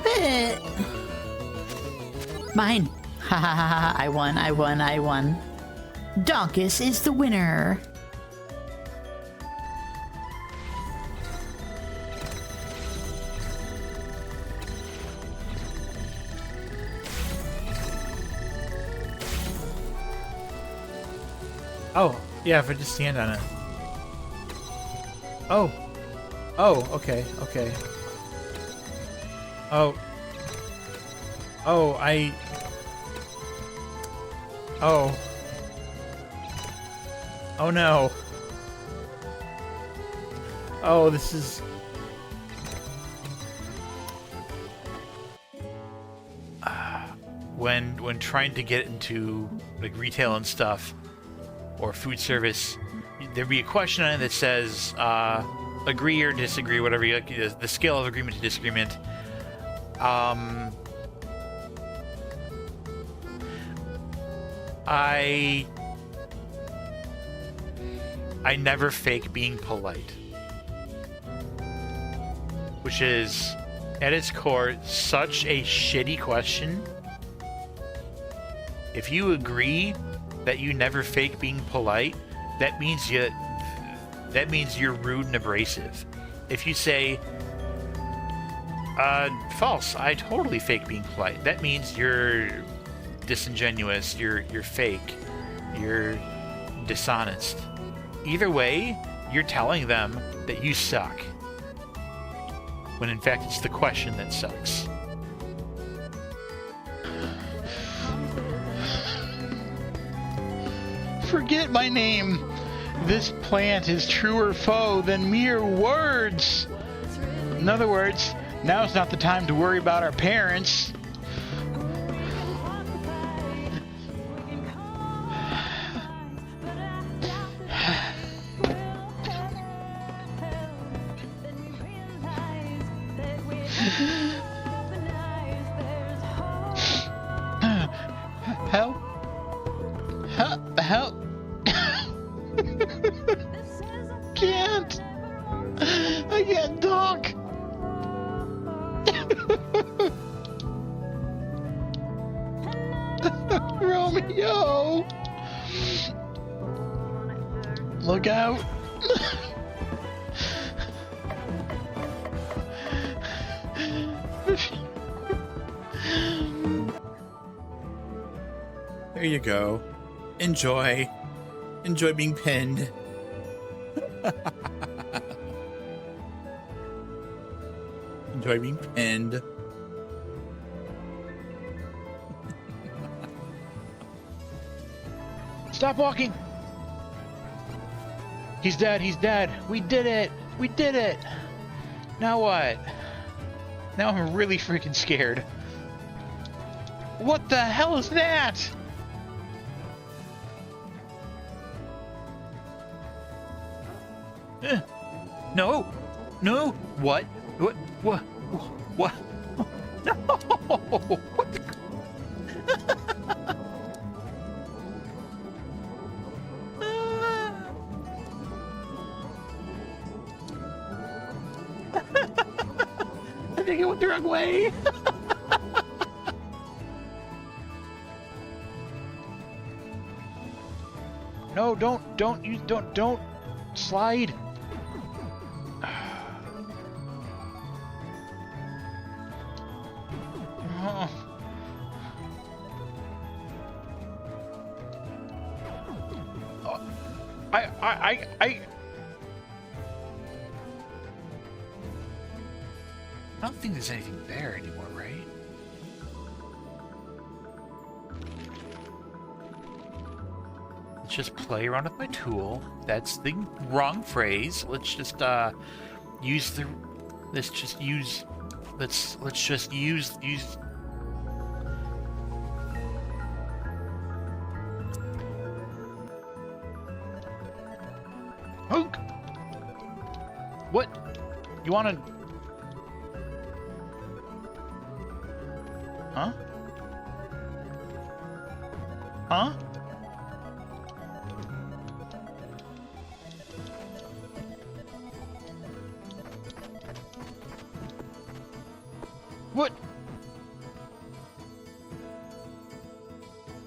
it! Mine! Ha ha ha ha! I won, I won, I won. Donkus is the winner! Oh, yeah, if I just stand on it. Oh. Oh, okay, okay. Oh. Oh, Oh. Oh no. Oh, this is... When trying to get into like retail and stuff, or food service, there'd be a question on it that says, agree or disagree, whatever you like, the scale of agreement to disagreement. I never fake being polite, which is, at its core, such a shitty question. If you agree that you never fake being polite, that means you're rude and abrasive. If you say, false, I totally fake being polite, that means you're disingenuous, you're fake, you're dishonest. Either way, you're telling them that you suck, when in fact it's the question that sucks. Forget my name. This plant is truer foe than mere words. In other words, now's not the time to worry about our parents. Help. Help. Help. Can't. I can't talk. Romeo. Look out. There you go. Enjoy. Enjoy being pinned. Enjoy being pinned. Stop walking. He's dead. He's dead. We did it. We did it. Now what? Now I'm really freaking scared. What the hell is that? No. No. What? What? What? What? No. What the... I think it went the wrong way. No, don't slide. Oh. I don't think there's anything there anymore, right? Let's just play around with my tool. That's the wrong phrase. Let's just use the... Let's just use... Let's just use... Hook. What? You wanna... Huh? Huh? What?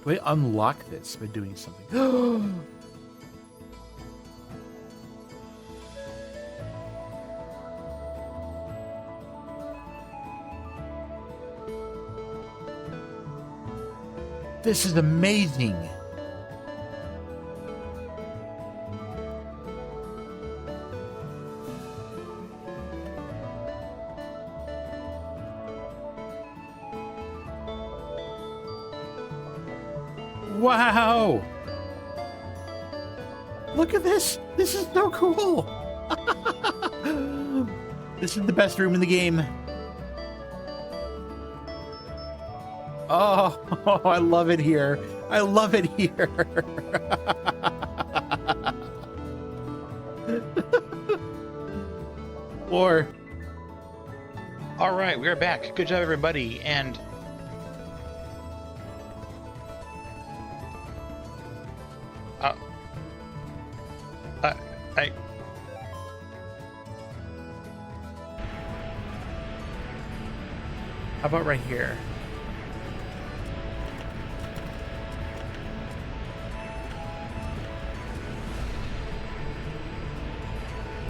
Do I unlock this by doing something? This is amazing. Wow! Look at this! This is so cool! This is the best room in the game. Oh, I love it here. I love it here. Or. All right, we are back. Good job, everybody. And How about right here?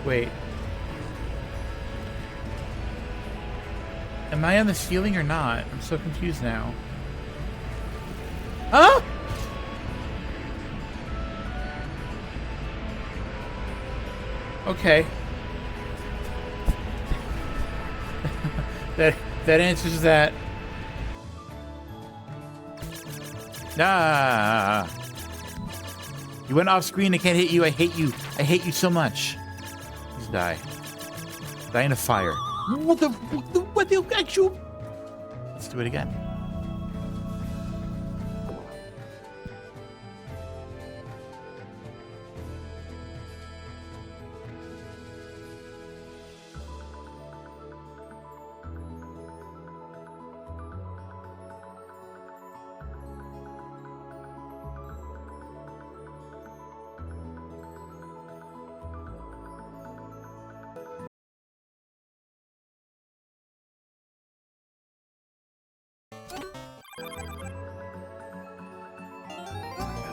Wait. Am I on the ceiling or not? I'm so confused now. Huh? Okay. That answers that. Ah. You went off screen. I can't hit you. I hate you. I hate you so much. Please die. Die in a fire. What the actual? Let's do it again.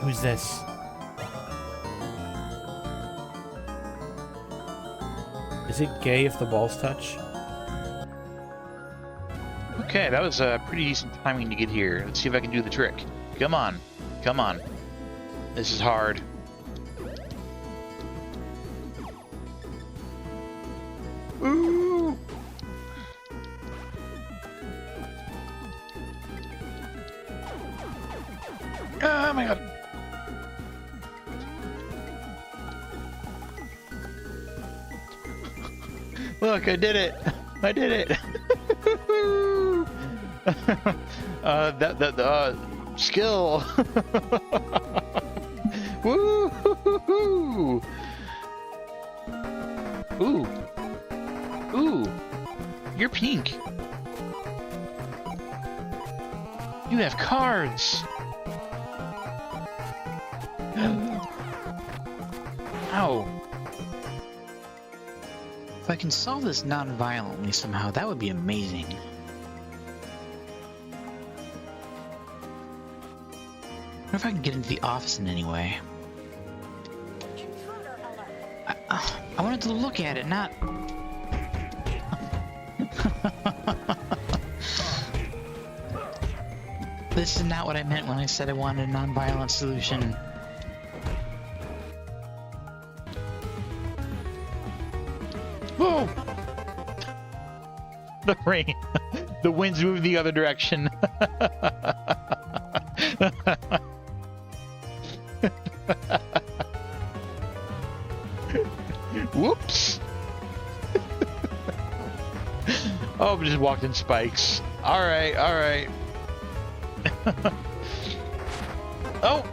Who's this? Is it gay if the balls touch? okay, that was pretty decent timing to get here. Let's see if I can do the trick. Come on. Come on. This is hard. Ooh! Oh my god. Look, I did it. I did it. Skill. Woo! Ooh. Ooh. You're pink. You have cards. Ow. If I can solve this non-violently somehow, that would be amazing. I wonder if I can get into the office in any way. I wanted to look at it, not... This is not what I meant when I said I wanted a non-violent solution. Whoa! The rain. The wind's moving the other direction. Whoops. Oh, I just walked in spikes. Alright, alright. Oh!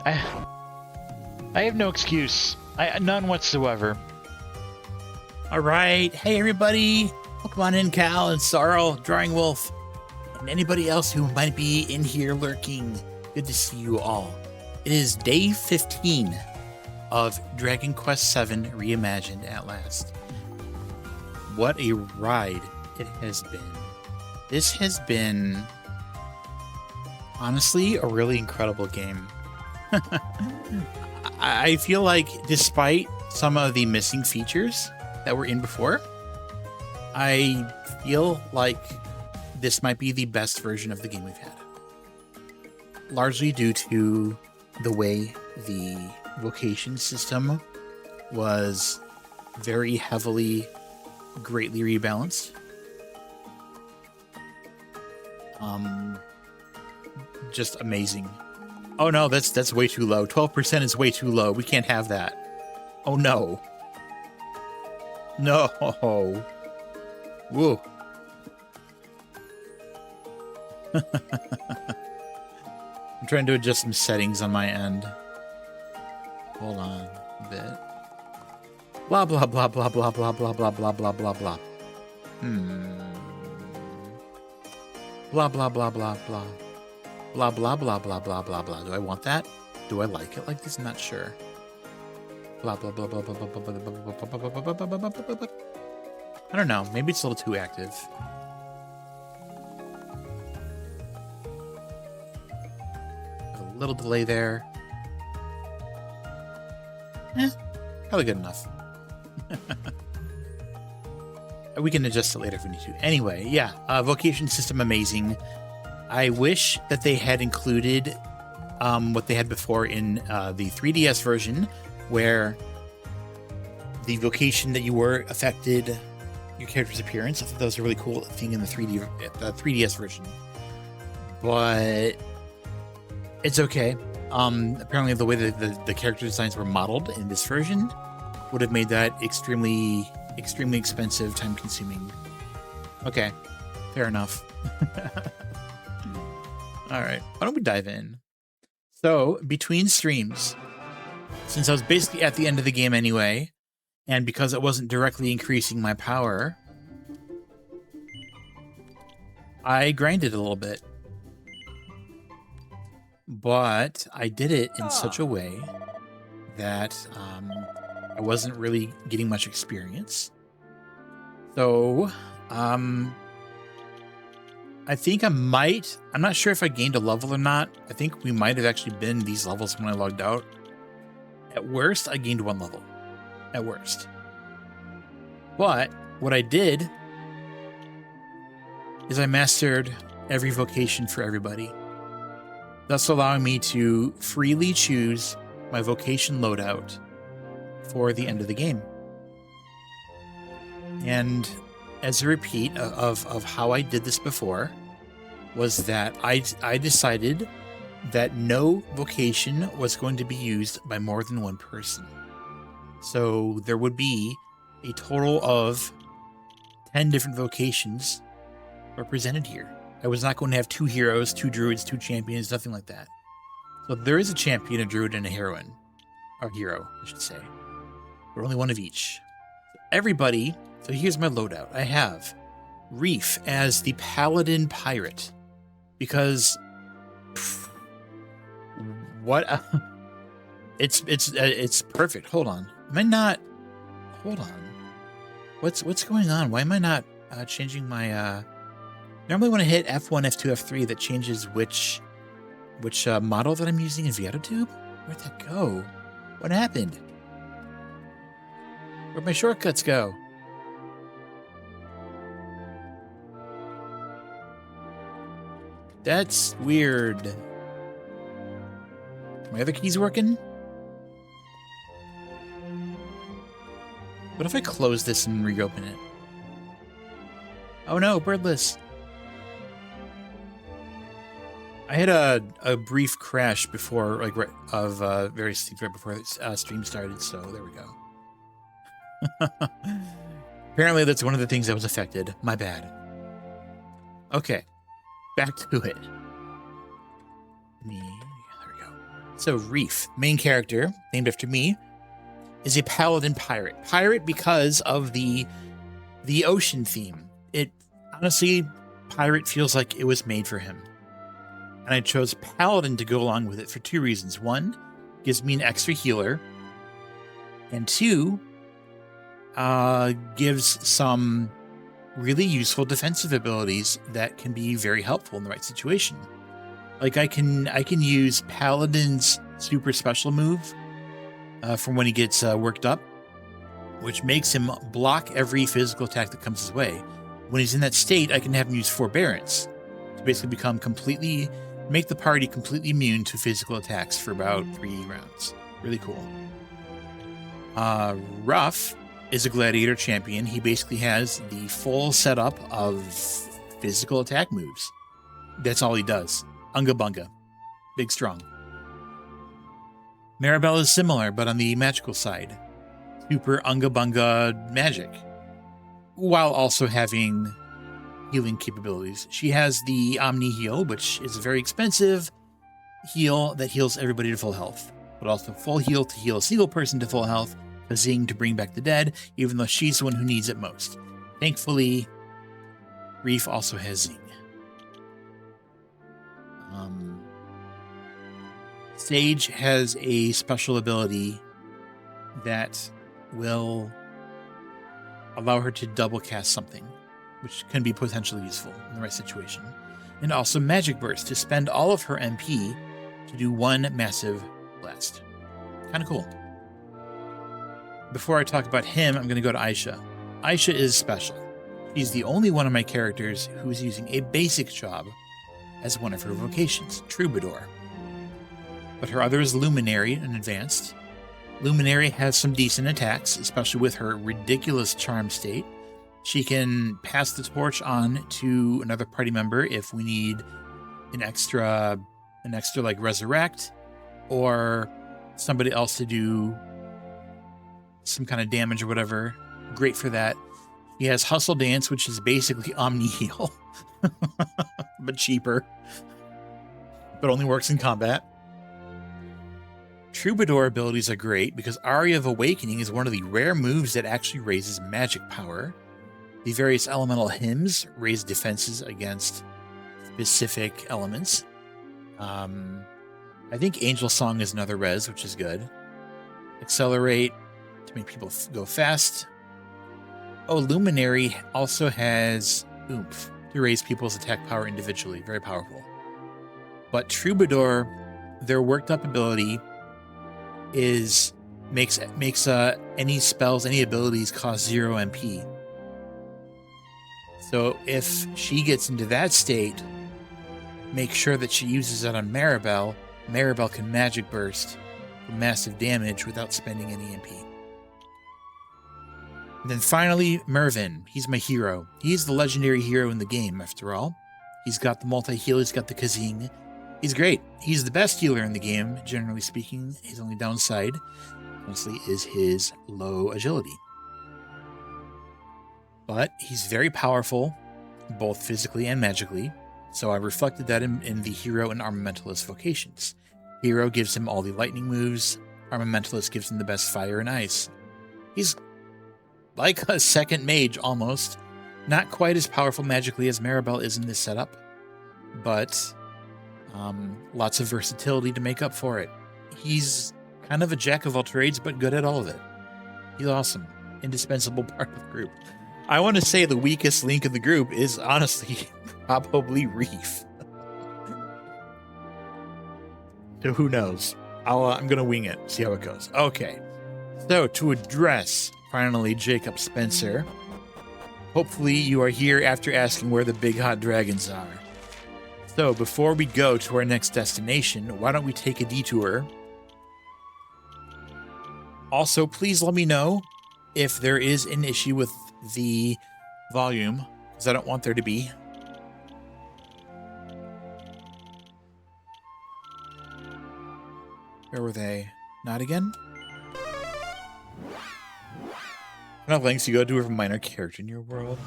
I have no excuse. None whatsoever. All right. Hey, everybody. Welcome on in, Cal and Sorrel, Drawing Wolf, and anybody else who might be in here lurking. Good to see you all. It is day 15 of Dragon Quest VII Reimagined at last. What a ride it has been. This has been, honestly, a really incredible game. I feel like despite some of the missing features that were in before, I feel like this might be the best version of the game we've had. Largely due to the way the vocation system was very heavily, greatly rebalanced. Just amazing. Oh no, that's way too low. 12% is way too low. We can't have that. Oh no. No. Whoa. I'm trying to adjust some settings on my end. Hold on a bit. Blah blah blah blah blah blah blah blah blah blah blah blah. Blah blah blah blah blah. Blah blah blah blah blah blah blah. Do I want that? Do I like it like this? I'm not sure. Blah blah blah blah blah blah blah blah blah blah blah blah blah blah. I don't know. Maybe it's a little too active. A little delay there. Probably good enough. We can adjust it later if we need to. Anyway, yeah, vocation system amazing. I wish that they had included what they had before in the 3DS version, where the vocation that you were affected your character's appearance. I thought that was a really cool thing in the 3DS version. But it's okay. Apparently the way that the character designs were modeled in this version would have made that extremely expensive, time-consuming. Okay, fair enough. All right, why don't we dive in? So, between streams, since I was basically at the end of the game anyway, and because it wasn't directly increasing my power, I grinded a little bit. But I did it in such a way that I wasn't really getting much experience. So, I think I'm not sure if I gained a level or not. I think we might have actually been these levels when I logged out. At worst, I gained 1 level. At worst. But what I did is I mastered every vocation for everybody, thus allowing me to freely choose my vocation loadout for the end of the game. And as a repeat of how I did this before, was that I decided that no vocation was going to be used by more than 1 person. So there would be a total of 10 different vocations represented here. I was not going to have 2 heroes, 2 druids, 2 champions, nothing like that. So there is a champion, a druid, and a heroine. Or hero, I should say. But only 1 of each. Everybody, so here's my loadout. I have Reef as the paladin pirate. Because what it's perfect. Hold on. Hold on. What's going on? Why am I not changing my normally when I hit F1, F2, F3 that changes which model that I'm using in VII? Where'd that go? What happened? Where'd my shortcuts go? That's weird. My other keys working? What if I close this and reopen it? Oh no, birdless. I had a brief crash before, like, right before the stream started, so there we go. Apparently that's one of the things that was affected. My bad. Okay, back to it. There we go. So Reef, main character, named after me, is a paladin pirate. Pirate because of the ocean theme. It honestly, pirate feels like it was made for him. And I chose paladin to go along with it for 2 reasons. 1, gives me an extra healer. And 2, gives some really useful defensive abilities that can be very helpful in the right situation. Like I can use Paladin's super special move from when he gets worked up, which makes him block every physical attack that comes his way. When he's in that state, I can have him use Forbearance to basically make the party completely immune to physical attacks for about 3 rounds. Really cool. Ruff is a gladiator champion. He basically has the full setup of physical attack moves. That's all he does. Unga Bunga. Big strong. Maribel is similar, but on the magical side. Super Unga Bunga magic. While also having healing capabilities. She has the Omni Heal, which is a very expensive heal that heals everybody to full health. But also full heal to heal a single person to full health. A Zing to bring back the dead, even though she's the one who needs it most. Thankfully, Reef also has Zing. Sage has a special ability that will allow her to double cast something, which can be potentially useful in the right situation. And also Magic Burst to spend all of her MP to do one massive blast. Kind of cool. Before I talk about him, I'm going to go to Aisha. Aisha is special. She's the only one of my characters who is using a basic job as one of her vocations, Troubadour. But her other is Luminary and Advanced. Luminary has some decent attacks, especially with her ridiculous charm state. She can pass the torch on to another party member if we need an extra like resurrect, or somebody else to do some kind of damage or whatever. Great for that. He has Hustle Dance, which is basically Omni Heal, but cheaper, but only works in combat. Troubadour abilities are great because Aria of Awakening is one of the rare moves that actually raises magic power. The various elemental hymns raise defenses against specific elements. I think Angel Song is another res, which is good. Accelerate to make people go fast. Oh, Luminary also has Oomph to raise people's attack power individually. Very powerful. But Troubadour, their worked up ability makes any spells, any abilities cost 0 MP. So if she gets into that state, make sure that she uses it on Maribel. Maribel can Magic Burst for massive damage without spending any MP. And then finally, Mervyn. He's my hero. He's the legendary hero in the game, after all. He's got the multi-heal, he's got the Kazing. He's great. He's the best healer in the game, generally speaking. His only downside, honestly, is his low agility. But he's very powerful, both physically and magically, so I reflected that in the hero and armamentalist vocations. Hero gives him all the lightning moves, armamentalist gives him the best fire and ice. He's like a second mage, almost. Not quite as powerful magically as Maribel is in this setup, but lots of versatility to make up for it. He's kind of a jack of all trades, but good at all of it. He's awesome. Indispensable part of the group. I want to say the weakest link in the group is honestly probably Reef. So who knows? I'm going to wing it, see how it goes. Okay. So to address, finally, Jacob Spencer. Hopefully you are here after asking where the big hot dragons are. So before we go to our next destination, why don't we take a detour? Also, please let me know if there is an issue with the volume, because I don't want there to be. Where were they? Not again? Enough lengths you go to with a minor character in your world.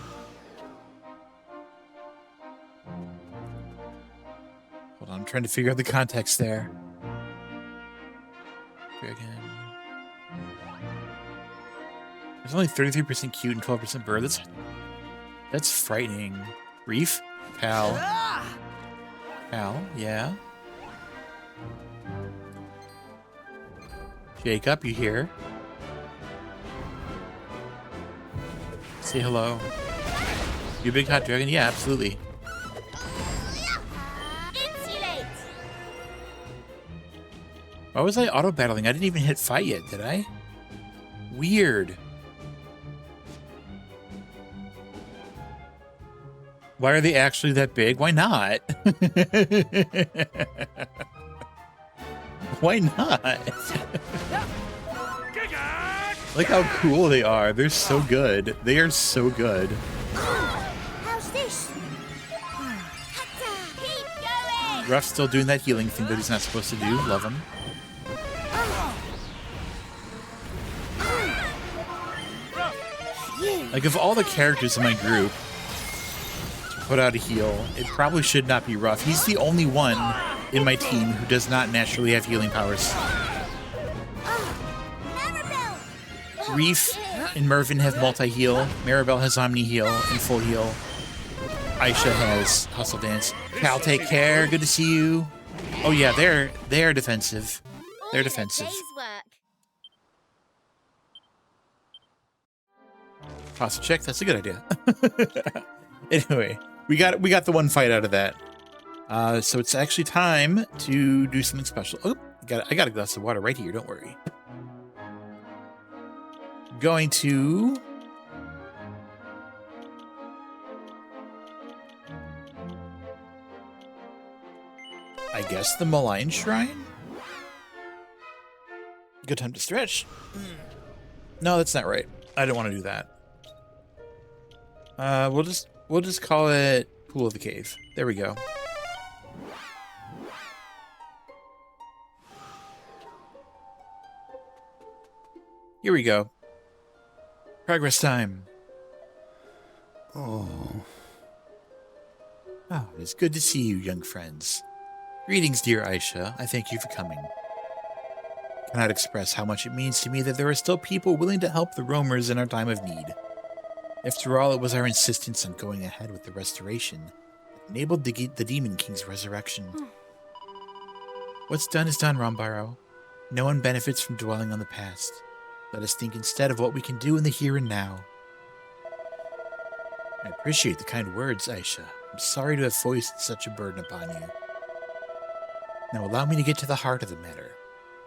Hold on, I'm trying to figure out the context there. Again. There's only 33% cute and 12% bird. That's frightening. Reef? Pal. Pal, yeah. Jacob, you here? Say hello. You a big hot dragon? Yeah, absolutely. Insulate. Why was I auto-battling? I didn't even hit fight yet, did I? Weird. Why are they actually that big? Why not? Why not? Look how cool they are. They're so good. They are so good. How's this? Keep going. Ruff's still doing that healing thing that he's not supposed to do. Love him. Like, of all the characters in my group to put out a heal, it probably should not be Ruff. He's the only one in my team who does not naturally have healing powers. Reef and Mervin have multi-heal. Maribel has Omni-heal and full heal. Aisha has Hustle Dance. Cal, take care. Good to see you. Oh yeah, they're defensive. They're defensive. Posture check. That's a good idea. Anyway, we got the one fight out of that. So it's actually time to do something special. Oh, I got a glass of water right here. Don't worry. Going to I guess the Malign Shrine. Good time to stretch. No, that's not right. I don't want to do that. We'll just call it Pool of the Cave. There we go. Here we go. Progress time. Oh, it's good to see you, young friends. Greetings, dear Aisha. I thank you for coming. I cannot express how much it means to me that there are still people willing to help the roamers in our time of need. After all, it was our insistence on going ahead with the restoration that enabled the Demon King's resurrection. What's done is done, Rambaro. No one benefits from dwelling on the past. Let us think instead of what we can do in the here and now. I appreciate the kind words, Aisha. I'm sorry to have foisted such a burden upon you. Now allow me to get to the heart of the matter.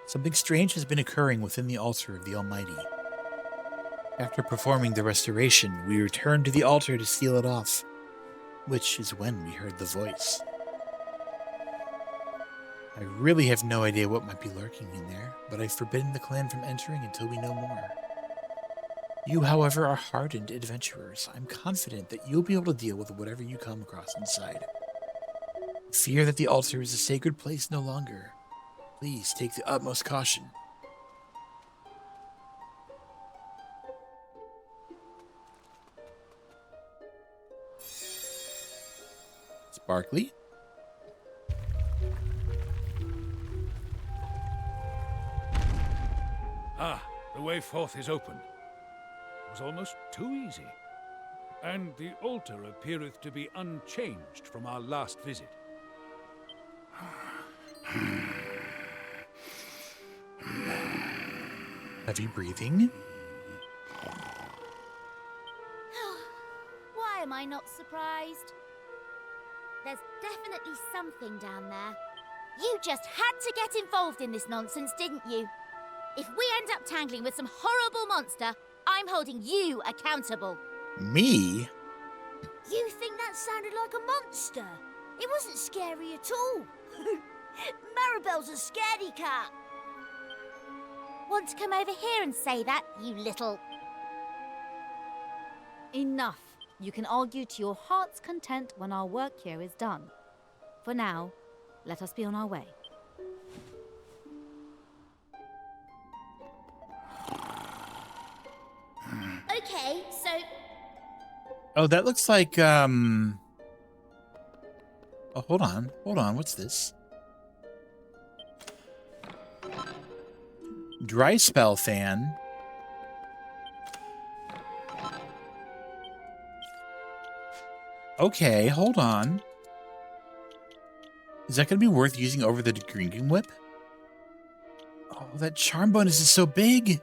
Something strange has been occurring within the altar of the Almighty. After performing the restoration, we returned to the altar to seal it off, which is when we heard the voice. I really have no idea what might be lurking in there, but I've forbidden the clan from entering until we know more. You, however, are hardened adventurers. I'm confident that you'll be able to deal with whatever you come across inside. Fear that the altar is a sacred place no longer. Please take the utmost caution. Sparkly? Ah, the way forth is open. It was almost too easy. And the altar appeareth to be unchanged from our last visit. Heavy breathing? Why am I not surprised? There's definitely something down there. You just had to get involved in this nonsense, didn't you? If we end up tangling with some horrible monster, I'm holding you accountable. Me? You think that sounded like a monster? It wasn't scary at all. Maribel's a scaredy cat. Want to come over here and say that, you little... Enough. You can argue to your heart's content when our work here is done. For now, let us be on our way. Okay, so... Oh, that looks like, Oh, hold on. Hold on. What's this? Dry spell fan. Okay, hold on. Is that going to be worth using over the Drinking Whip? Oh, that charm bonus is so big.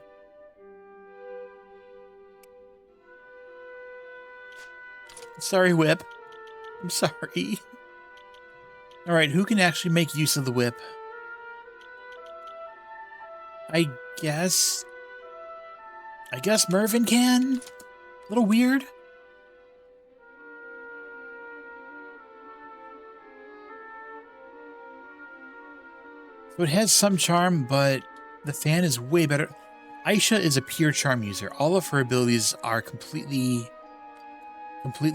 Sorry, Whip. I'm sorry. Alright, who can actually make use of the whip? I guess Mervin can? A little weird. So it has some charm, but the fan is way better. Aisha is a pure charm user. All of her abilities are completely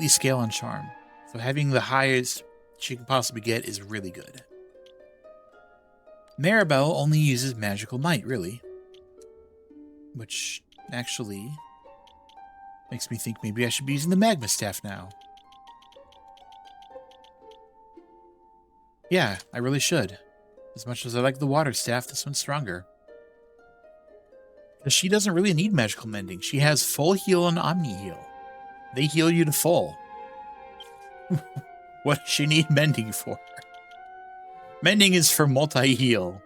scale on charm. So having the highest she can possibly get is really good. Maribel only uses magical might, really. Which actually makes me think maybe I should be using the magma staff now. Yeah, I really should. As much as I like the water staff, this one's stronger. Because she doesn't really need magical mending. She has full heal and omni heal. They heal you to full. What does she need mending for? Mending is for multi-heal.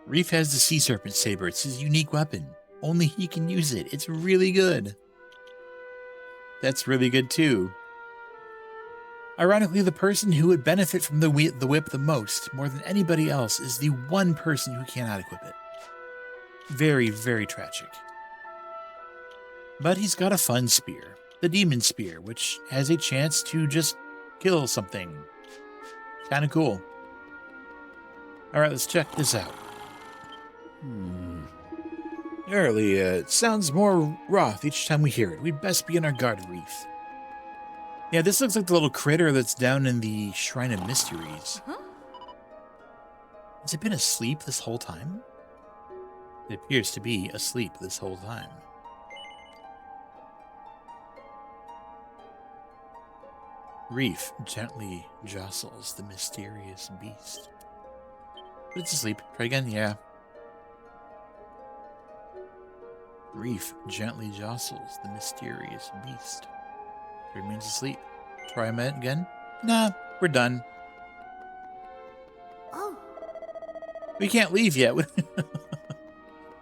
Reef has the Sea Serpent Saber. It's his unique weapon. Only he can use it. It's really good. That's really good too. Ironically, the person who would benefit from the whip the most, more than anybody else, is the one person who cannot equip it. Very, very tragic. But he's got a fun spear. The Demon Spear, which has a chance to just kill something. Kinda cool. Alright, let's check this out. Early, it sounds more wroth each time we hear it. We'd best be on our guard, Reef. Yeah, this looks like the little critter that's down in the Shrine of Mysteries. Has it been asleep this whole time? It appears to be asleep this whole time. Reef gently jostles the mysterious beast. But it's asleep. Try again? Yeah. Reef gently jostles the mysterious beast. It remains asleep. Try him again? Nah, we're done. Oh, We can't leave yet.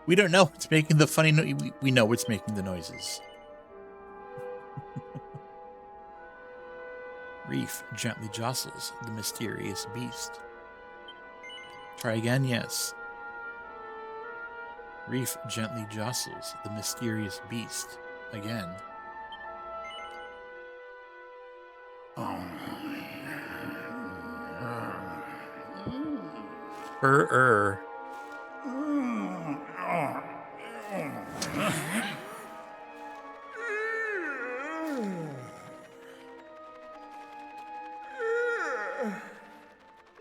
We don't know what's making the funny noise. We know what's making the noises. Reef gently jostles the mysterious beast. Try again? Yes. Reef gently jostles the mysterious beast. Again.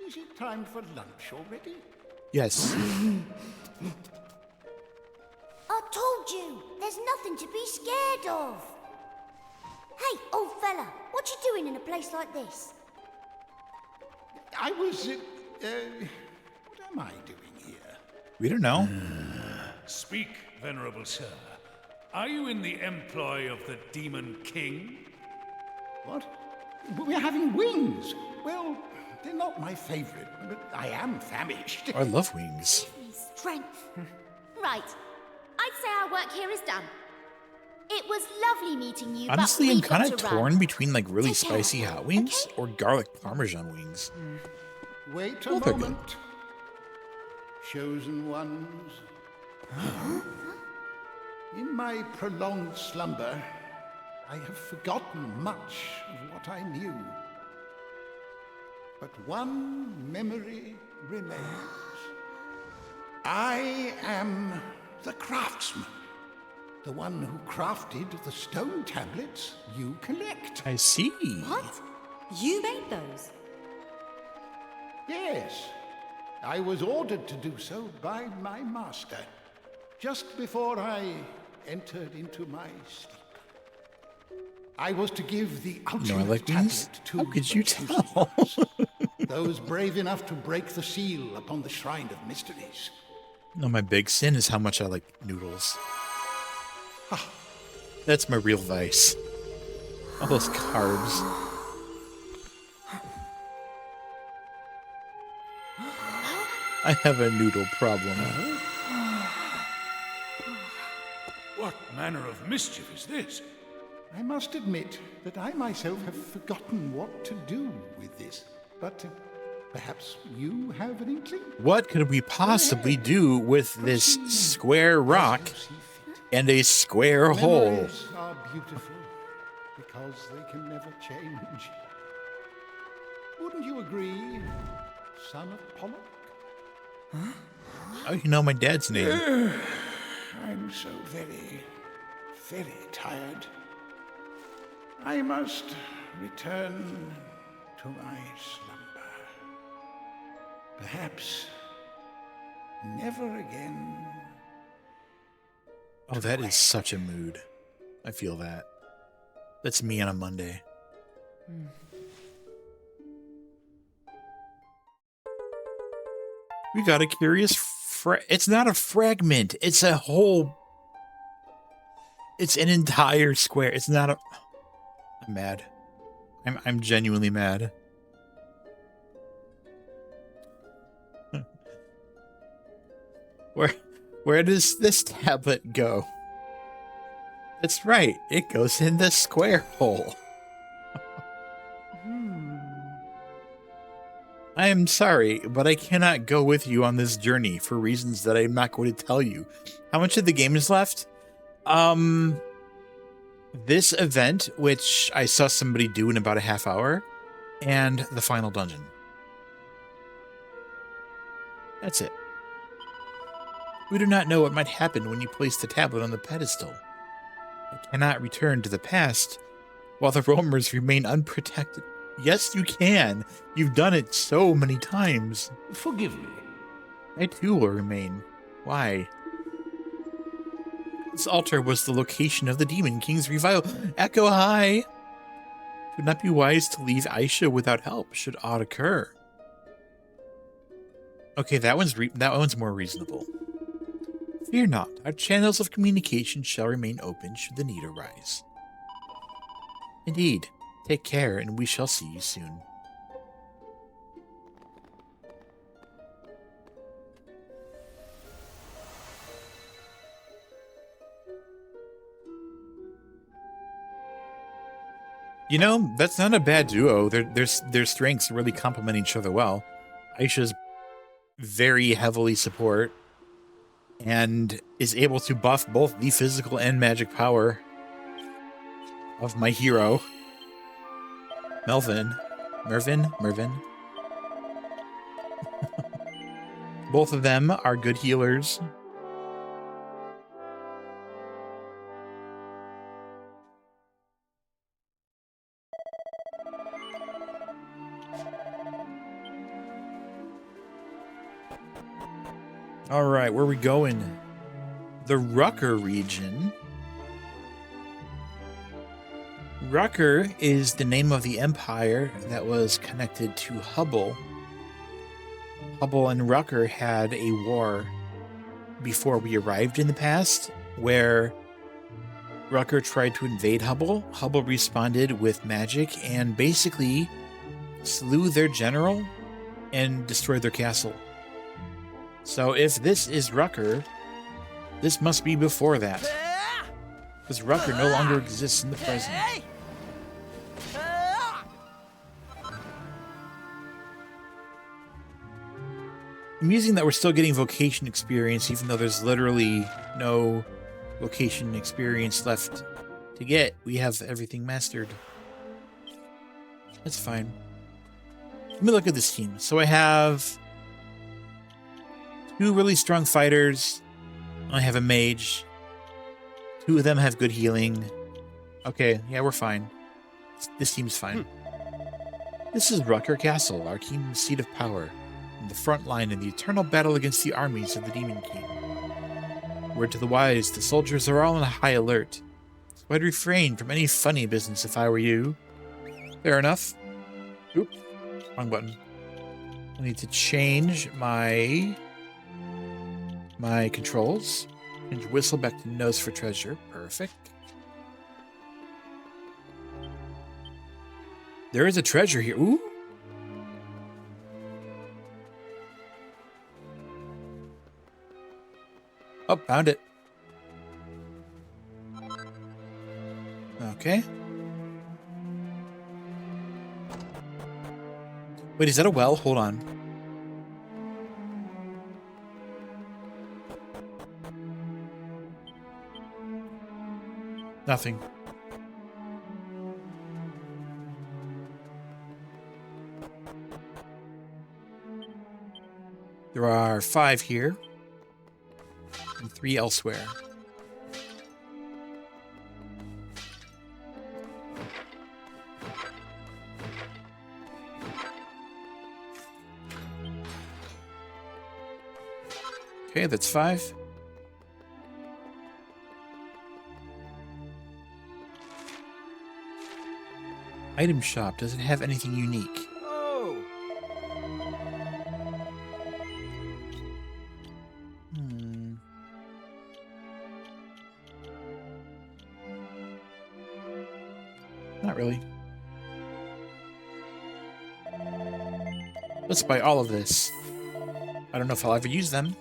Is it time for lunch already? Yes. I told you, there's nothing to be scared of. Hey, old fella, what you doing in a place like this? I was, what am I doing here? We don't know. Speak, venerable sir. Are you in the employ of the Demon King? What? We're having wings. Well, they're not my favorite, but I am famished. I love wings. Strength. Right. I'd say our work here is done. It was lovely meeting you, Honestly, but I'm we've got kind of to run. torn between like really Take care, spicy hot wings okay? or garlic parmesan wings. Wait a Both are good. moment. Chosen ones. In my prolonged slumber, I have forgotten much of what I knew. But one memory remains. I am the craftsman. The one who crafted the stone tablets you collect. I see. What? You made those? Yes, I was ordered to do so by my master, just before I entered into my sleep. I was to give the I ultimate like wings. tablet to How could you the chosen tell? ones, those brave enough to break the seal upon the Shrine of Mysteries. No, my big sin is how much I like noodles. That's my real vice. All those carbs. I have a noodle problem. What manner of mischief is this? I must admit that I myself have forgotten what to do with this. But perhaps you have an inkling? What could we possibly do with this square rock and a square hole? Memories are beautiful because they can never change. Wouldn't you agree, son of Pollock? Oh, you know my dad's name. I'm so very, very tired. I must return to my slumber. Perhaps never again. Oh, that is such a mood. I feel that. That's me on a Monday. We got a curious it's not a fragment. It's a whole... It's an entire square. It's not a... I'm mad. I'm genuinely mad. Where does this tablet go? That's right. It goes in the square hole. I am sorry, but I cannot go with you on this journey for reasons that I'm not going to tell you. How much of the game is left? This event, which I saw somebody do in about a half hour, and the final dungeon. That's it. We do not know what might happen when you place the tablet on the pedestal. I cannot return to the past while the roamers remain unprotected. Yes, you can. You've done it so many times. Forgive me. I too will remain. Why? This altar was the location of the Demon King's revival. Echo, hi! It would not be wise to leave Aisha without help should aught occur. Okay, that one's more reasonable. Fear not, our channels of communication shall remain open should the need arise. Indeed. Take care, and we shall see you soon. You know, that's not a bad duo. Their strengths really complement each other well. Aisha's very heavily support and is able to buff both the physical and magic power of my hero. Mervin. Both of them are good healers. All right, where are we going? The Rucker region. Rucker is the name of the empire that was connected to Hubble. Hubble and Rucker had a war before we arrived in the past, where Rucker tried to invade Hubble. Hubble responded with magic and basically slew their general and destroyed their castle. So if this is Rucker, this must be before that. Because Rucker no longer exists in the present. Amusing that we're still getting vocation experience, even though there's literally no vocation experience left to get. We have everything mastered. That's fine. Let me look at this team. So I have 2 really strong fighters. I have a mage. 2 of them have good healing. Okay, yeah, we're fine. This team's fine. This is Rucker Castle, our king's seat of power, in the front line in the eternal battle against the armies of the Demon King. Word to the wise, the soldiers are all on high alert, so I'd refrain from any funny business if I were you. Fair enough. Oop, wrong button. I need to change my controls. Change whistle back to nose for treasure. Perfect. There is a treasure here. Ooh. Oh, found it. Okay. Wait, is that a well? Hold on. Nothing. There are 5 here and 3 elsewhere. Okay, that's 5. Item shop. Does it have anything unique? Oh! Not really. Let's buy all of this. I don't know if I'll ever use them.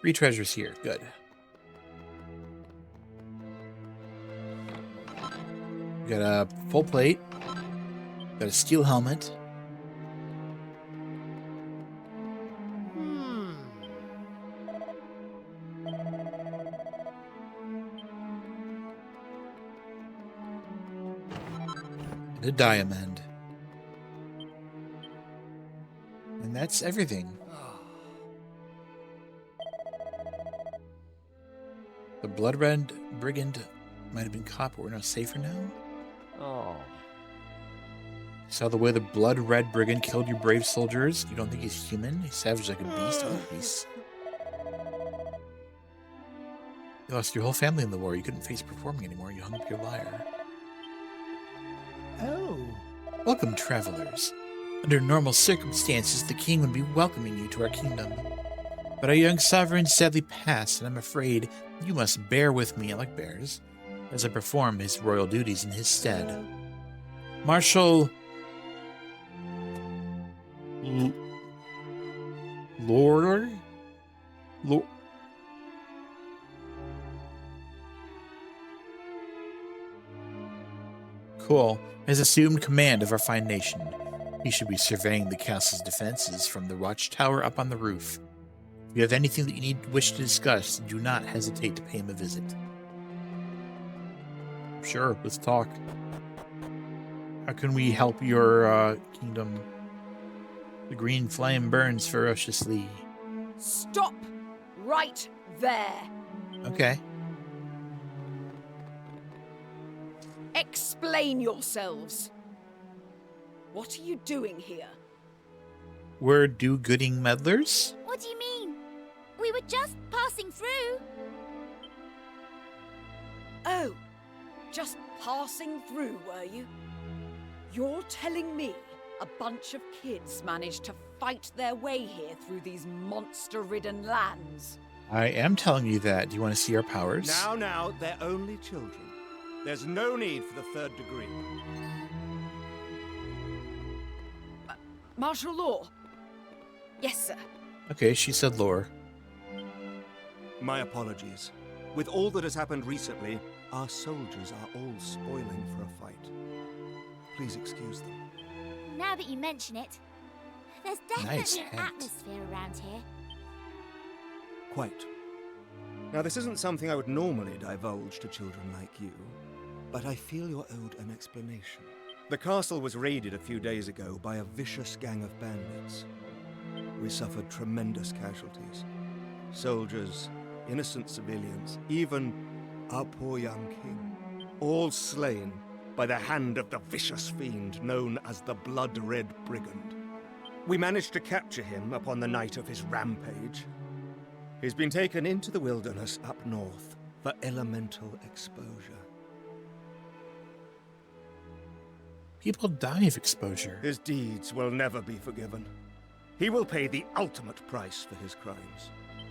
Three treasures here. Good. Got a full plate. Got a steel helmet. And a diamond. And that's everything. The Blood Red Brigand might have been caught, but we're no safer now. Oh. Saw the way the Blood Red Brigand killed your brave soldiers. You don't think he's human? He's savage like a beast. Oh, beast. You lost your whole family in the war. You couldn't face performing anymore. You hung up your lyre. Oh. Welcome, travelers. Under normal circumstances, the king would be welcoming you to our kingdom. But our young sovereign sadly passed, and I'm afraid you must bear with me, I like bears, as I perform his royal duties in his stead. Marshal... Lord? Cool. Has assumed command of our fine nation. He should be surveying the castle's defenses from the watchtower up on the roof. If you have anything that you wish to discuss, do not hesitate to pay him a visit. Sure, let's talk. How can we help your kingdom? The green flame burns ferociously. Stop right there. Okay. Explain yourselves. What are you doing here? We're do-gooding meddlers? What do you mean? We were just passing through. Oh, just passing through, were you? You're telling me a bunch of kids managed to fight their way here through these monster-ridden lands? I am telling you that. Do you want to see our powers? Now, they're only children. There's no need for the third degree. Martial law? Yes, sir. Okay, she said lore. My apologies. With all that has happened recently, our soldiers are all spoiling for a fight. Please excuse them. Now that you mention it, there's definitely Nice an hat. atmosphere around here. Quite. Now, this isn't something I would normally divulge to children like you, but I feel you're owed an explanation. The castle was raided a few days ago by a vicious gang of bandits. We suffered tremendous casualties. Soldiers, innocent civilians, even our poor young king. All slain by the hand of the vicious fiend known as the Blood Red Brigand. We managed to capture him upon the night of his rampage. He's been taken into the wilderness up north for elemental exposure. People die of exposure. His deeds will never be forgiven. He will pay the ultimate price for his crimes.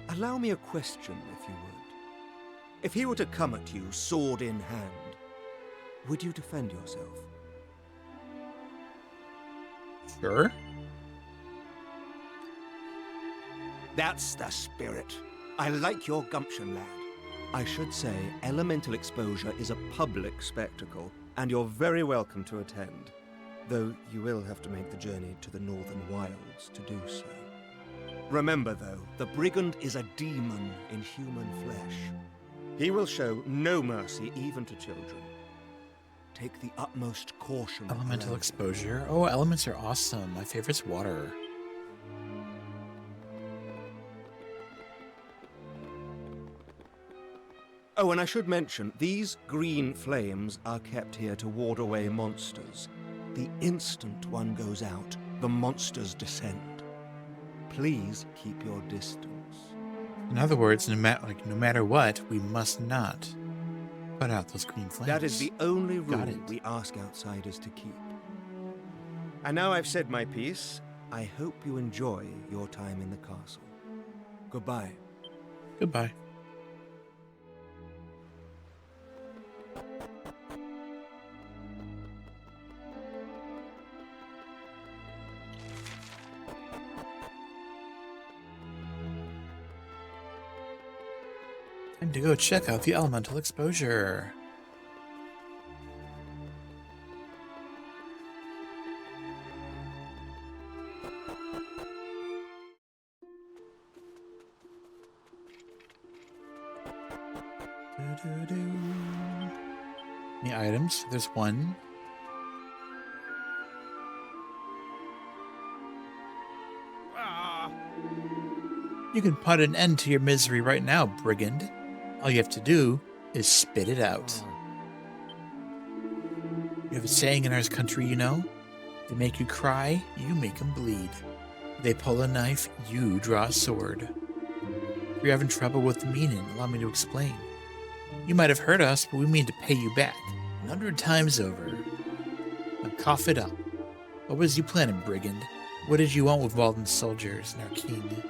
Allow me a question, if you would. If he were to come at you, sword in hand, would you defend yourself? Sure. That's the spirit. I like your gumption, lad. I should say, elemental exposure is a public spectacle, and you're very welcome to attend. Though you will have to make the journey to the northern wilds to do so. Remember, though, the brigand is a demon in human flesh. He will show no mercy even to children. Take the utmost caution. Elemental around. exposure. Oh, elements are awesome. My favorite's water. Oh, and I should mention, these green flames are kept here to ward away monsters. The instant one goes out, the monsters descend. Please keep your distance. In other words, no matter what, we must not put out those green flames. That is the only rule Got it. we ask outsiders to keep. And now I've said my piece, I hope you enjoy your time in the castle. Goodbye. Goodbye. Time to go check out the elemental exposure. Any items? There's one. You can put an end to your misery right now, brigand. All you have to do is spit it out. You have a saying in our country, you know? They make you cry, you make them bleed. They pull a knife, you draw a sword. If you're having trouble with the meaning, allow me to explain. You might have hurt us, but we mean to pay you back 100 times over. Now cough it up. What was you planning, brigand? What did you want with Walden's soldiers and our king?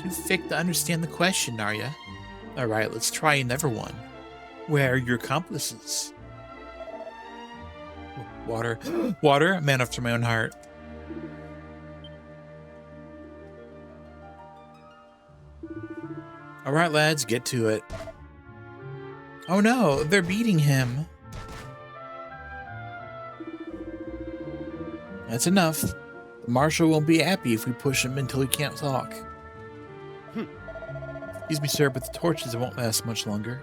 Too thick to understand the question, are ya? Alright, let's try another one. Where are your accomplices? Water. Water? A man after my own heart. Alright, lads, get to it. Oh no, they're beating him. That's enough. The marshal won't be happy if we push him until he can't talk. Excuse me, sir, but the torches won't last much longer.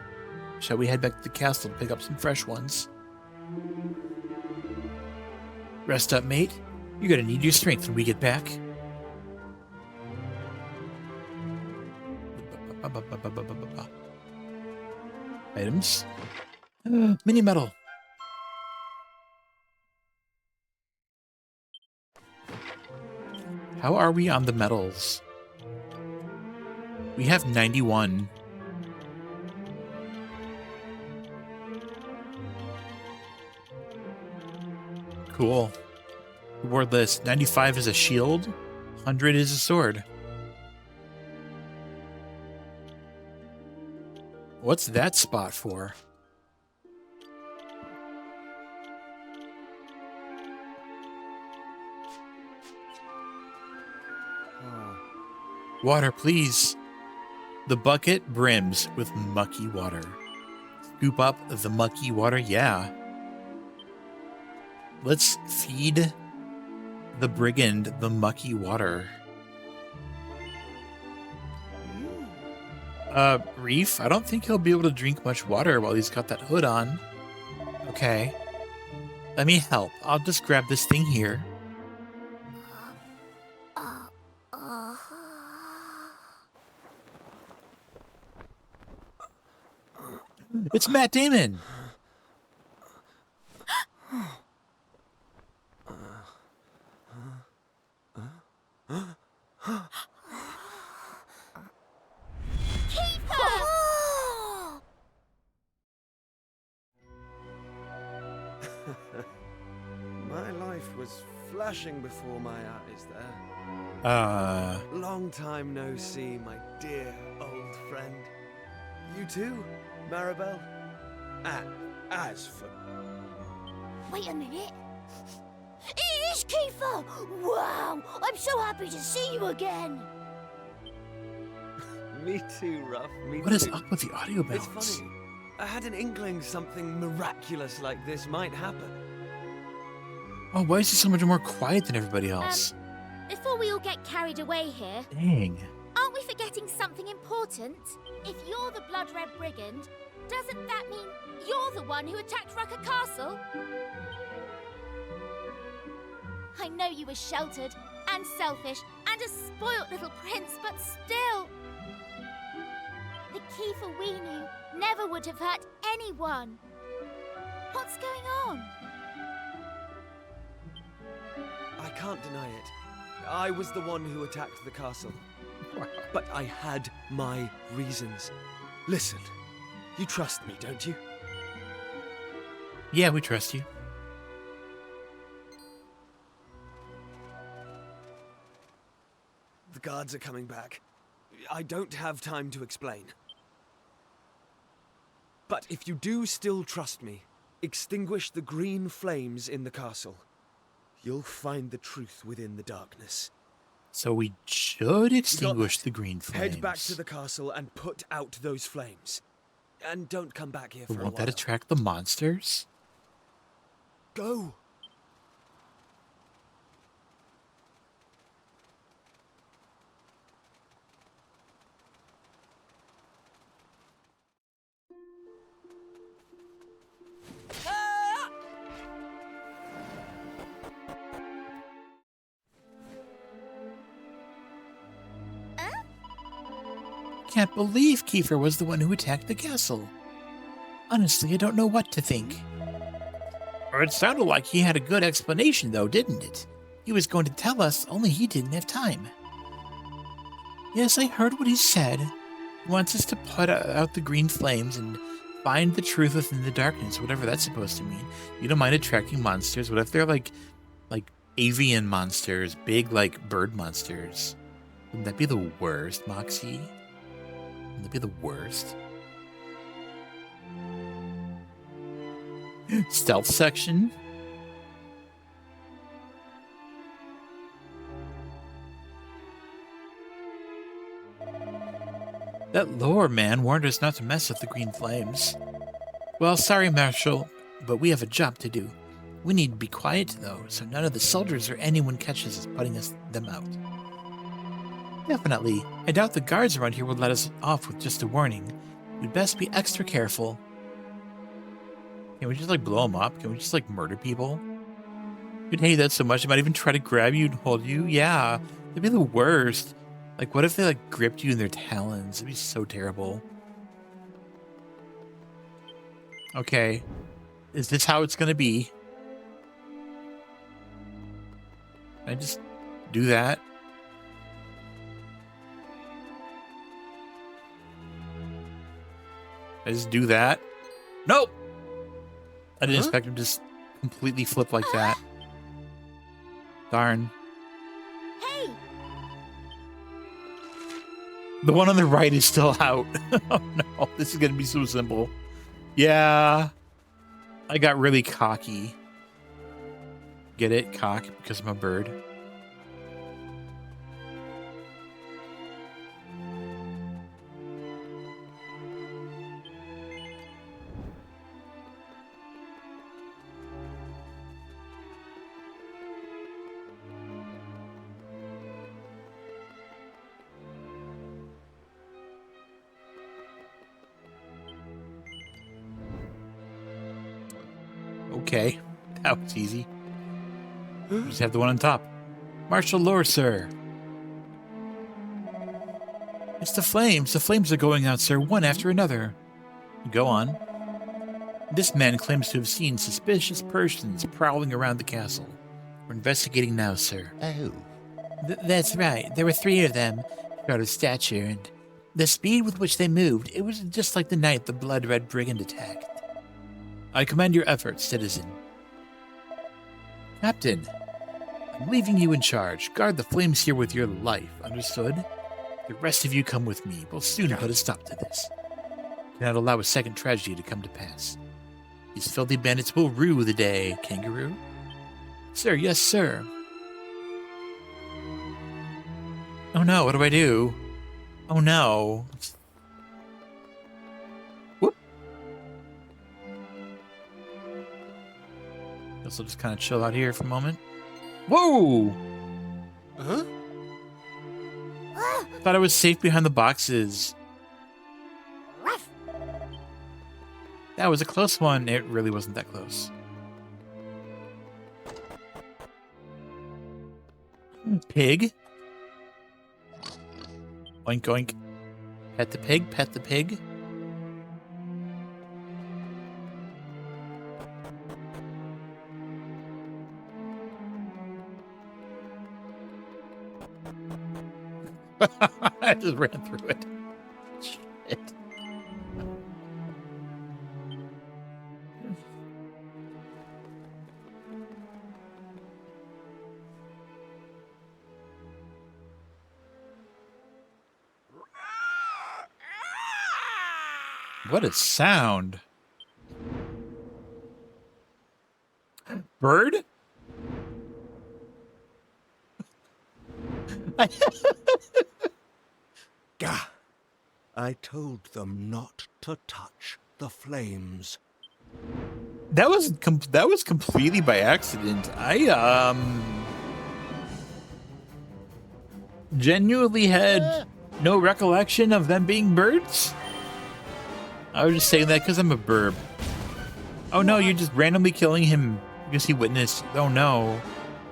Shall we head back to the castle to pick up some fresh ones? Rest up, mate. You're gonna need your strength when we get back. Items. Mini medal. How are we on the medals? We have 91. Cool. Reward list. 95 is a shield. 100 is a sword. What's that spot for? Water, please. The bucket brims with mucky water. Scoop up the mucky water, yeah. Let's feed the brigand the mucky water. Reef, I don't think he'll be able to drink much water while he's got that hood on. Okay. Let me help. I'll just grab this thing here. It's Matt Damon. My life was flashing before my eyes there. Long time no see, my dear old friend. You too, Maribel? And as for... Wait a minute. It is Kiefer! Wow! I'm so happy to see you again! Me too, Ruff. Me What too. is up with the audio It's balance? funny. I had an inkling something miraculous like this might happen. Oh, why is he so much more quiet than everybody else? Before we all get carried away here, Dang. aren't we forgetting something important? If you're the Blood Red Brigand, doesn't that mean you're the one who attacked Rucker Castle? I know you were sheltered and selfish and a spoilt little prince, but still. The Kiefer we knew never would have hurt anyone. What's going on? I can't deny it. I was the one who attacked the castle. But I had my reasons. Listen, you trust me, don't you? Yeah, we trust you. The guards are coming back. I don't have time to explain. But if you do still trust me, extinguish the green flames in the castle. You'll find the truth within the darkness. So we should extinguish the green flames. Head back to the castle and put out those flames. And don't come back here for a while. Won't that attract the monsters? Go! Can't believe Kiefer was the one who attacked the castle. Honestly, I don't know what to think. Or it sounded like he had a good explanation, though, didn't it? He was going to tell us, only he didn't have time. Yes, I heard what he said. He wants us to put out the green flames and find the truth within the darkness, whatever that's supposed to mean. You don't mind attracting monsters. What if they're like avian monsters, big, like, bird monsters? Wouldn't that be the worst, Moxie? Wouldn't that be the worst? Stealth section? That lower man warned us not to mess with the green flames. Well, sorry, Marshal, but we have a job to do. We need to be quiet, though, so none of the soldiers or anyone catches us putting them out. Definitely. I doubt the guards around here would let us off with just a warning. We'd best be extra careful. Can we just, like, blow them up? Can we just, like, murder people? You'd hate that so much, they might even try to grab you and hold you. Yeah, that'd be the worst. Like, what if they, like, gripped you in their talons? It'd be so terrible. Okay. Is this how it's gonna be? Can I just do that? I just do that? Nope! I didn't expect him to just completely flip like that. Darn. Hey! The one on the right is still out. Oh no, this is gonna be so simple. Yeah. I got really cocky. Get it? Cock, because I'm a bird. Okay, that was easy. Just have the one on top. Martial law, sir. It's the flames. The flames are going out, sir, one after another. Go on. This man claims to have seen suspicious persons prowling around the castle. We're investigating now, sir. Oh. That's right. There were 3 of them, short of stature, and the speed with which they moved, it was just like the night the Blood Red Brigand attacked. I commend your efforts, citizen. Captain, I'm leaving you in charge. Guard the flames here with your life, understood? The rest of you come with me. We'll soon put a stop to this. Cannot allow a second tragedy to come to pass. These filthy bandits will rue the day, kangaroo. Sir, yes, sir. Oh no, what do I do? Oh no. Whoop. Guess I'll just kind of chill out here for a moment. Whoa! Huh? Thought I was safe behind the boxes. That was a close one. It really wasn't that close. Pig. Oink, oink. Pet the pig, pet the pig. I just ran through it. Shit. What a sound. Bird? Gah! I told them not to touch the flames. That was completely by accident. I genuinely had no recollection of them being birds. I was just saying that because I'm a burb. Oh no, you're just randomly killing him because he witnessed. Oh no.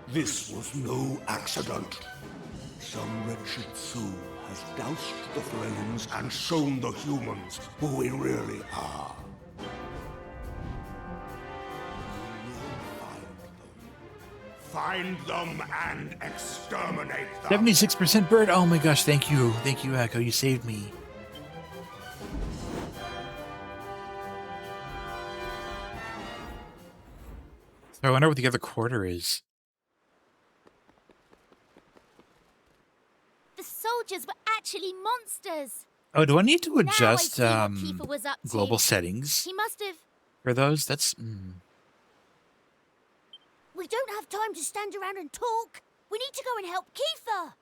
This was no accident. Some wretched soul has doused the flames and shown the humans who we really are. Find them and exterminate them. 76% bird. Oh my gosh, thank you. Thank you, Echo. You saved me. So I wonder what the other quarter is. The soldiers were actually monsters. Oh, do I need to adjust Now I see what Kiefer was up to. global settings He must have. for those? That's We don't have time to stand around and talk. We need to go and help Kiefer.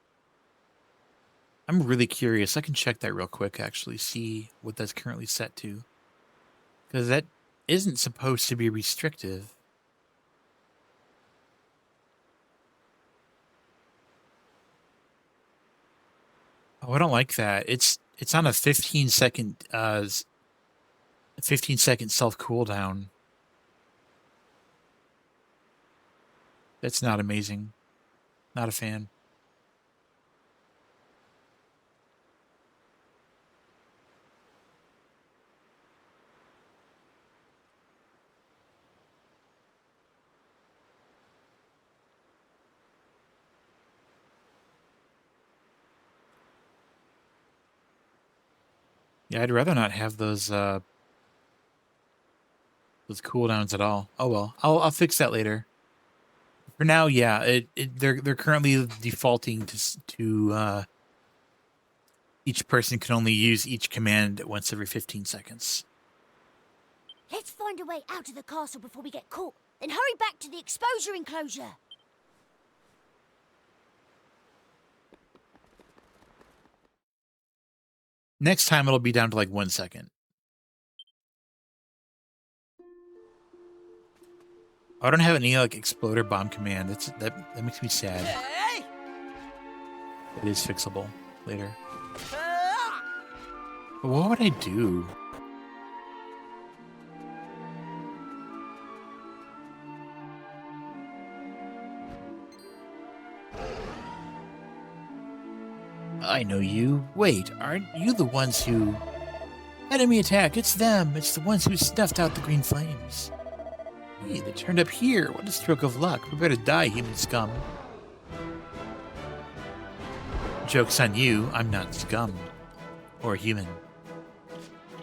I'm really curious. I can check that real quick, actually, see what that's currently set to. Because that isn't supposed to be restrictive. Oh, I don't like that. It's on a 15-second 15-second self cooldown. That's not amazing. Not a fan. Yeah, I'd rather not have those cooldowns at all. Oh well, I'll fix that later. For now, yeah, they're currently defaulting to each person can only use each command once every 15 seconds. Let's find a way out of the castle before we get caught. Then hurry back to the exposure enclosure. Next time it'll be down to like 1 second. I don't have any like exploder bomb command. That makes me sad. It is fixable later. But what would I do? I know you. Wait, aren't you the ones who... Enemy attack, it's them. It's the ones who snuffed out the green flames. Hey, they turned up here. What a stroke of luck. Prepare to die, human scum. Joke's on you. I'm not scum. Or human.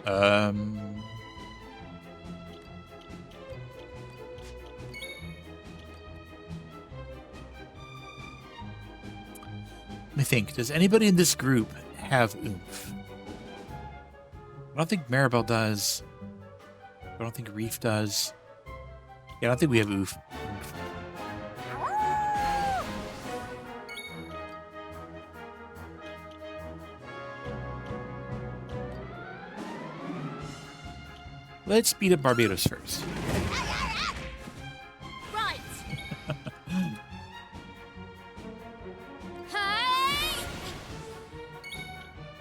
Let me think. Does anybody in this group have oomph? I don't think Maribel does. I don't think Reef does. Yeah, I don't think we have oomph. Let's beat up Barbados first. Right. Hey!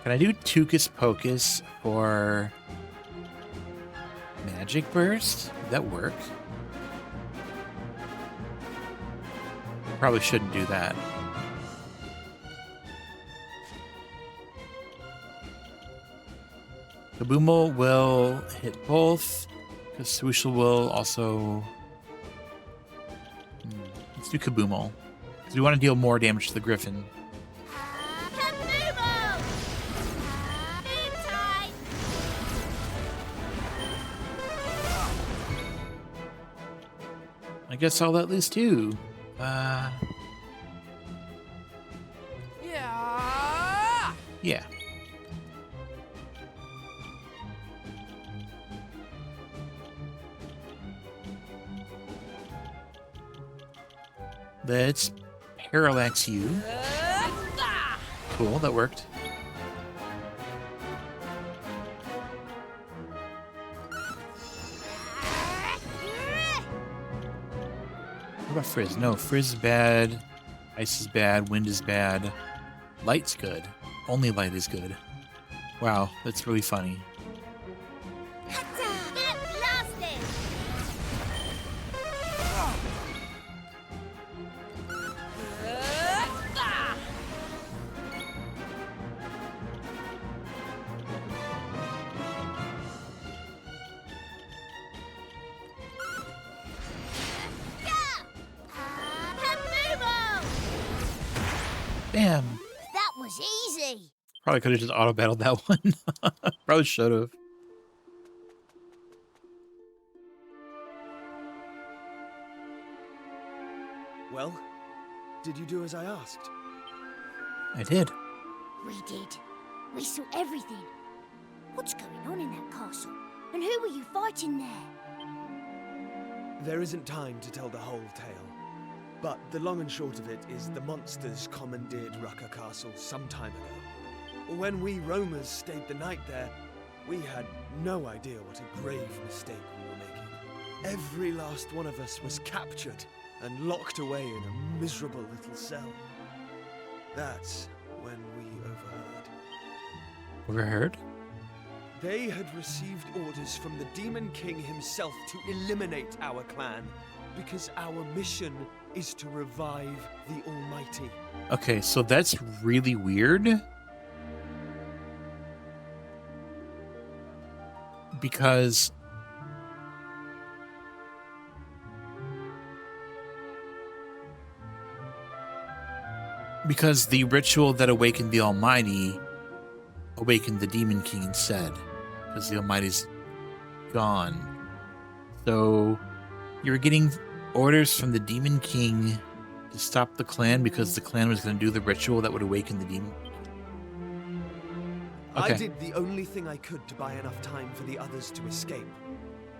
Can I do Tucus Pocus for Magic Burst? Would that work? Probably shouldn't do that. Kaboomel will hit both. Swooshel will also... Let's do Kaboomel. Because we want to deal more damage to the Griffin. Kaboomel! Boom time! I guess I'll let loose too. Yeah. Let's parallax you. Cool, that worked. What about Frizz? No, Frizz is bad. Ice is bad. Wind is bad. Light's good. Only light is good. Wow, that's really funny. Get blasted! Kaboomel! Damn. That was easy. Probably could have just auto-battled that one. Probably should have. Well, did you do as I asked? I did. We did. We saw everything. What's going on in that castle? And who were you fighting there? There isn't time to tell the whole tale. But the long and short of it is the monsters commandeered Rucker Castle some time ago. When we roamers stayed the night there, we had no idea what a grave mistake we were making. Every last one of us was captured and locked away in a miserable little cell. That's when we overheard. Overheard? They had received orders from the Demon King himself to eliminate our clan, because our mission is to revive the Almighty. Okay, so that's really weird. Because the ritual that awakened the Almighty awakened the Demon King instead, because the Almighty's gone. So you were getting orders from the Demon King to stop the clan because the clan was going to do the ritual that would awaken the Demon King. Okay. I did the only thing I could to buy enough time for the others to escape.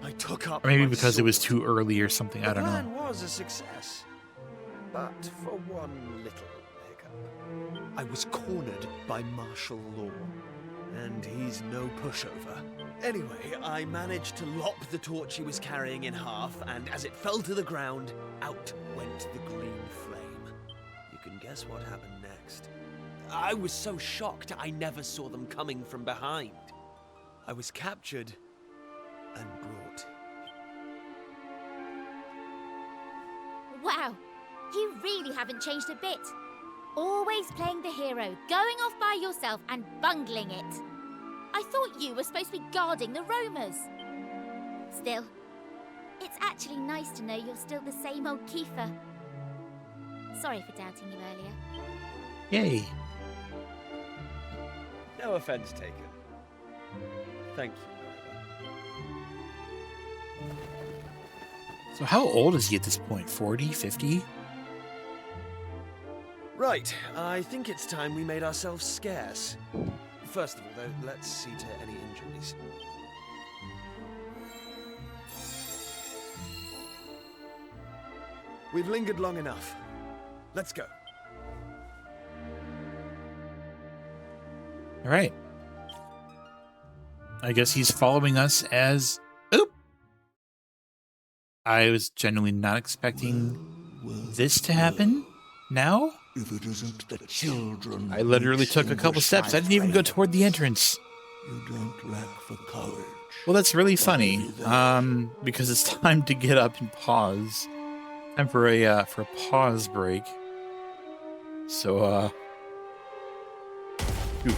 I took up Or maybe my because it was sword. too early or something, I don't The know. plan was a success, but for one little hiccup. I was cornered by martial law, and he's no pushover. Anyway, I managed to lop the torch he was carrying in half, and as it fell to the ground, out went the green flame. You can guess what happened next. I was so shocked I never saw them coming from behind. I was captured and brought. Wow, you really haven't changed a bit. Always playing the hero, going off by yourself and bungling it. I thought you were supposed to be guarding the roamers. Still, it's actually nice to know you're still the same old Kiefer. Sorry for doubting you earlier. Yay. No offense taken. Thank you. So how old is he at this point? 40? 50? Right, I think it's time we made ourselves scarce. First of all, though, let's see to any injuries. We've lingered long enough. Let's go. All right. I guess he's following us as... Oop! I was genuinely not expecting this to happen. Now? If it isn't the children. I literally took a couple steps. I didn't even go toward the entrance. You don't lack for courage. Well, that's really funny. Because it's time to get up and pause. Time for a pause break. So, shoot.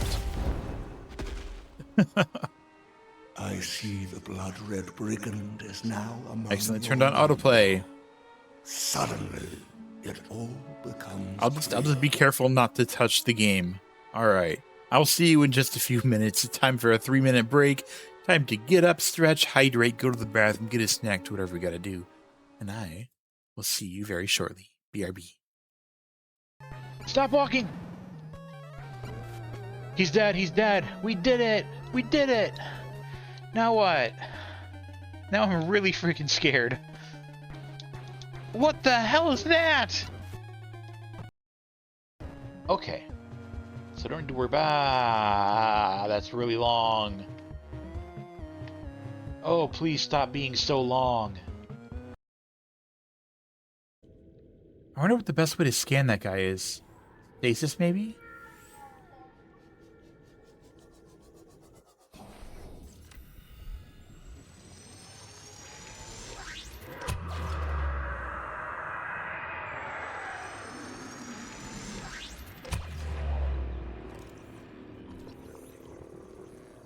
I see the blood-red brigand is now among. Accidentally turned on autoplay. Suddenly, it all becomes. I'll just be careful not to touch the game. All right. I'll see you in just a few minutes. It's time for a 3-minute break. Time to get up, stretch, hydrate, go to the bathroom, get a snack, do whatever we gotta do. And I will see you very shortly. BRB. Stop walking! He's dead, he's dead. We did it! We did it! Now what? Now I'm really freaking scared. What the hell is that? Okay. So don't need to worry about... that's really long. Oh, please stop being so long. I wonder what the best way to scan that guy is. Stasis, maybe?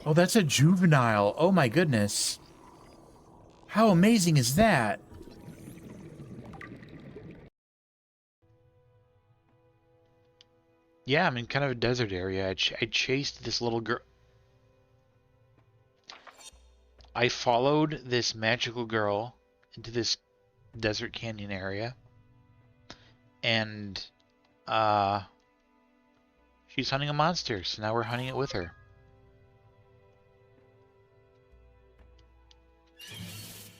Oh, that's a juvenile. Oh my goodness. How amazing is that? Yeah, I'm in kind of a desert area. I chased this little girl. I followed this magical girl into this desert canyon area. And, she's hunting a monster, so now we're hunting it with her.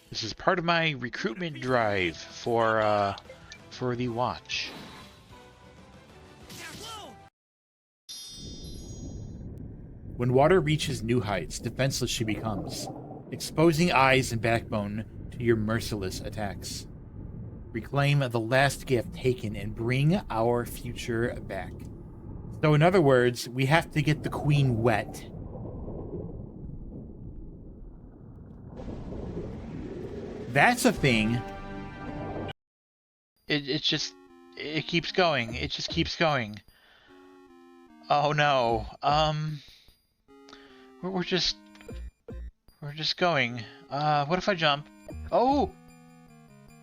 This is part of my recruitment drive for the watch. When water reaches new heights, defenseless she becomes, exposing eyes and backbone to your merciless attacks. Reclaim the last gift taken and bring our future back. So in other words, we have to get the queen wet. That's a thing. It keeps going. It just keeps going. Oh no. We're just going. What if I jump? Oh!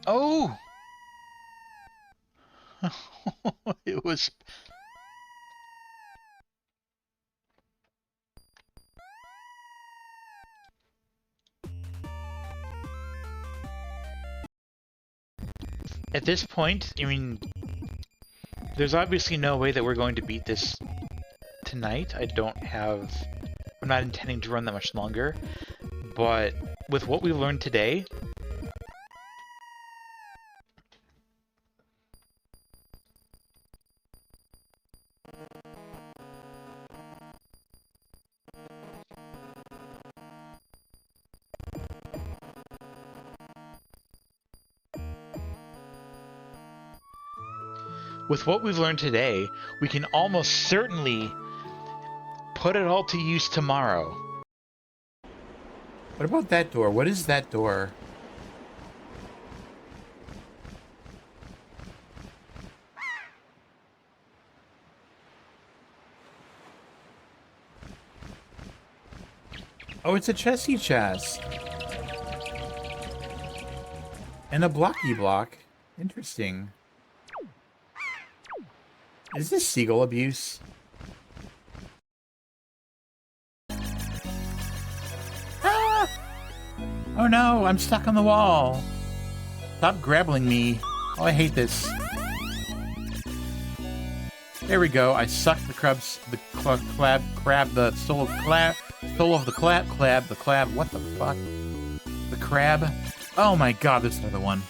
Oh! It was... At this point, I mean, there's obviously no way that we're going to beat this tonight. I'm not intending to run that much longer, but with what we've learned today, we can almost certainly put it all to use tomorrow. What about that door? What is that door? Oh, it's a chessy chess. And a blocky block. Interesting. Is this seagull abuse? Ah! Oh no, I'm stuck on the wall. Stop grabbling me. Oh, I hate this. There we go. I sucked the crab, the soul of the crab. What the fuck? The crab. Oh my god, there's another one.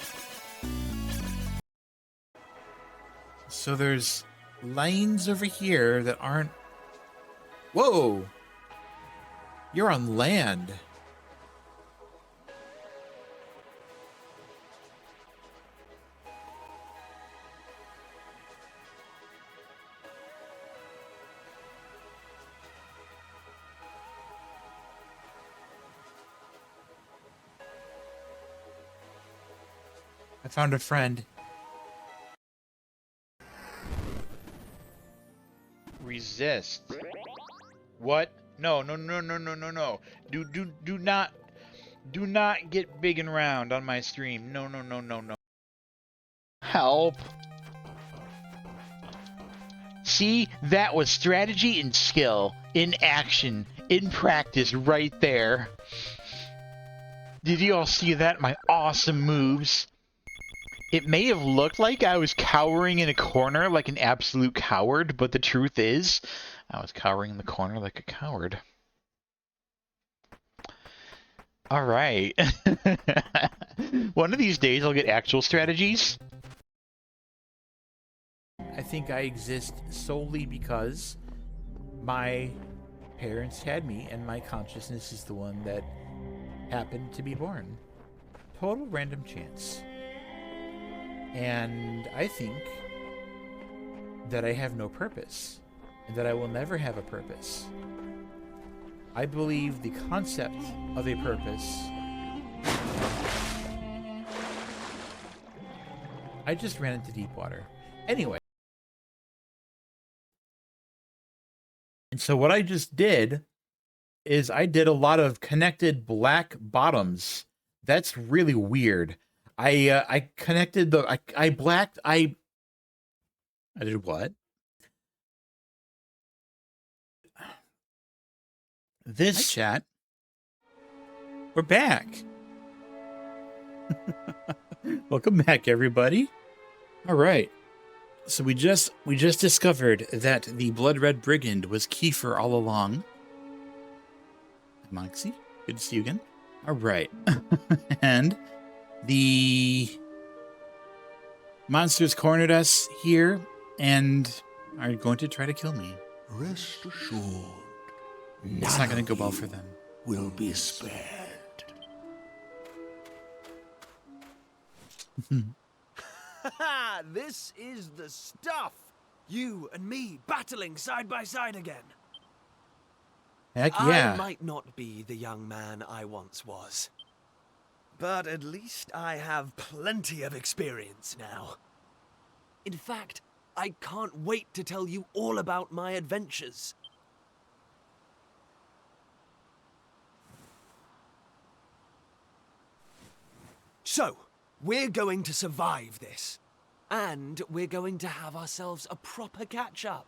So there's lanes over here that aren't... Whoa! You're on land. I found a friend. Resist. What? No, no, no, no, no, no, no. Do not get big and round on my stream. No, no, no, no, no. Help. See, that was strategy and skill in action, in practice right there. Did you all see that? My awesome moves. It may have looked like I was cowering in a corner like an absolute coward, but the truth is, I was cowering in the corner like a coward. Alright. One of these days I'll get actual strategies. I think I exist solely because my parents had me, and my consciousness is the one that happened to be born. Total random chance. And I think that I have no purpose, and that I will never have a purpose. I believe the concept of a purpose. I just ran into deep water. Anyway. And so what I just did is I did a lot of connected black bottoms. That's really weird. I connected the I did what? This chat. We're back. Welcome back, everybody. All right. So we just discovered that the Blood Red Brigand was Kiefer all along. Moxie, good to see you again. All right. And the monsters cornered us here and are going to try to kill me. Rest assured, It's not going to go well for them. will be spared. This is the stuff! You and me battling side by side again. Heck yeah. I might not be the young man I once was, but at least I have plenty of experience now. In fact, I can't wait to tell you all about my adventures. So, we're going to survive this. And we're going to have ourselves a proper catch-up.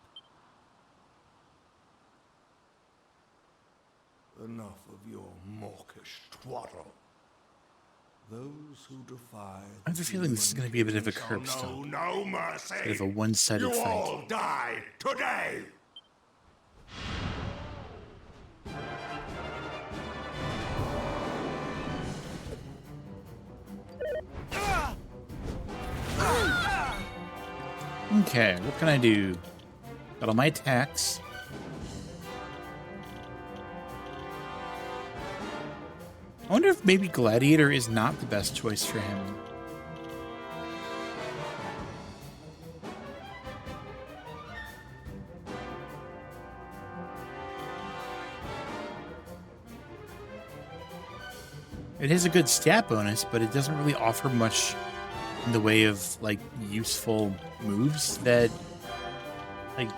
Enough of your mawkish twaddle. Those who defy... I have a feeling this is going to be a bit of a curb stomp. No mercy. Bit of a one-sided You fight. all die today. Okay, what can I do? Got all my attacks. I wonder if maybe Gladiator is not the best choice for him. It has a good stat bonus, but it doesn't really offer much in the way of, like, useful moves that, like,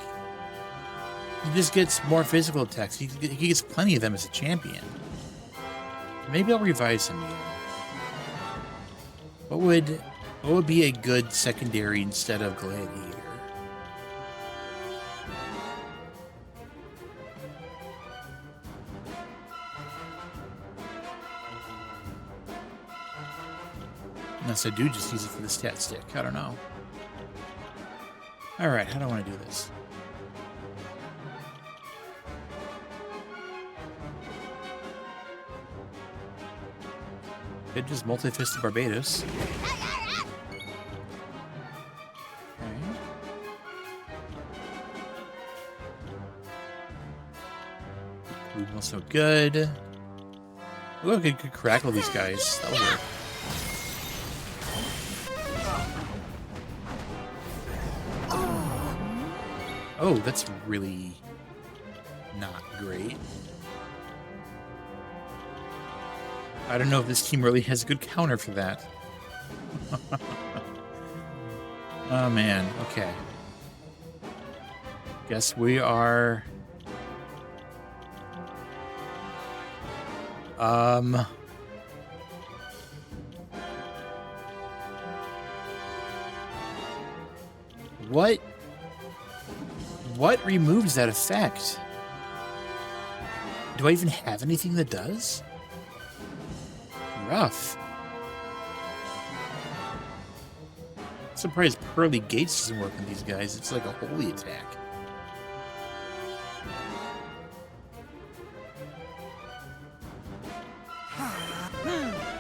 he just gets more physical attacks. He gets plenty of them as a champion. Maybe I'll revise him here. What would be a good secondary instead of Gladiator? Unless I do just use it for the stat stick. I don't know. Alright, how do I want to do this? Could just multi-fisted Barbados. Okay. Move also good. Look, I could crackle these guys. That'll work. Oh, that's really not great. I don't know if this team really has a good counter for that. Oh man, okay. Guess we are... What removes that effect? Do I even have anything that does? Rough. Surprised Pearly Gates doesn't work on these guys. It's like a holy attack.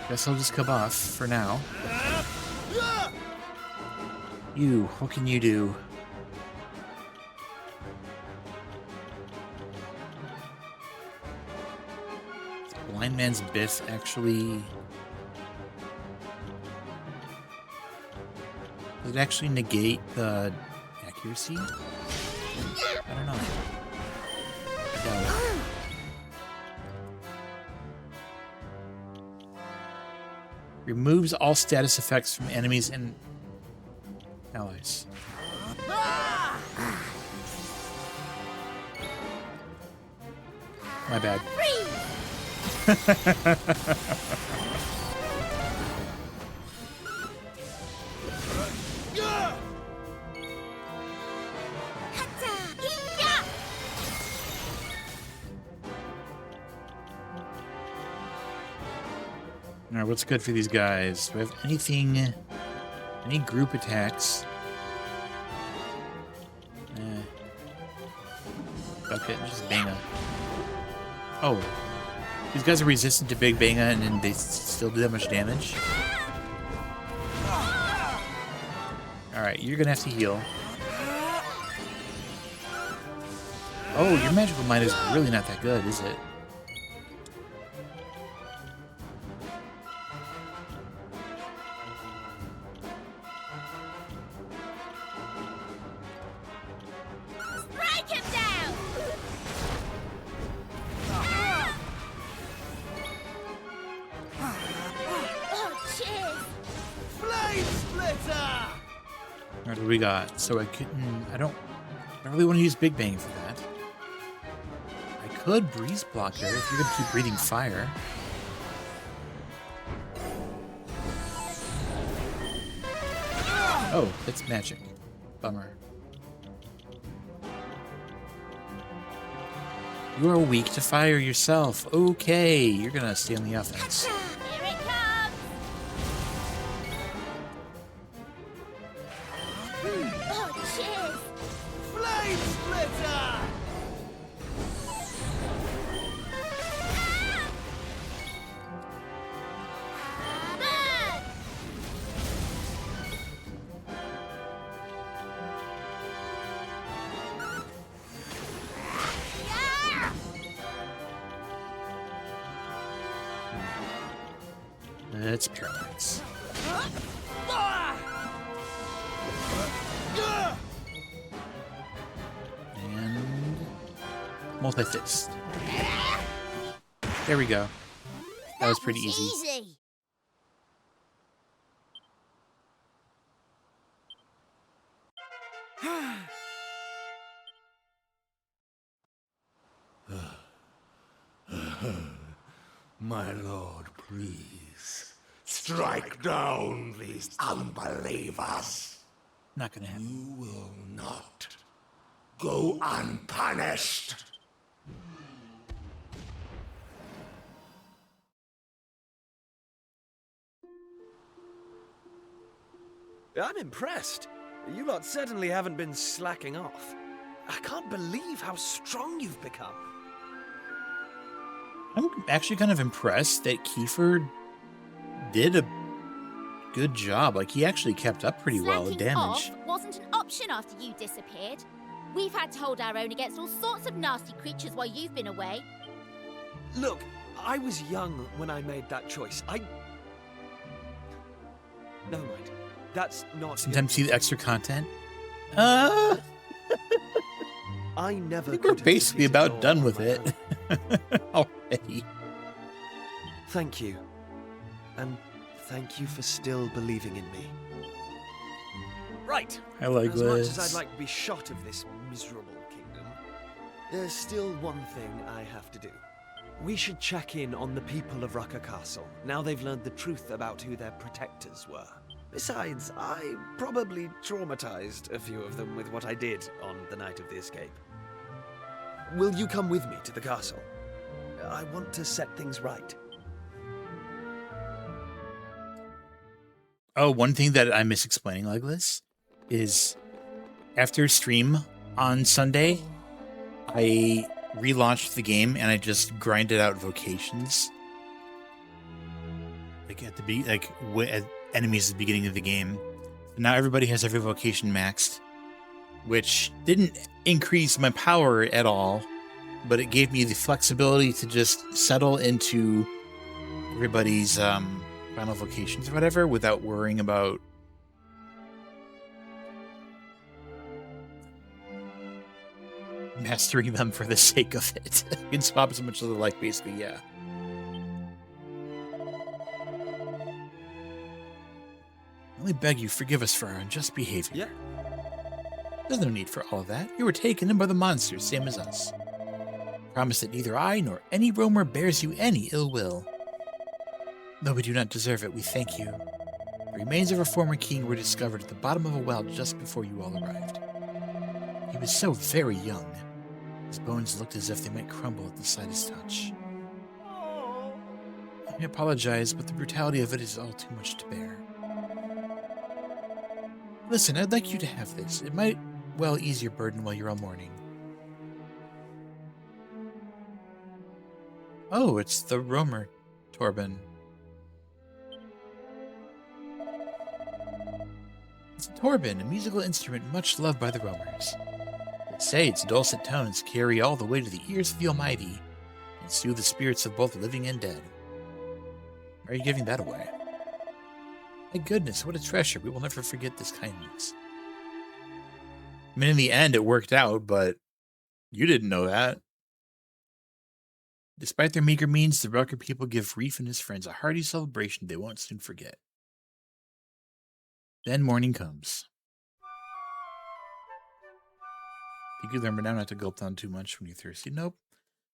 Guess I'll just come off for now. You, what can you do? Blind Man's Biff actually... Does it actually negate the accuracy? I don't know. I doubt it. Removes all status effects from enemies and allies. My bad. Alright, what's good for these guys? Do I have anything... Any group attacks? Bucket, just Banga. Oh. These guys are resistant to Big Banga and then they still do that much damage? Alright, you're gonna have to heal. Oh, your magical mine is really not that good, is it? Alright, what do we got? So I couldn't... I don't really want to use Big Bang for that. I could Breeze Block her if you're going to keep breathing fire. Oh, that's magic. Bummer. You are weak to fire yourself. Okay, you're going to stay on the offense. Let's paralyze. And multi-fist. There we go. That was pretty easy. My lord, please. Strike down these unbelievers. Not gonna happen. You will not go unpunished. I'm impressed. You lot certainly haven't been slacking off. I can't believe how strong you've become. I'm actually kind of impressed that Kiefer did a good job. Like, he actually kept up pretty well with damage. Off wasn't an option after you disappeared. We've had to hold our own against all sorts of nasty creatures while you've been away. Look, I was young when I made that choice. Never mind. That's not... Sometimes see the extra content. I never. I think we're basically about done with it already. Thank you. And Thank you for still believing in me. Right. I like as much as this. I'd like to be shot of this miserable kingdom, there's still one thing I have to do. We should check in on the people of Rucker Castle, now they've learned the truth about who their protectors were. Besides, I probably traumatized a few of them with what I did on the night of the escape. Will you come with me to the castle? I want to set things right. Oh, one thing that I miss explaining, Legless, is after stream on Sunday, I relaunched the game and I just grinded out vocations. Like at the enemies at the beginning of the game. Now everybody has every vocation maxed, which didn't increase my power at all, but it gave me the flexibility to just settle into everybody's final vocations or whatever without worrying about mastering them for the sake of it. You can swap as much as they like, basically, yeah. I only beg you, forgive us for our unjust behavior. Yeah. There's no need for all of that. You were taken in by the monsters, same as us. Promise that neither I nor any roamer bears you any ill will. Though we do not deserve it, we thank you. The remains of our former king were discovered at the bottom of a well just before you all arrived. He was so very young. His bones looked as if they might crumble at the slightest touch. I apologize, but the brutality of it is all too much to bear. Listen, I'd like you to have this. It might, well, ease your burden while you're all mourning. Oh, it's the Romer, Torben. It's a Torben, a musical instrument much loved by the Romers. They say its dulcet tones carry all the way to the ears of the Almighty and soothe the spirits of both living and dead. Why are you giving that away? My goodness, what a treasure. We will never forget this kindness. I mean, in the end, it worked out, but you didn't know that. Despite their meager means, the Rucker people give Reef and his friends a hearty celebration they won't soon forget. Then morning comes. You can remember now not to gulp down too much when you're thirsty. Nope.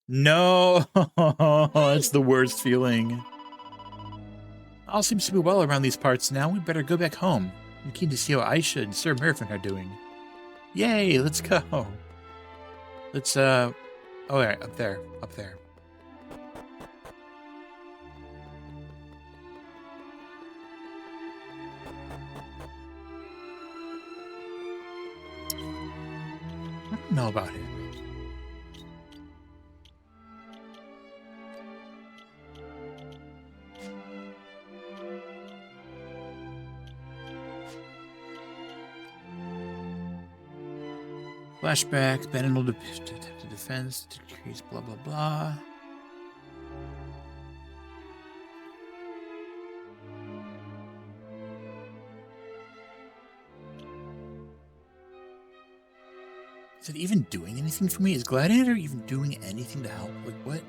No! It's the worst feeling. All seems to be well around these parts now. We better go back home. I'm keen to see how Aisha and Sir Mervyn are doing. Yay, let's go. Let's, oh, yeah, up there. I don't know about him. Flashback, Bannon will attempt to defense, decrease, blah, blah, blah. Is it even doing anything for me? Is Gladiator even doing anything to help? Like, what?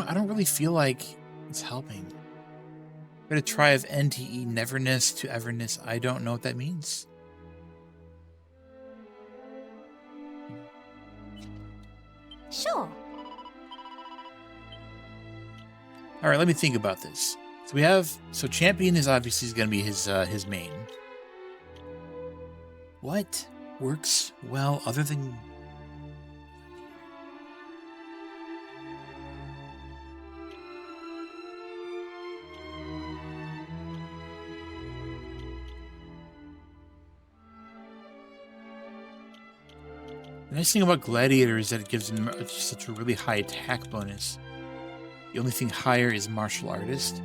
I don't really feel like it's helping. I'm gonna try of NTE neverness to everness. I don't know what that means. Sure. All right, let me think about this. So we have, champion is obviously going to be his main. What works well other than? The nice thing about Gladiator is that it gives him such a really high attack bonus. The only thing higher is Martial Artist.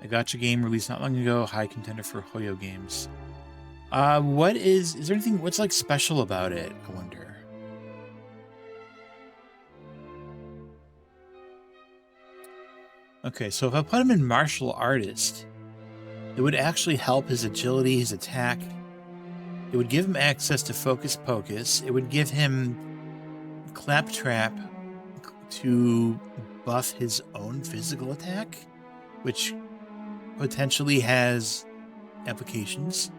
A gacha game released not long ago, high contender for Hoyo games. Is there anything, what's like special about it, I wonder? Okay, so if I put him in martial artist, it would actually help his agility, his attack. It would give him access to Focus Pocus. It would give him Claptrap to buff his own physical attack, which potentially has applications.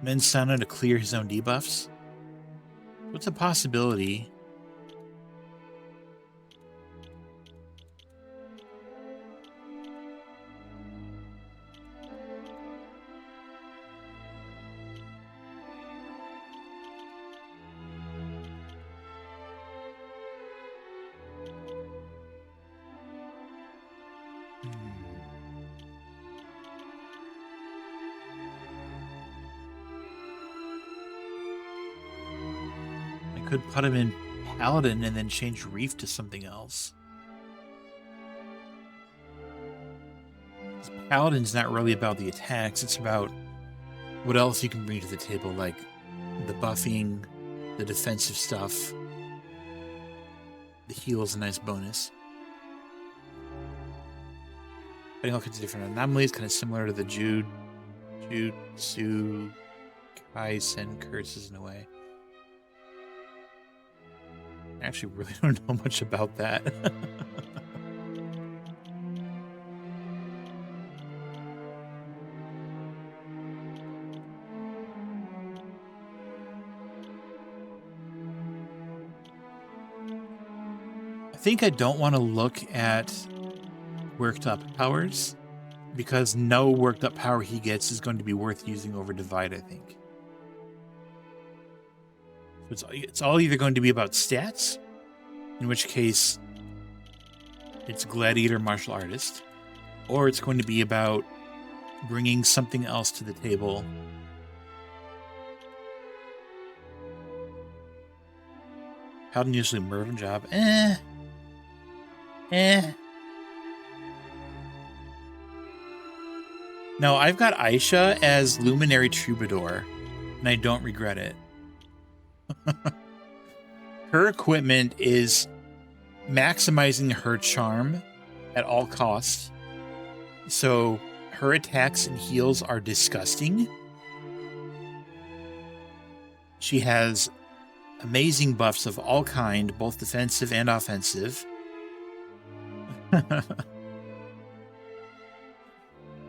Mensana to clear his own debuffs. What's a possibility? Could put him in Paladin and then change Reef to something else. Paladin's not really about the attacks, it's about what else you can bring to the table, like the buffing, the defensive stuff. The heal is a nice bonus. Fighting all kinds of different anomalies, kind of similar to the Jutsu Kaisen curses in a way. I actually really don't know much about that. I think I don't want to look at worked up powers, because no worked up power he gets is going to be worth using over Divide, I think. It's all either going to be about stats, in which case it's Gladiator Martial Artist, or it's going to be about bringing something else to the table. Paladin usually Mervyn job. No, I've got Aisha as Luminary Troubadour, and I don't regret it. Her equipment is maximizing her charm at all costs. So her attacks and heals are disgusting. She has amazing buffs of all kind, both defensive and offensive.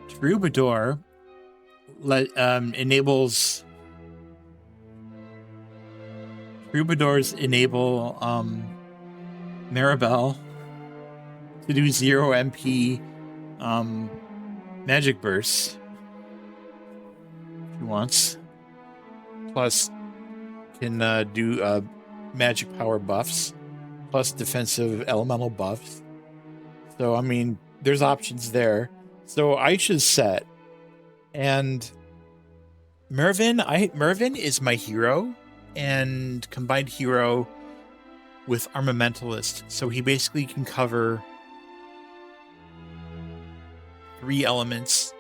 Troubadour enables... Troubadours enable Maribel to do 0 MP magic bursts if he wants. Plus can do magic power buffs, plus defensive elemental buffs. So I mean, there's options there. So Aisha's set, and Mervyn is my hero. And combined hero with Armamentalist, so he basically can cover 3 elements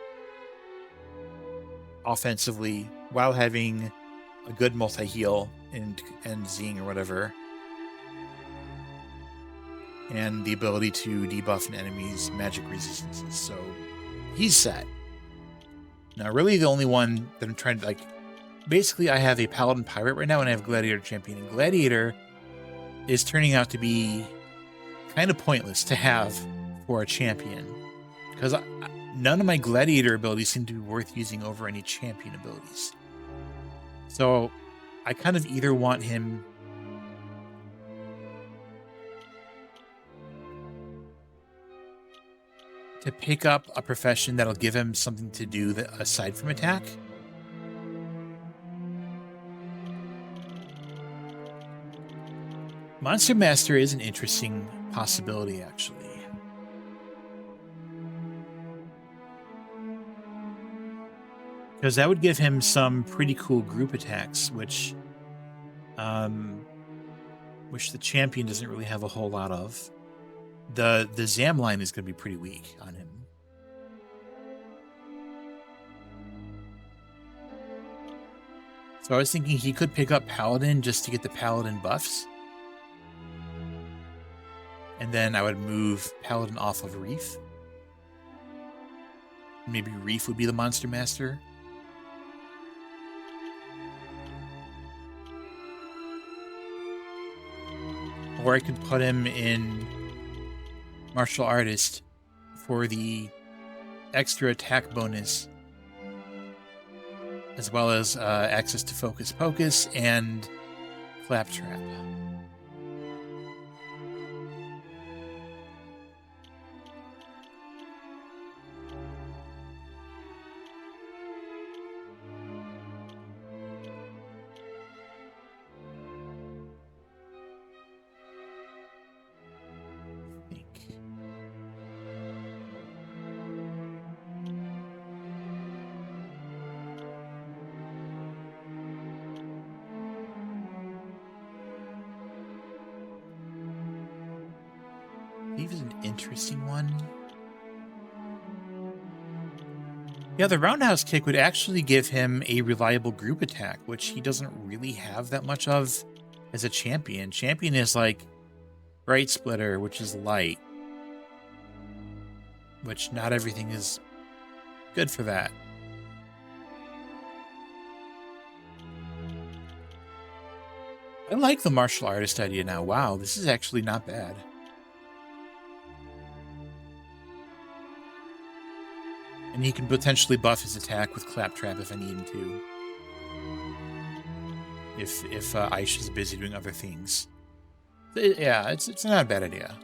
offensively while having a good multi-heal and Zing or whatever, and the ability to debuff an enemy's magic resistances. So he's set. Now, really, the only one that I'm trying to like. Basically, I have a Paladin Pirate right now, and I have Gladiator Champion. And Gladiator is turning out to be kind of pointless to have for a champion, because none of my Gladiator abilities seem to be worth using over any champion abilities. So I kind of either want him to pick up a profession that'll give him something to do that, aside from attack. Monster Master is an interesting possibility, actually. Because that would give him some pretty cool group attacks, which the champion doesn't really have a whole lot of. The Zam line is going to be pretty weak on him. So I was thinking he could pick up Paladin just to get the Paladin buffs. And then I would move Paladin off of Reef. Maybe Reef would be the Monster Master. Or I could put him in Martial Artist for the extra attack bonus, as well as access to Focus Pocus and Claptrap. Steve is an interesting one. Yeah, the roundhouse kick would actually give him a reliable group attack, which he doesn't really have that much of as a champion. Champion is like Bright Splitter, which is light, which not everything is good for that. I like the martial artist idea now. Wow, this is actually not bad. And he can potentially buff his attack with Claptrap if I need him to. If Aish is busy doing other things. Yeah, it's not a bad idea.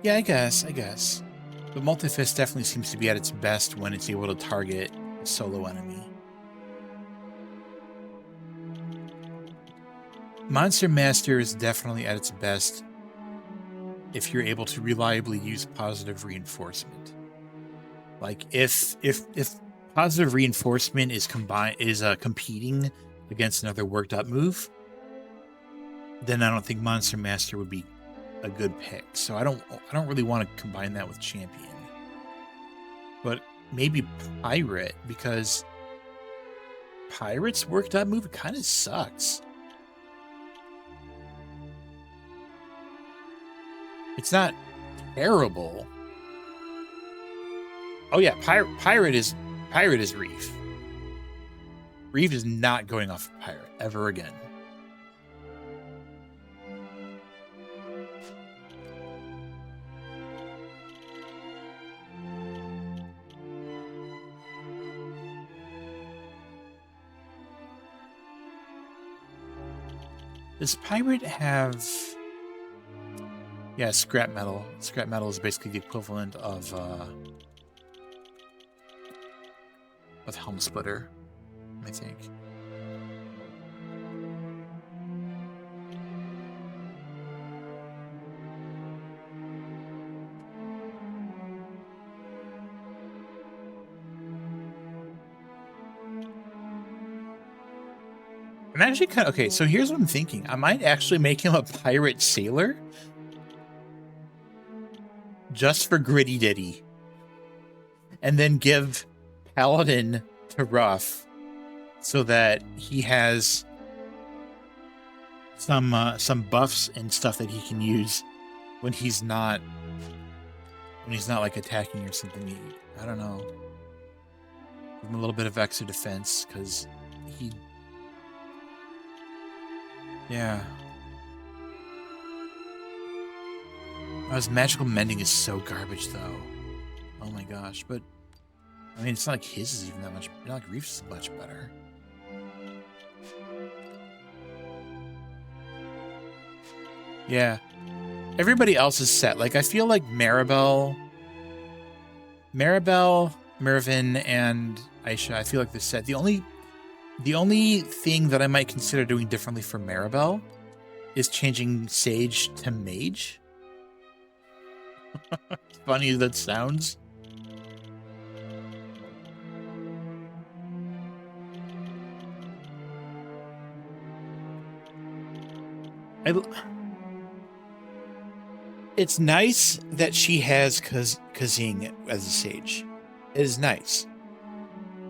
Yeah, I guess. But Multifist definitely seems to be at its best when it's able to target a solo enemy. Monster Master is definitely at its best if you're able to reliably use positive reinforcement. Like if positive reinforcement is competing against another worked up move, then I don't think Monster Master would be a good pick. So I don't really want to combine that with Champion. But maybe Pirate, because Pirate's worked up move kind of sucks. It's not terrible. Oh yeah, Pirate is Reef. Reef is not going off of Pirate ever again. Does Pirate have... Yeah, scrap metal. Scrap metal is basically the equivalent of Helm Splitter, I think. I'm actually kind of... Okay, so here's what I'm thinking. I might actually make him a pirate sailor. Just for Gritty Ditty. And then give Paladin to Ruff. So that he has some buffs and stuff that he can use when he's not... like attacking or something. I don't know. Give him a little bit of extra defense, because he... Yeah. Oh, his magical mending is so garbage, though. Oh my gosh, but... I mean, it's not like his is even that much... Not like Reef's is much better. Yeah. Everybody else is set. Like, I feel like Maribel, Mervyn, and Aisha, I feel like they're set. The only thing that I might consider doing differently for Maribel is changing Sage to Mage. Funny as that sounds. It's nice that she has Kazing as a sage. It is nice.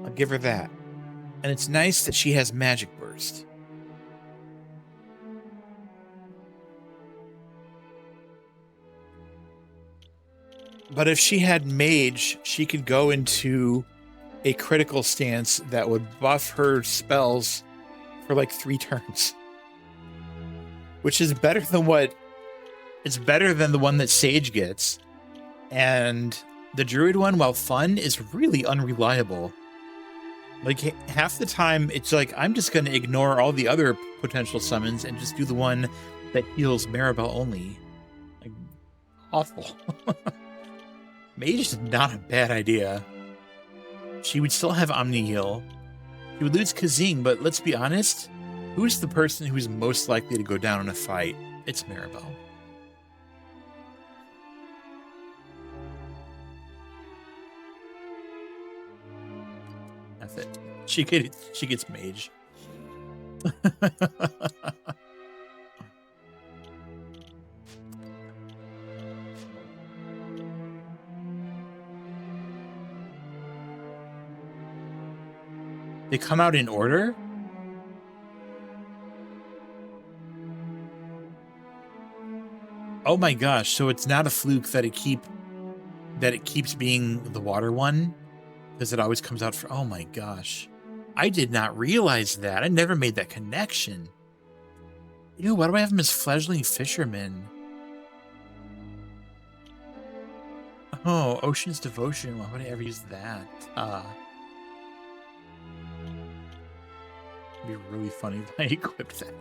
I'll give her that. And it's nice that she has Magic Burst. But if she had Mage, she could go into a critical stance that would buff her spells for like 3 turns. Which is better than what... It's better than the one that Sage gets. And the Druid one, while fun, is really unreliable. Like, half the time, it's like, I'm just going to ignore all the other potential summons and just do the one that heals Maribel only. Like, awful. Mage is not a bad idea. She would still have Omni Heal. She would lose Kazing, but let's be honest, who's the person who's most likely to go down in a fight? It's Maribel. That's it. She gets Mage. They come out in order? Oh my gosh, so it's not a fluke that it keeps being the water one? Because it always comes out for... Oh my gosh. I did not realize that. I never made that connection. Ew, why do I have him as Fledgling Fisherman? Oh, Ocean's Devotion. Why would I ever use that? It'd be really funny if I equipped that.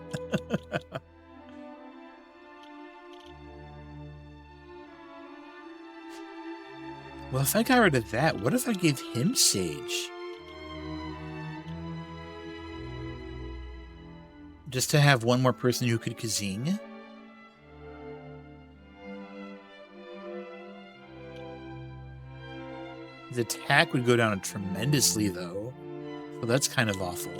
Well, if I got rid of that, what if I gave him Sage? Just to have one more person who could Kazing? His attack would go down tremendously, though. So that's kind of awful.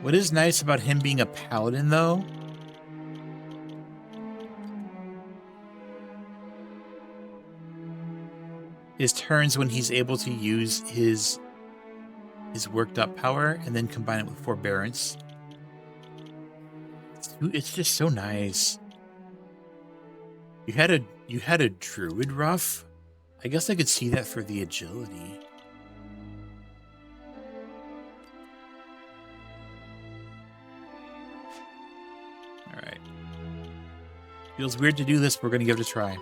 What is nice about him being a paladin, though, is turns when he's able to use his worked up power and then combine it with forbearance. It's just so nice. You had a druid ruff? I guess I could see that for the agility. Alright. Feels weird to do this, but we're gonna give it a try.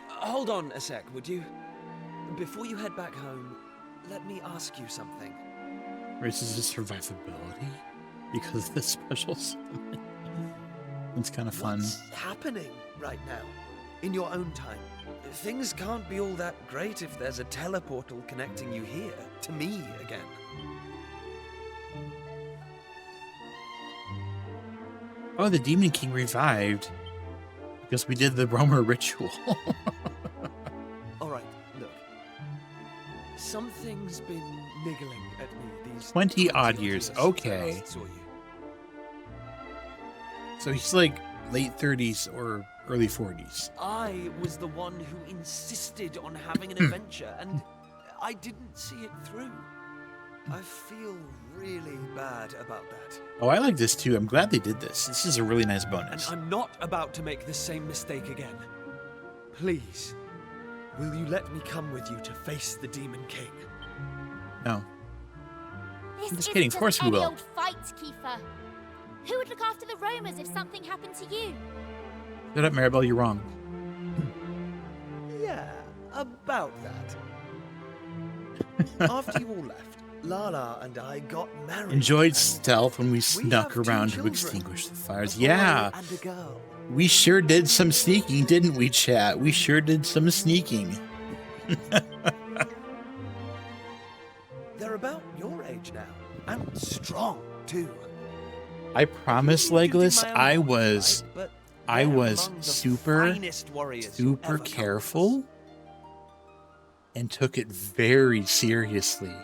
Hold on a sec, would you? Before you head back home, let me ask you something. Raises his survivability because of the special summon. It's kind of fun. What's happening right now? In your own time? Things can't be all that great if there's a teleportal connecting you here, to me again. Oh, the Demon King revived. Because we did the Romer ritual. Alright, look. Something's been niggling at me these 20 odd years, okay. I last saw you. So he's like late 30s or early 40s. I was the one who insisted on having an adventure, and I didn't see it through. I feel really bad about that. Oh, I like this too. I'm glad they did this. This is a really nice bonus. And I'm not about to make the same mistake again. Please, will you let me come with you to face the Demon King? No. This I'm just isn't kidding, of course we any will. old fight, Kiefer. Who would look after the roamers if something happened to you? Shut up, Maribel, you're wrong. Yeah, about that. After you all left, Lala and I got married. Enjoyed and stealth when we snuck have two around to children, extinguish the fires. a boy Yeah, and a girl. we sure did some sneaking, didn't we, chat? We sure did some sneaking. They're about your age now, and strong too. I promise, Legolas, I was super careful and took it very seriously.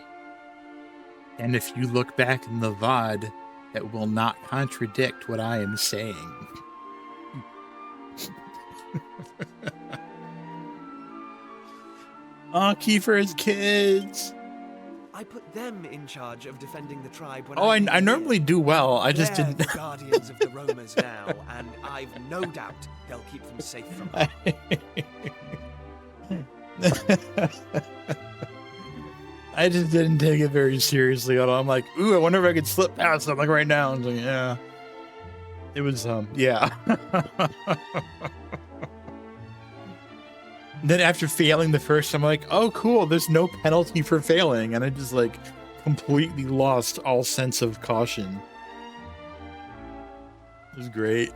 And if you look back in the VOD, that will not contradict what I am saying. Oh, Kiefer's kids. I put them in charge of defending the tribe when Oh, I normally do well. I just They're didn't. the guardians of the Roamers now, and I've no doubt they'll keep them safe from harm. I just didn't take it very seriously at all. I'm like, ooh, I wonder if I could slip past them like right now. And like, yeah. It was, yeah. Then after failing the first time, I'm like, oh, cool, there's no penalty for failing. And I just, like, completely lost all sense of caution. It was great.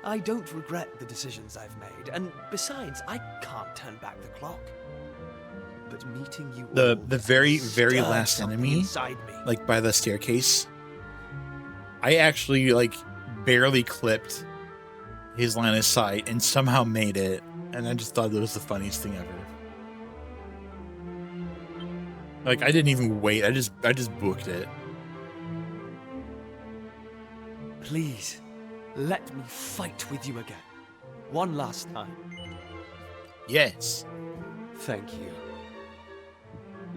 I don't regret the decisions I've made, and besides, I can't turn back the clock. But meeting you The all very stirred last something enemy, inside me. like by the staircase, I actually like barely clipped his line of sight and somehow made it, and I just thought that was the funniest thing ever. Like I didn't even wait, I just booked it. Please, let me fight with you again. One last time. Yes. Thank you.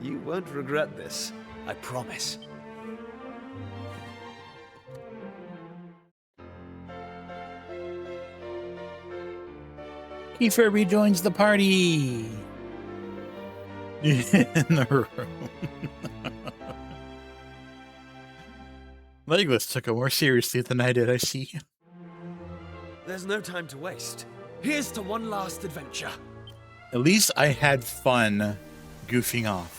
You won't regret this, I promise. Kiefer rejoins the party. In the room. Legolas took it more seriously than I did, I see. There's no time to waste. Here's to one last adventure. At least I had fun goofing off.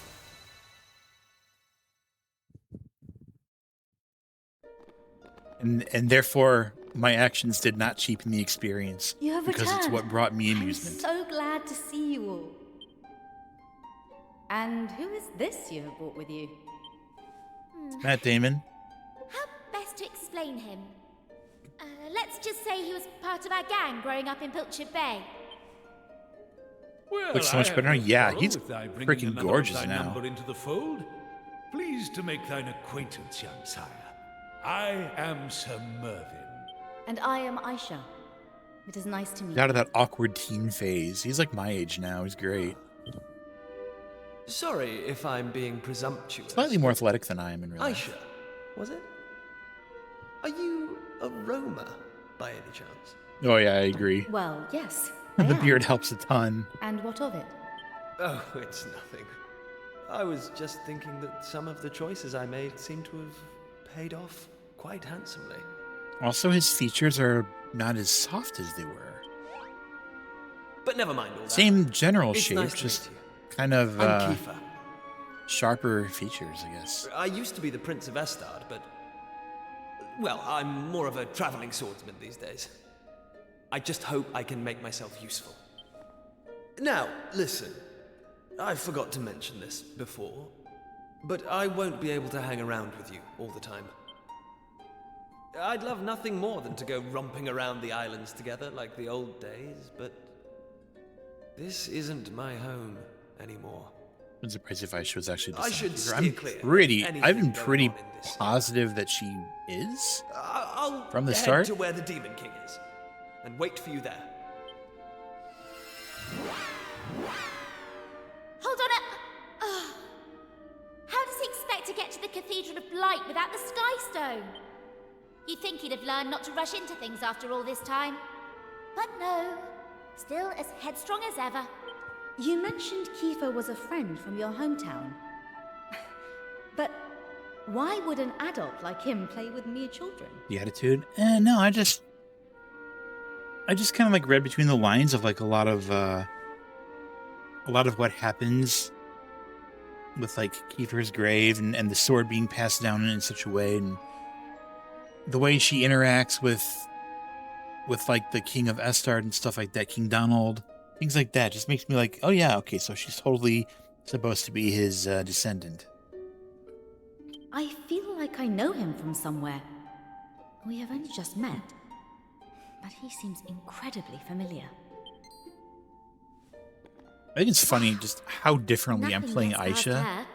And therefore, my actions did not cheapen the experience. You have because returned. it's what brought me amusement. I'm so glad to see you all. And who is this you have brought with you? Matt Damon. How best to explain him? Let's just say he was part of our gang growing up in Pilchard Bay. Well, Looks so much I have better. no Yeah, quarrel he's with thy bringing freaking another of gorgeous thy now. number into the fold. Pleased to make thine acquaintance, young sire. I am Sir Mervyn. And I am Aisha. It is nice to meet He's out of you. that awkward teen phase. He's like my age now. He's great. Sorry if I'm being presumptuous. Slightly more athletic than I am in real life. Aisha, was it? Are you a roamer, by any chance? Oh yeah, I agree. Well, yes. The I am. beard helps a ton. And what of it? Oh, it's nothing. I was just thinking that some of the choices I made seem to have paid off quite handsomely. Also, his features are not as soft as they were. But never mind all that. Same general It's shape, nice to just meet you. kind of I'm Kiefer. sharper features, I guess. I used to be the Prince of Estard, but... Well, I'm more of a traveling swordsman these days. I just hope I can make myself useful. Now, listen. I forgot to mention this before, but I won't be able to hang around with you all the time. I'd love nothing more than to go romping around the islands together like the old days, but this isn't my home anymore. I'm surprised if Aisha was actually I should decided. steer clear of anything I've been going pretty on in this. positive that she is. I'll From the head start? to where the Demon King is, and wait for you there. Hold on a... Oh. How does he expect to to get to the Cathedral of Blight without the Sky Stone. You'd think he'd have learned not to rush into things after all this time. But no, still as headstrong as ever. You mentioned Kiefer was a friend from your hometown. But why would an adult like him play with mere children? The attitude? No, I just kind of like read between the lines of like a lot of what happens with like Kiefer's grave and the sword being passed down in such a way, and the way she interacts with like the King of Estard and stuff like that, King Donald, things like that, just makes me like, oh yeah, okay, so she's totally supposed to be his descendant. I feel like I know him from somewhere. We have only just met, but he seems incredibly familiar. I think it's funny just how differently I'm Nothing playing gets past Aisha her.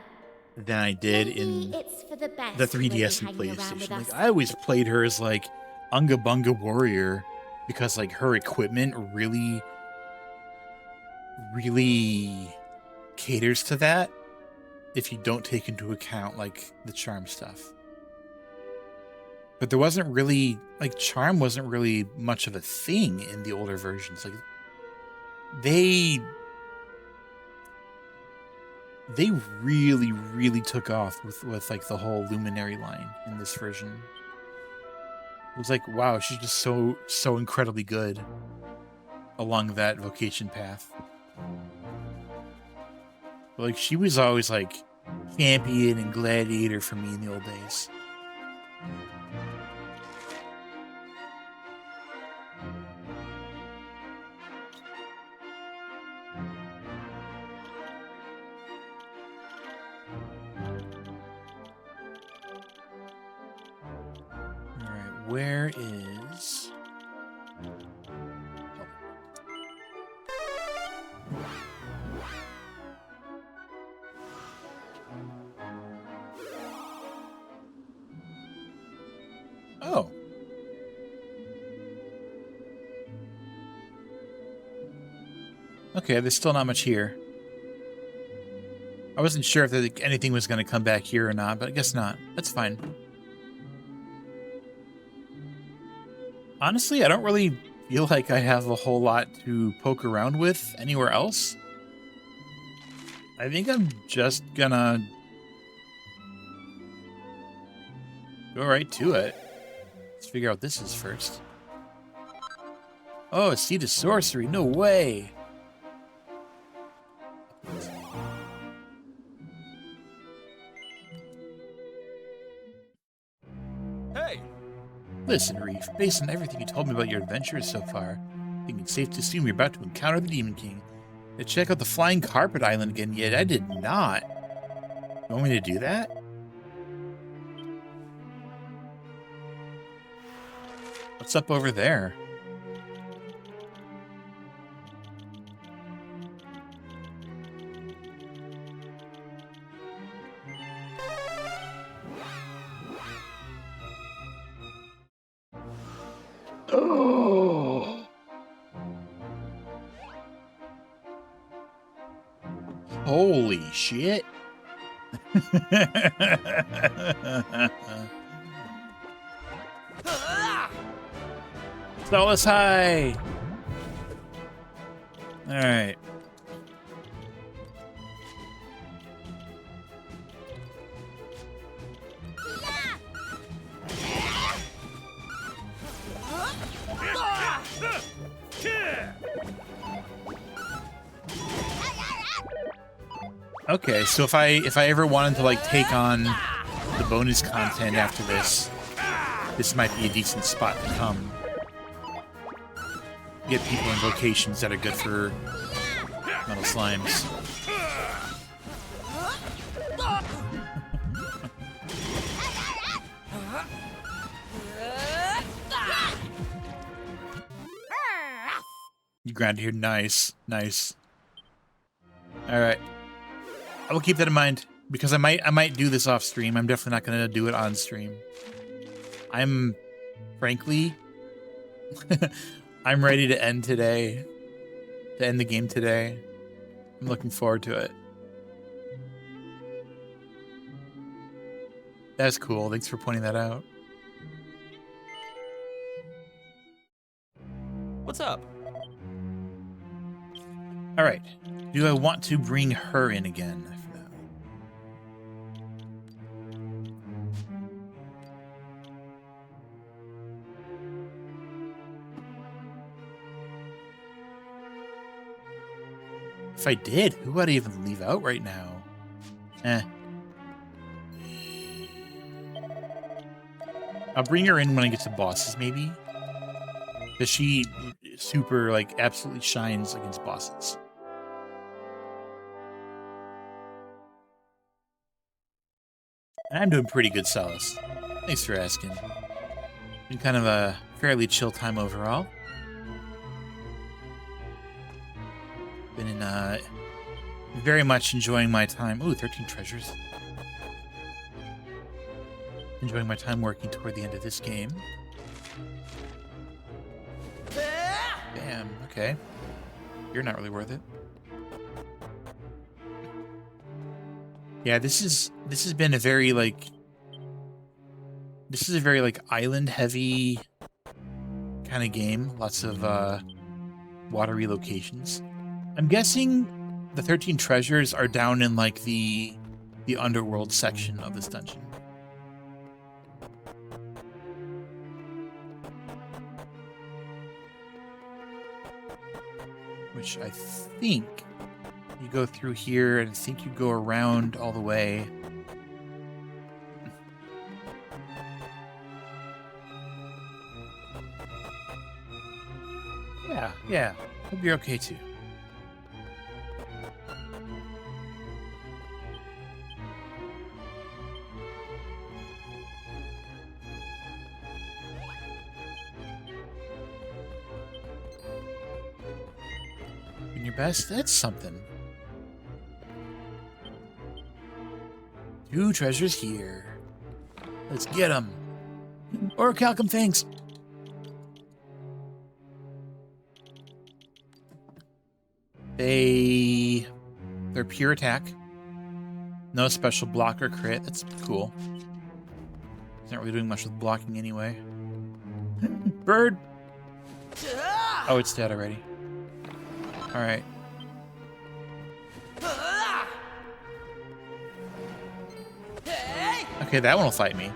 than I did Maybe in it's for the best the when you're 3DS and hanging around with PlayStation. Like us. I always played her as like Unga Bunga Warrior because like her equipment really caters to that if you don't take into account like the charm stuff. But there wasn't really like charm wasn't really much of a thing in the older versions. Like they really took off with like the whole Luminary line in this version. It was like, wow, she's just so incredibly good along that vocation path. But, like she was always like champion and gladiator for me in the old days. Where is... Oh. Okay, there's still not much here. I wasn't sure if anything was going to come back here or not, but I guess not. That's fine. Honestly, I don't really feel like I have a whole lot to poke around with anywhere else. I think I'm just gonna go right to it. Let's figure out what this is first. Oh, a seed of sorcery. No way. Hey! Listen, Reef, based on everything you told me about your adventures so far, I think it's safe to assume you're about to encounter the Demon King. To check out the Flying Carpet Island again, yet I did not. You want me to do that? What's up over there? Oh! Holy shit! Solace high! Alright. Okay, so if I ever wanted to like take on the bonus content after this, this might be a decent spot to come. Get people in vocations that are good for metal slimes. You grounded here, nice, nice. All right. I will keep that in mind because I might do this off stream. I'm definitely not going to do it on stream. I'm frankly I'm ready to end today. To end the game today. I'm looking forward to it. That's cool. Thanks for pointing that out. What's up? All right. Do I want to bring her in again? For now? If I did, who would I even leave out right now? I'll bring her in when I get to bosses, maybe. Because she super, like, absolutely shines against bosses. I'm doing pretty good, Solace. Thanks for asking. Been kind of a fairly chill time overall. Been in, very much enjoying my time. Ooh, 13 treasures. Enjoying my time working toward the end of this game. Damn, okay. You're not really worth it. Yeah, this has been a very, like... This is a very, like, island-heavy kind of game. Lots of, watery locations. I'm guessing the 13 treasures are down in, like, the underworld section of this dungeon. Which I think you go through here, and I think you go around all the way. Yeah. Hope you're okay too. Doing your best? That's something. 2 treasures here. Let's get them. Or Calcum things. They're pure attack. No special block or crit. That's cool. It's not really doing much with blocking anyway. Bird! Oh, it's dead already. Alright. Okay, that one will fight me.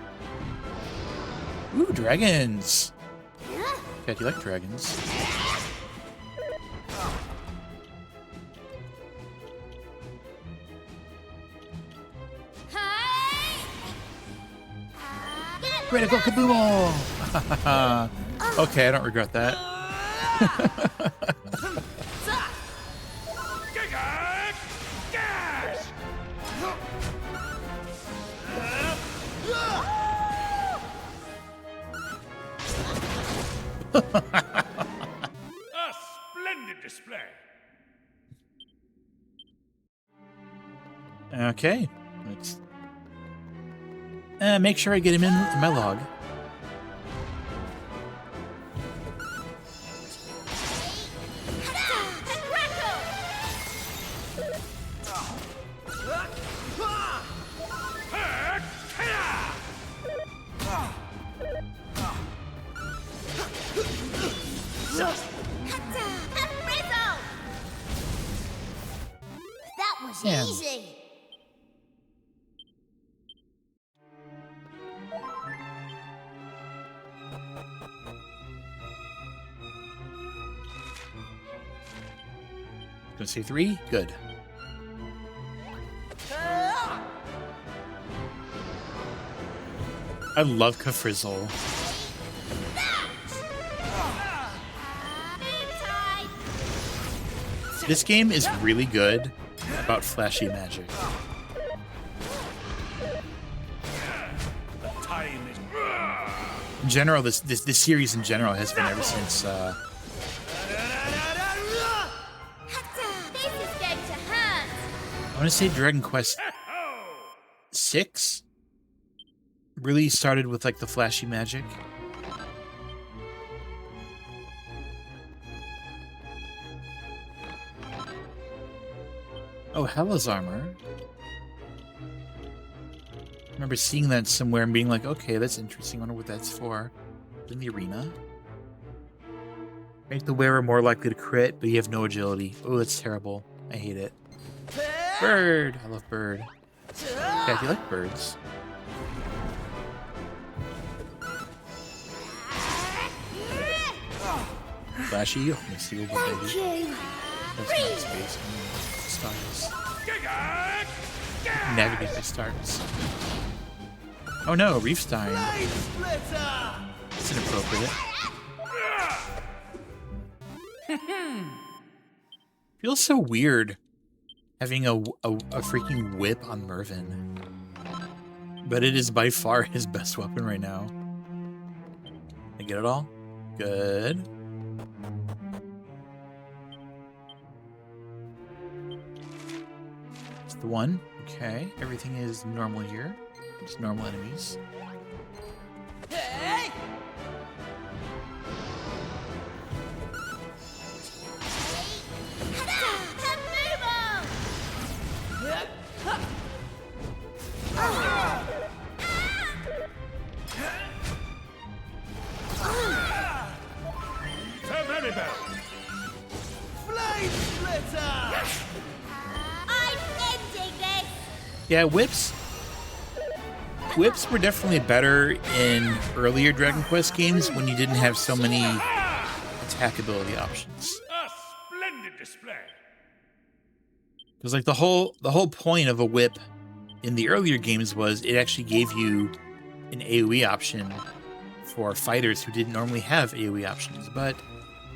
Ooh, dragons! Yeah, do you like dragons? Critical kaboom! Okay, I don't regret that. A splendid display. Okay, let's make sure I get him in my log. That was Yeah. easy. Gonna say 3? Good. I love Kafrizzle. This game is really good about flashy magic. The time is. In general, this series in general has been ever since This is going to hurt. I want to say Dragon Quest 6 really started with like the flashy magic. Oh, Hella's armor. I remember seeing that somewhere and being like, okay, that's interesting. I wonder what that's for. In the arena. Make the wearer more likely to crit, but you have no agility. Oh, that's terrible. I hate it. Bird! I love bird. Yeah, do you like birds? Flashy? Oh, Misty will baby. That's my space. Stars. Navigate my stars. Oh no, Reefstein. It's inappropriate. Feels so weird having a freaking whip on Mervyn. But it is by far his best weapon right now. I get it all? Good. It's the one. Okay. Everything is normal here. Just normal enemies. Hey! Yeah, whips were definitely better in earlier Dragon Quest games when you didn't have so many attack ability options. A splendid display. Because like the whole point of a whip in the earlier games was it actually gave you an AoE option for fighters who didn't normally have AoE options, but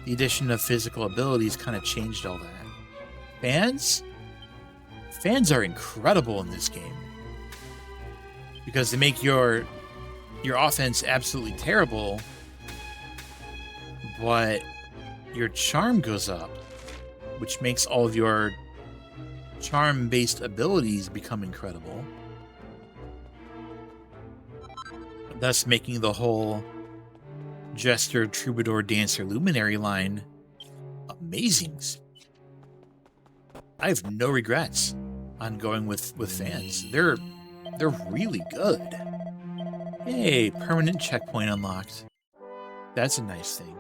the addition of physical abilities kind of changed all that. Fans are incredible in this game because they make your offense absolutely terrible, but your charm goes up, which makes all of your charm-based abilities become incredible, thus making the whole Jester, Troubadour, Dancer, Luminary line amazing. I have no regrets on going with fans. They're really good. Hey, permanent checkpoint unlocked. That's a nice thing.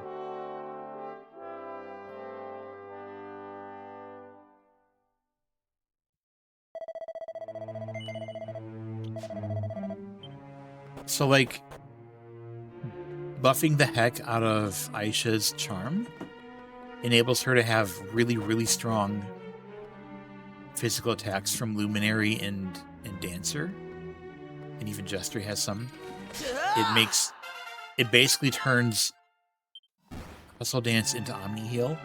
So, like, buffing the heck out of Aisha's charm enables her to have really, really strong physical attacks from Luminary and Dancer. And even Jester has some. It basically turns Hustle Dance into Omni Heal.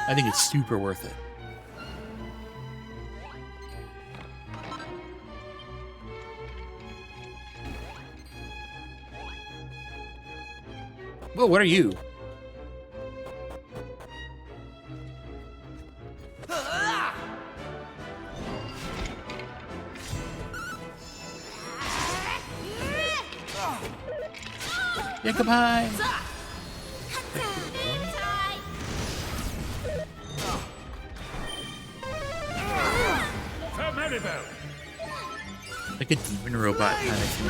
I think it's super worth it. Whoa, what are you? Yakabye! Like a demon robot kind of thing.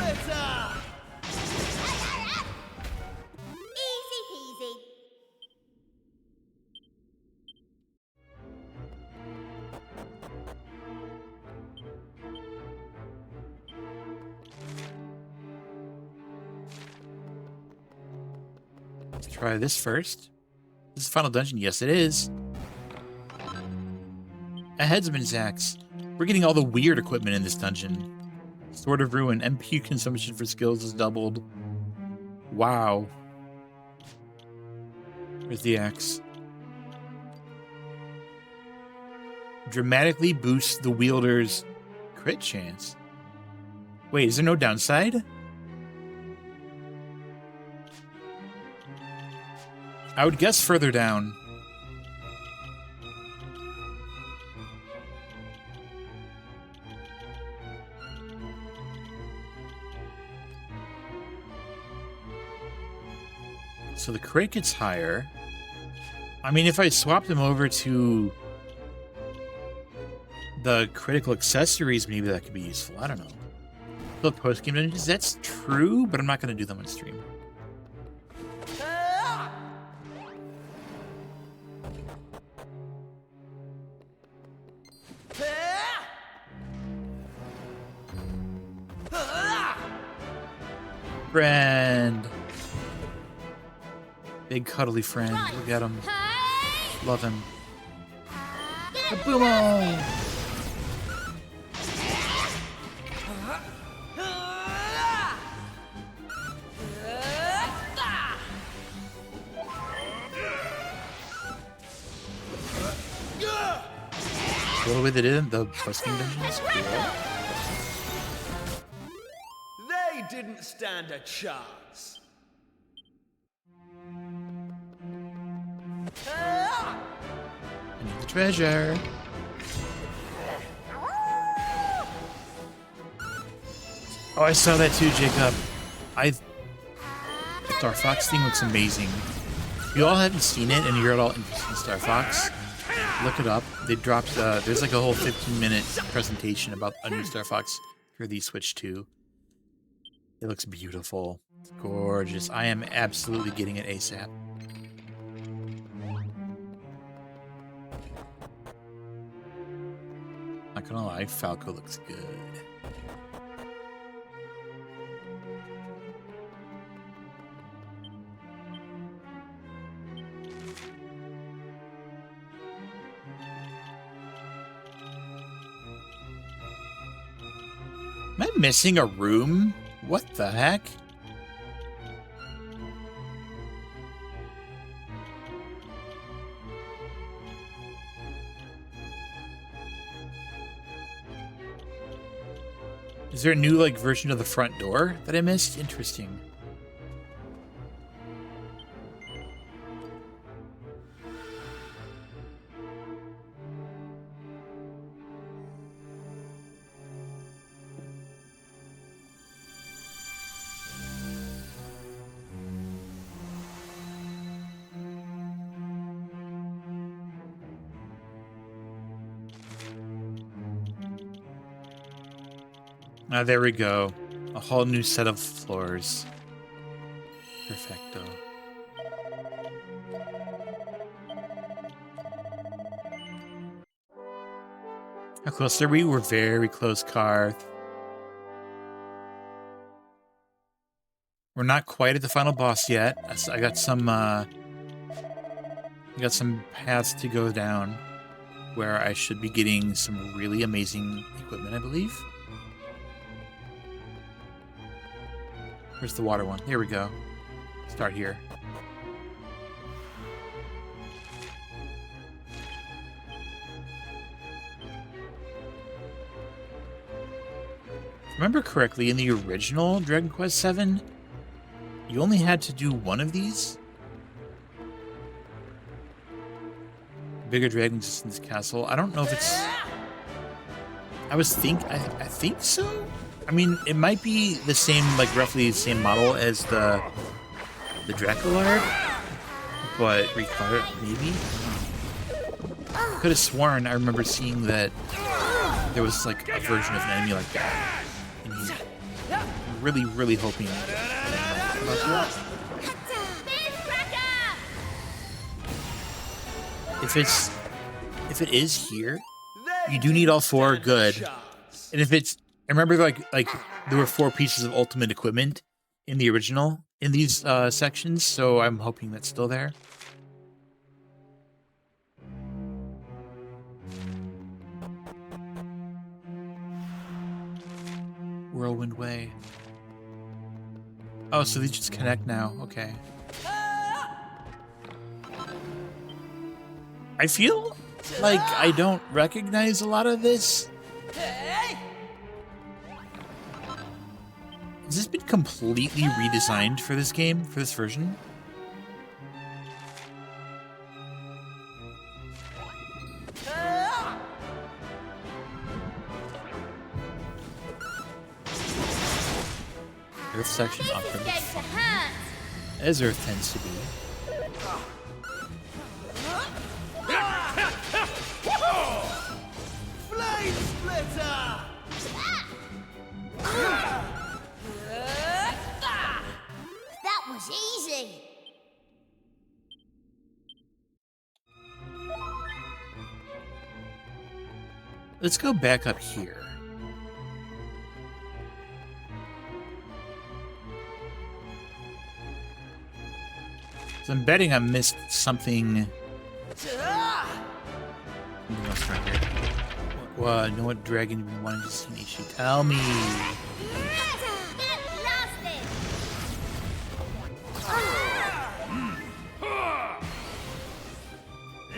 Easy peasy. Let's try this first. This is the final dungeon. Yes, it is. A headsman's axe. We're getting all the weird equipment in this dungeon. Sword of Ruin. MP consumption for skills is doubled. Wow. Where's the axe? Dramatically boosts the wielder's crit chance. Wait, is there no downside? I would guess further down. So the crit gets higher. I mean, if I swap them over to the critical accessories, maybe that could be useful. I don't know. The post-game dungeons, that's true, but I'm not going to do them on stream. Friend. Big cuddly friend. Look at him. Love him. Kaboom! What way they did in the posting dungeons? Cool. They didn't stand a chance. I need the treasure. Oh, I saw that too, Jacob. Star Fox thing looks amazing. If you all haven't seen it and you're at all interested in Star Fox, look it up. They dropped, there's like a whole 15-minute presentation about a new Star Fox for the Switch 2. It looks beautiful. It's gorgeous. I am absolutely getting it ASAP. Not gonna lie, Falco looks good. Am I missing a room? What the heck? Is there a new, like, version of the front door that I missed? Interesting. Ah, there we go. A whole new set of floors. Perfecto. How close are we? We're very close, Karth. We're not quite at the final boss yet. I got some paths to go down where I should be getting some really amazing equipment, I believe. Where's the water one? Here we go. Start here. Remember correctly, in the original Dragon Quest VII, you only had to do one of these. Bigger dragons in this castle. I don't know if it's... I think so? I mean, it might be the same, like, roughly the same model as the Draculard, but recolored, maybe? I could have sworn I remember seeing that there was, like, a version of an enemy like that. And I'm really, really hoping about that. If it is here, you do need all four good. And if it's... I remember, like there were 4 pieces of ultimate equipment in the original, in these sections, so I'm hoping that's still there. Whirlwind Way. Oh, so these just connect now. Okay. I feel like I don't recognize a lot of this. Has this been completely redesigned for this game, for this version? Earth section upgrade. As Earth tends to be. Flames Let's go back up here. So I'm betting I missed something. Something else right here. Well, you know what dragon you've been wanting to see, Nishi? Tell me.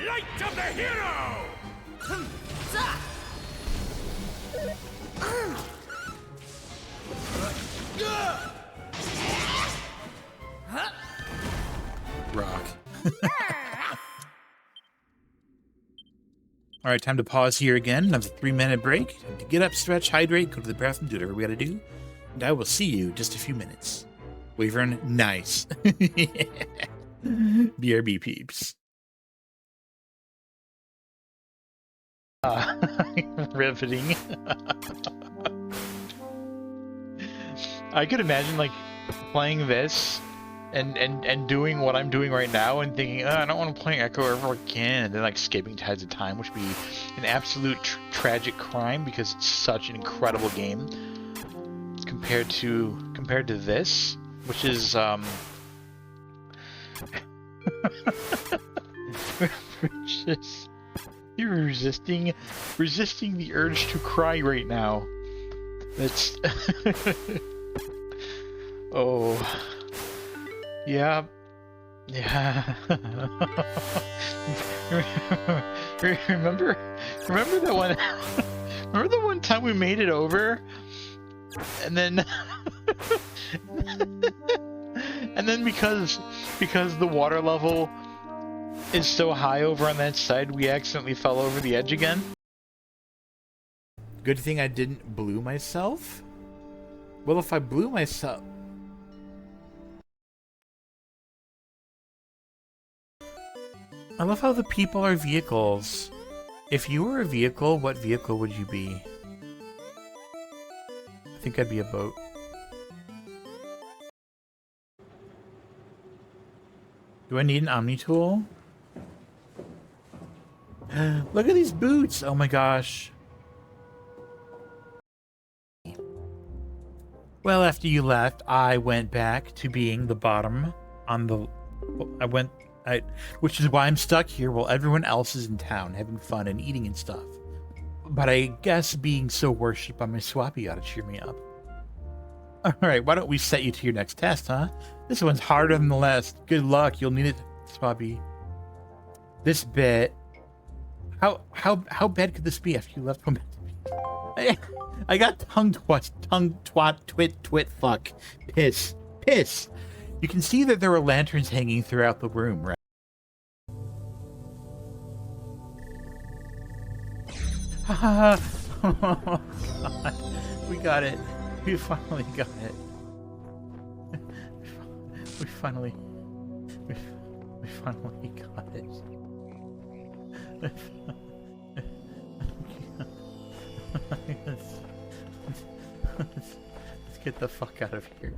Light of the hero! Rock. Alright, time to pause here again. Another 3-minute break. Time to get up, stretch, hydrate, go to the bathroom, do whatever we gotta do. And I will see you in just a few minutes. Wyvern, nice. BRB peeps. Riveting. I could imagine like playing this and doing what I'm doing right now and thinking, oh, I don't want to play Echo ever again, and then like skipping Tides of Time, which would be an absolute tragic crime because it's such an incredible game compared to this, which is which is you're resisting the urge to cry right now. It's oh yeah. remember that one remember the one time we made it over and then and then because the water level is so high over on that side, we accidentally fell over the edge again? Good thing I didn't blue myself? Well, if I blew myself... I love how the people are vehicles. If you were a vehicle, what vehicle would you be? I think I'd be a boat. Do I need an Omni tool? Look at these boots! Oh my gosh. Well, after you left, I went back to being the bottom on the... which is why I'm stuck here while everyone else is in town having fun and eating and stuff. But I guess being so worshipped by my swappy ought to cheer me up. Alright, why don't we set you to your next test, huh? This one's harder than the last. Good luck, you'll need it, swappy. This bit... How bad could this be after you left home? I got tongue twat, twit, fuck. Piss. You can see that there were lanterns hanging throughout the room, right? Oh god. We got it. We finally got it. We finally got it. Let's get the fuck out of here.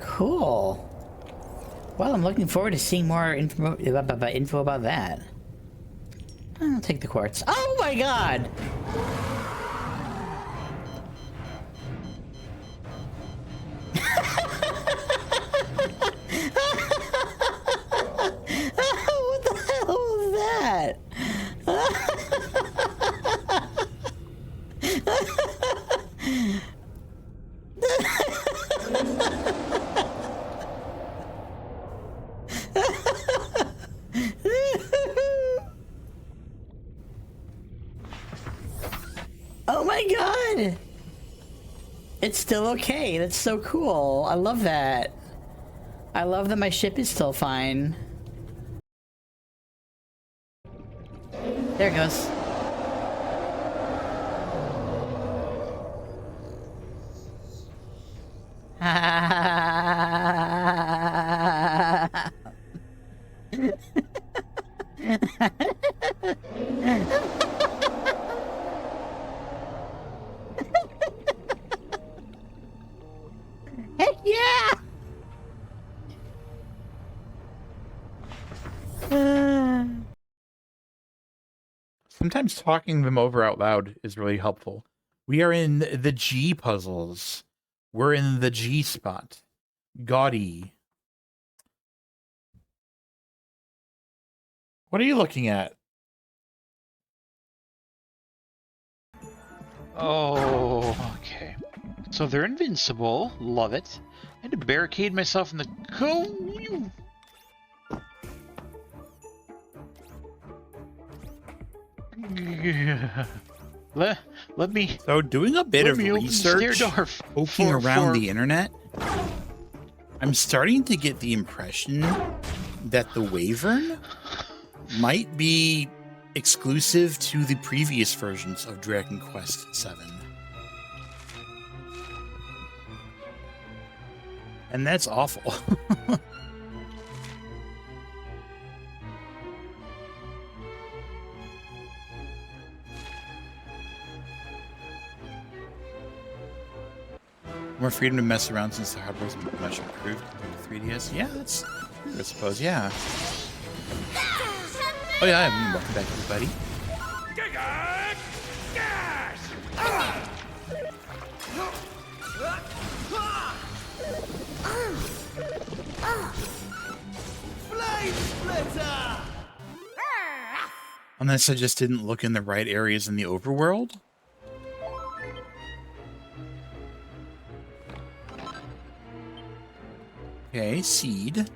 Cool. Well, I'm looking forward to seeing more info about that. I'll take the quartz. Oh my god! What the hell was that? Oh my god! It's still okay. That's so cool. I love that. I love that my ship is still fine. There it goes. Heck yeah! Sometimes talking them over out loud is really helpful. We are in the G puzzles. We're in the G spot. Gaudy. What are you looking at? Oh, okay. So they're invincible. Love it. I had to barricade myself in the... Let me... So doing a bit of research, poking around the internet, I'm starting to get the impression that the Wyvern might be exclusive to the previous versions of Dragon Quest VII. And that's awful. More freedom to mess around since the hardware's much improved compared to 3DS. Yeah, that's I suppose, yeah. Oh yeah, welcome back everybody. Unless I just didn't look in the right areas in the overworld. Okay, seed.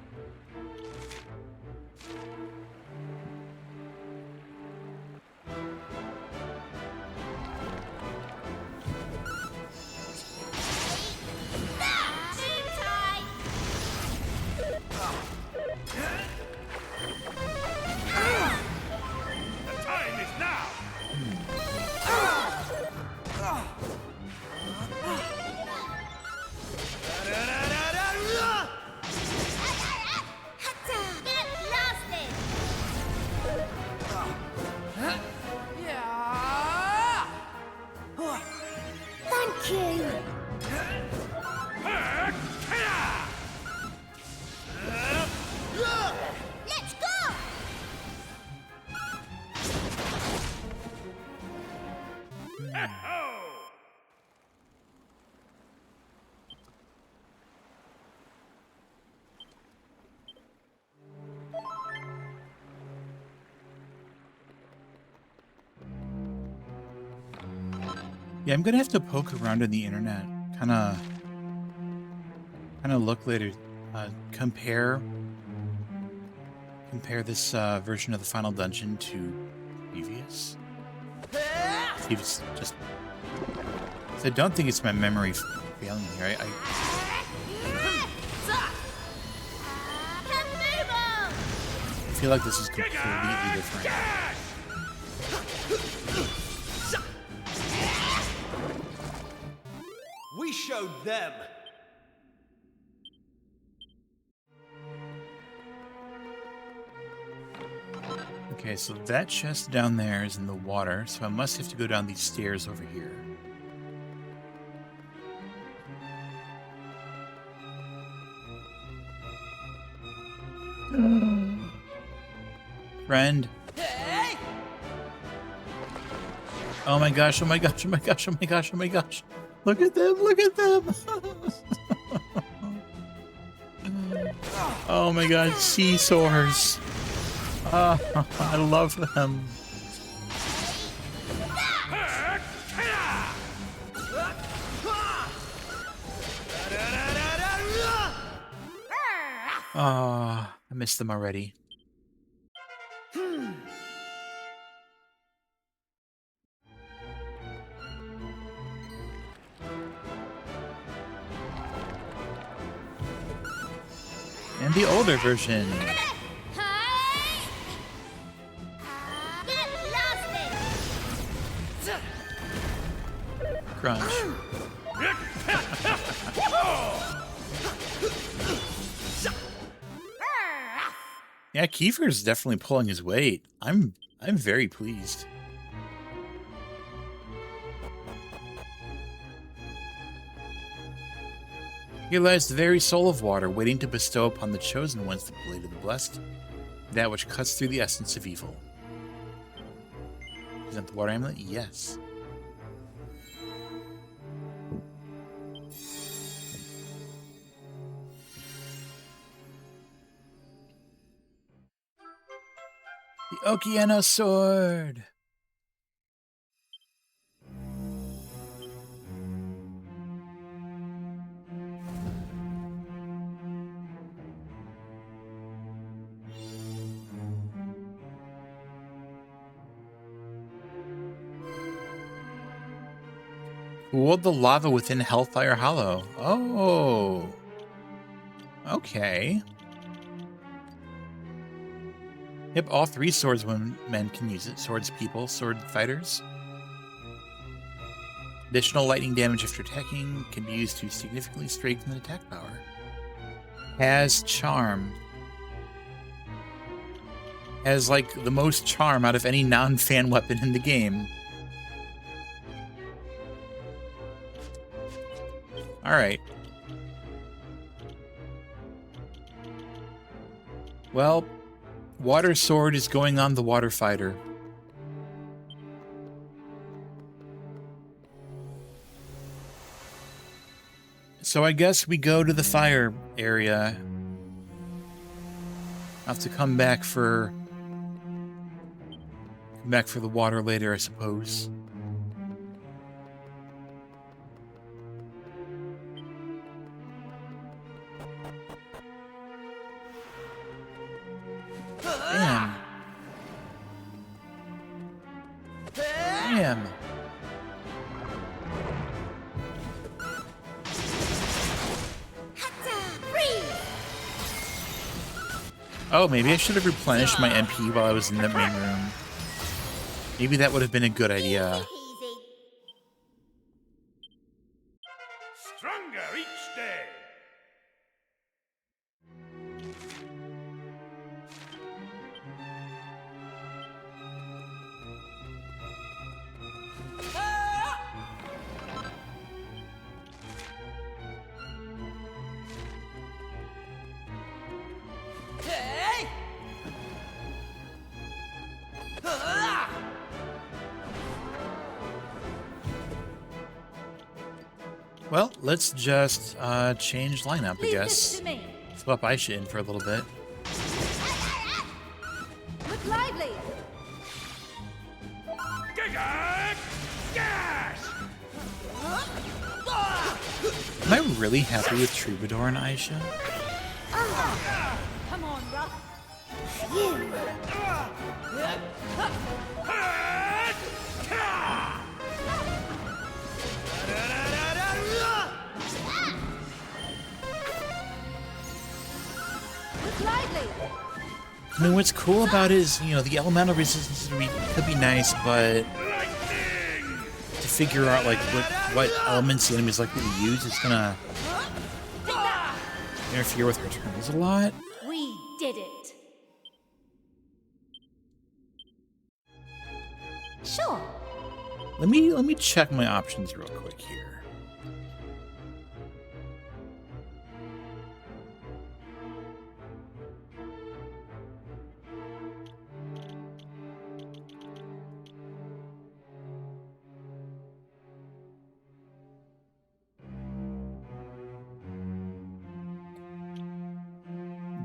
Yeah, I'm gonna have to poke around in the internet, kind of look later, compare this version of the final dungeon to previous. See if it's just. So I don't think it's my memory failing here. I feel like this is completely different. We showed them. Okay, so that chest down there is in the water, so I must have to go down these stairs over here. Friend. Oh my gosh, oh my gosh, oh my gosh, oh my gosh, oh my gosh. Look at them, look at them. Oh my god, seesaws. I love them. I missed them already. And the older version. Crunch. Yeah, Kiefer's definitely pulling his weight. I'm very pleased. Here lies the very soul of water, waiting to bestow upon the chosen ones the blade of the blessed, that which cuts through the essence of evil. Present the water amulet? Yes. The Okeanos sword! Cooled the lava within Hellfire Hollow. Oh. Okay. Yep, all 3 swordsmen can use it. Swords people, sword fighters. Additional lightning damage after attacking can be used to significantly strengthen the attack power. Has charm. Has, like, the most charm out of any non-fan weapon in the game. Alright. Well, Water Sword is going on the Water Fighter. So I guess we go to the fire area. I'll have to come back for the water later, I suppose. Damn. Damn. Oh, maybe I should have replenished my MP while I was in the main room. Maybe that would have been a good idea. Stronger each day. Well, let's just change lineup, I guess. Swap Aisha in for a little bit. Look lively! Am I really happy with Troubadour and Aisha? Come on, Ruff. Look lively! I mean, what's cool about it is, you know, the elemental resistance could be nice, but to figure out, like, what elements the enemy's likely to use, it's gonna interfere with her turns a lot. We did it. Sure. Let me check my options real quick here.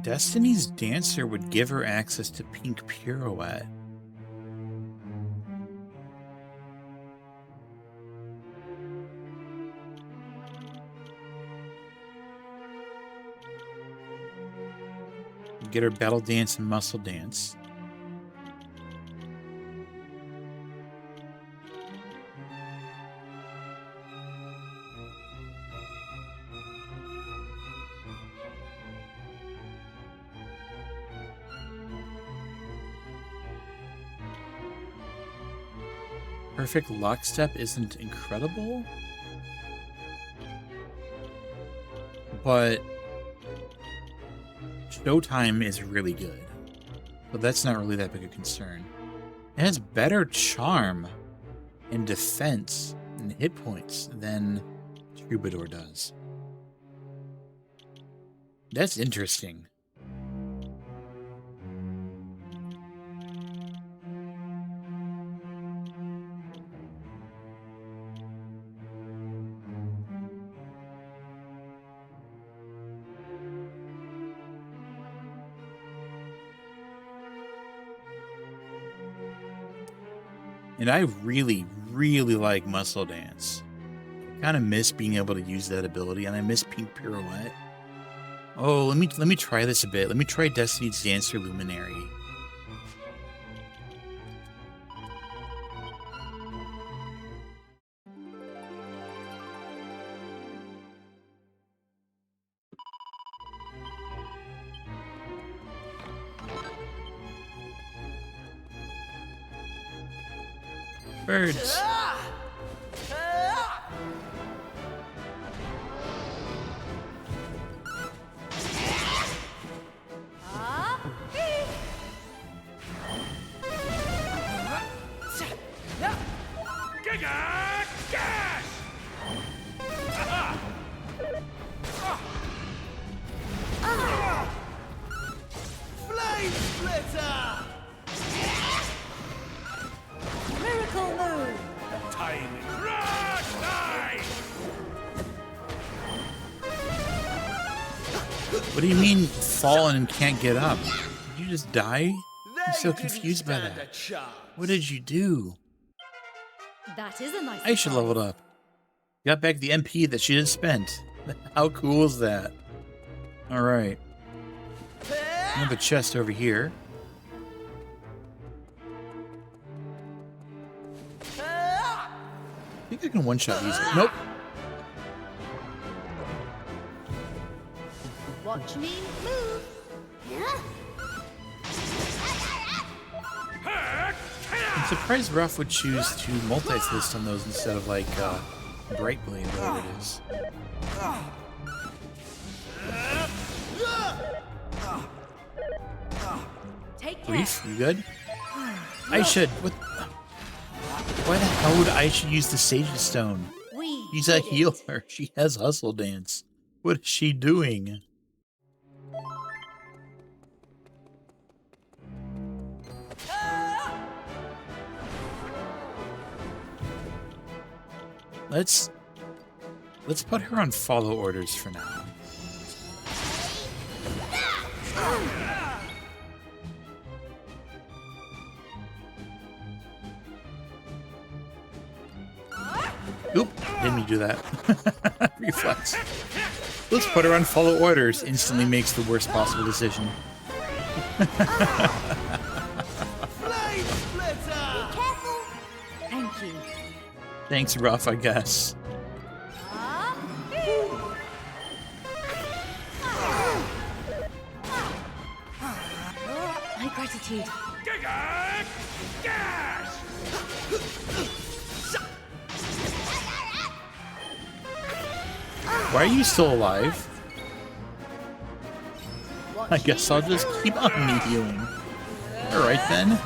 Destiny's Dancer would give her access to Pink Pirouette. Get her Battle Dance and Muscle Dance. Perfect Lockstep isn't incredible, but Showtime is really good. But that's not really that big a concern. It has better charm and defense and hit points than Troubadour does. That's interesting. And I really, really like Muscle Dance. I kind of miss being able to use that ability, and I miss Pink Pirouette. Oh, let me try this a bit. Let me try Destiny's Dancer Luminary. Birds. Flame Splitter! Miracle Move! Timing. Crush! What do you mean fallen and can't get up? Did you just die? I'm so confused by that. What did you do? That is a nice I should leveled up. Got back the MP that she just spent. How cool is that? Alright. I have a chest over here. I think I can one-shot these. Nope. Watch me move. I'm surprised Ruff would choose to multi-fist on those instead of like Bright Blade, whatever it is. Reef, you good? I should. What? Why the hell would I should use the Sage Stone? She's a healer. She has Hustle Dance. What is she doing? Let's put her on follow orders for now. Oop, didn't mean to do that. Reflex. Let's put her on follow orders. Instantly makes the worst possible decision. Thank you. Thanks, Ruff, I guess. My gratitude. Why are you still alive? I guess I'll just keep on me healing. Alright then.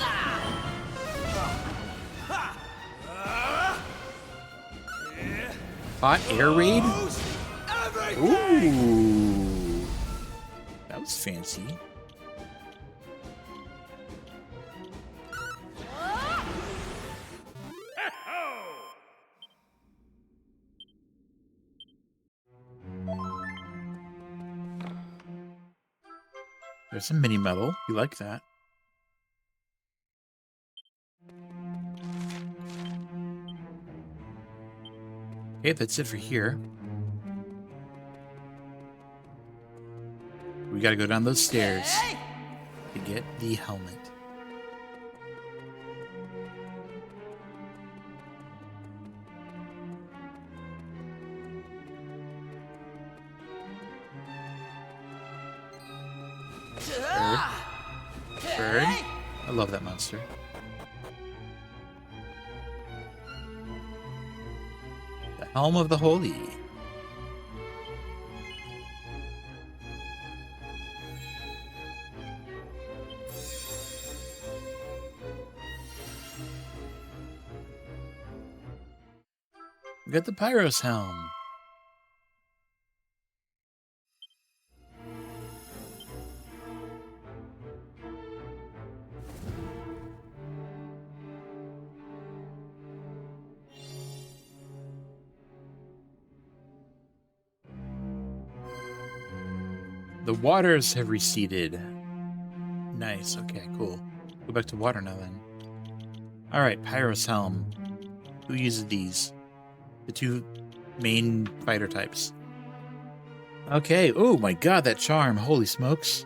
Hot air raid? Ooh. That was fancy. There's some mini medal. You like that? Okay, that's it for here. We gotta go down those stairs to get the helmet. Bird. I love that monster. The Helm of the Holy. We got the Pyros Helm. The waters have receded. Nice. Okay, cool. Go back to water now then. Alright, Pyro's Helm. Who uses these? The two main fighter types. Okay. Oh my god, that charm. Holy smokes.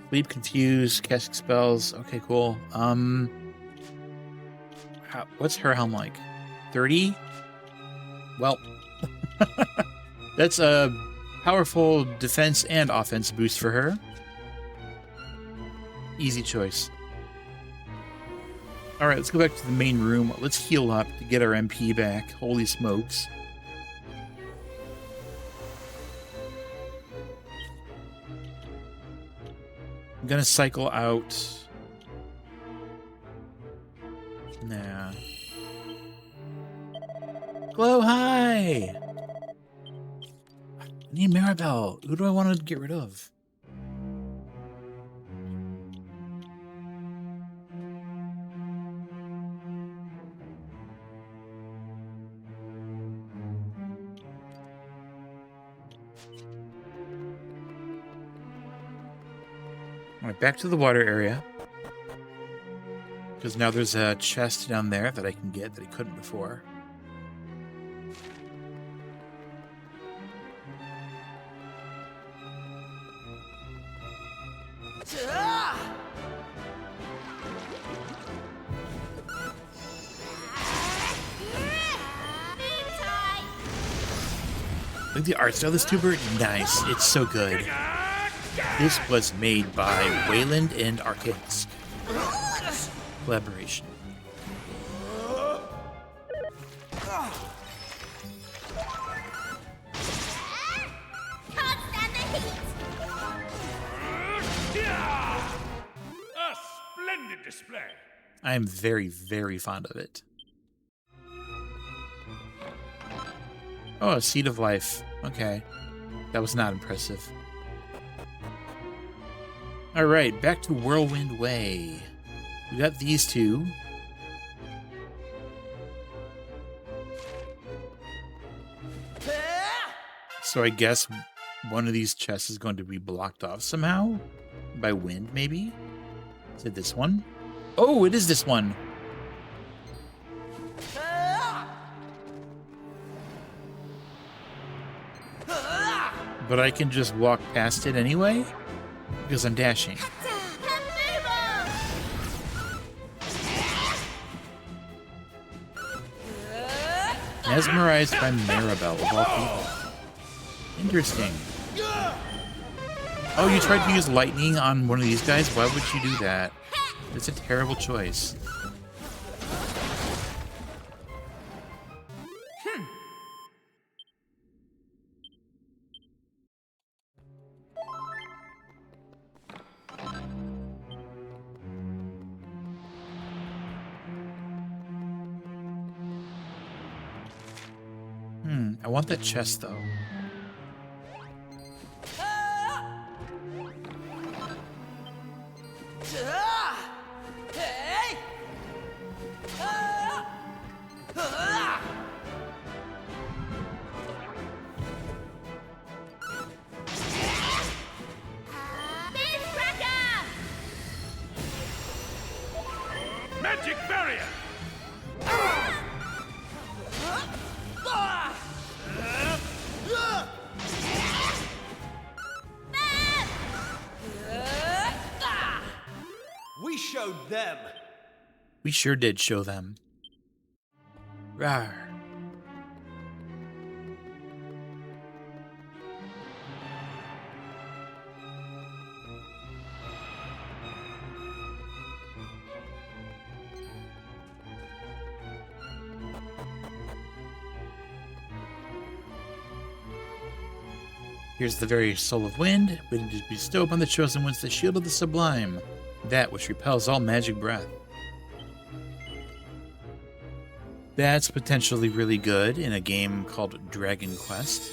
Sleep, confuse, casting spells. Okay, cool. What's her helm like? 30? Well, that's a powerful defense and offense boost for her. Easy choice. Alright, let's go back to the main room. Let's heal up to get our MP back. Holy smokes. I'm gonna cycle out. Nah. Glow high! I need Maribel. Who do I want to get rid of? Alright, back to the water area. Because now there's a chest down there that I can get that I couldn't before. Look at the art style of this tuber. Nice. It's so good. This was made by Wayland and Arcades. Collaboration. Can't stand the heat! A splendid display. I am very, very fond of it. Oh, a Seed of Life. Okay. That was not impressive. Alright, back to Whirlwind Way. We got these two. So I guess one of these chests is going to be blocked off somehow? By wind, maybe? Is it this one? Oh, it is this one! But I can just walk past it anyway? Because I'm dashing. Mesmerized by Maribel, of all people. Interesting. Oh, you tried to use lightning on one of these guys? Why would you do that? It's a terrible choice. I want that chest, though. Magic barrier. We showed them. We sure did show them. Rawr. Here's the very soul of wind, waiting to bestow upon the chosen ones the shield of the sublime, that which repels all magic breath. That's potentially really good in a game called Dragon Quest.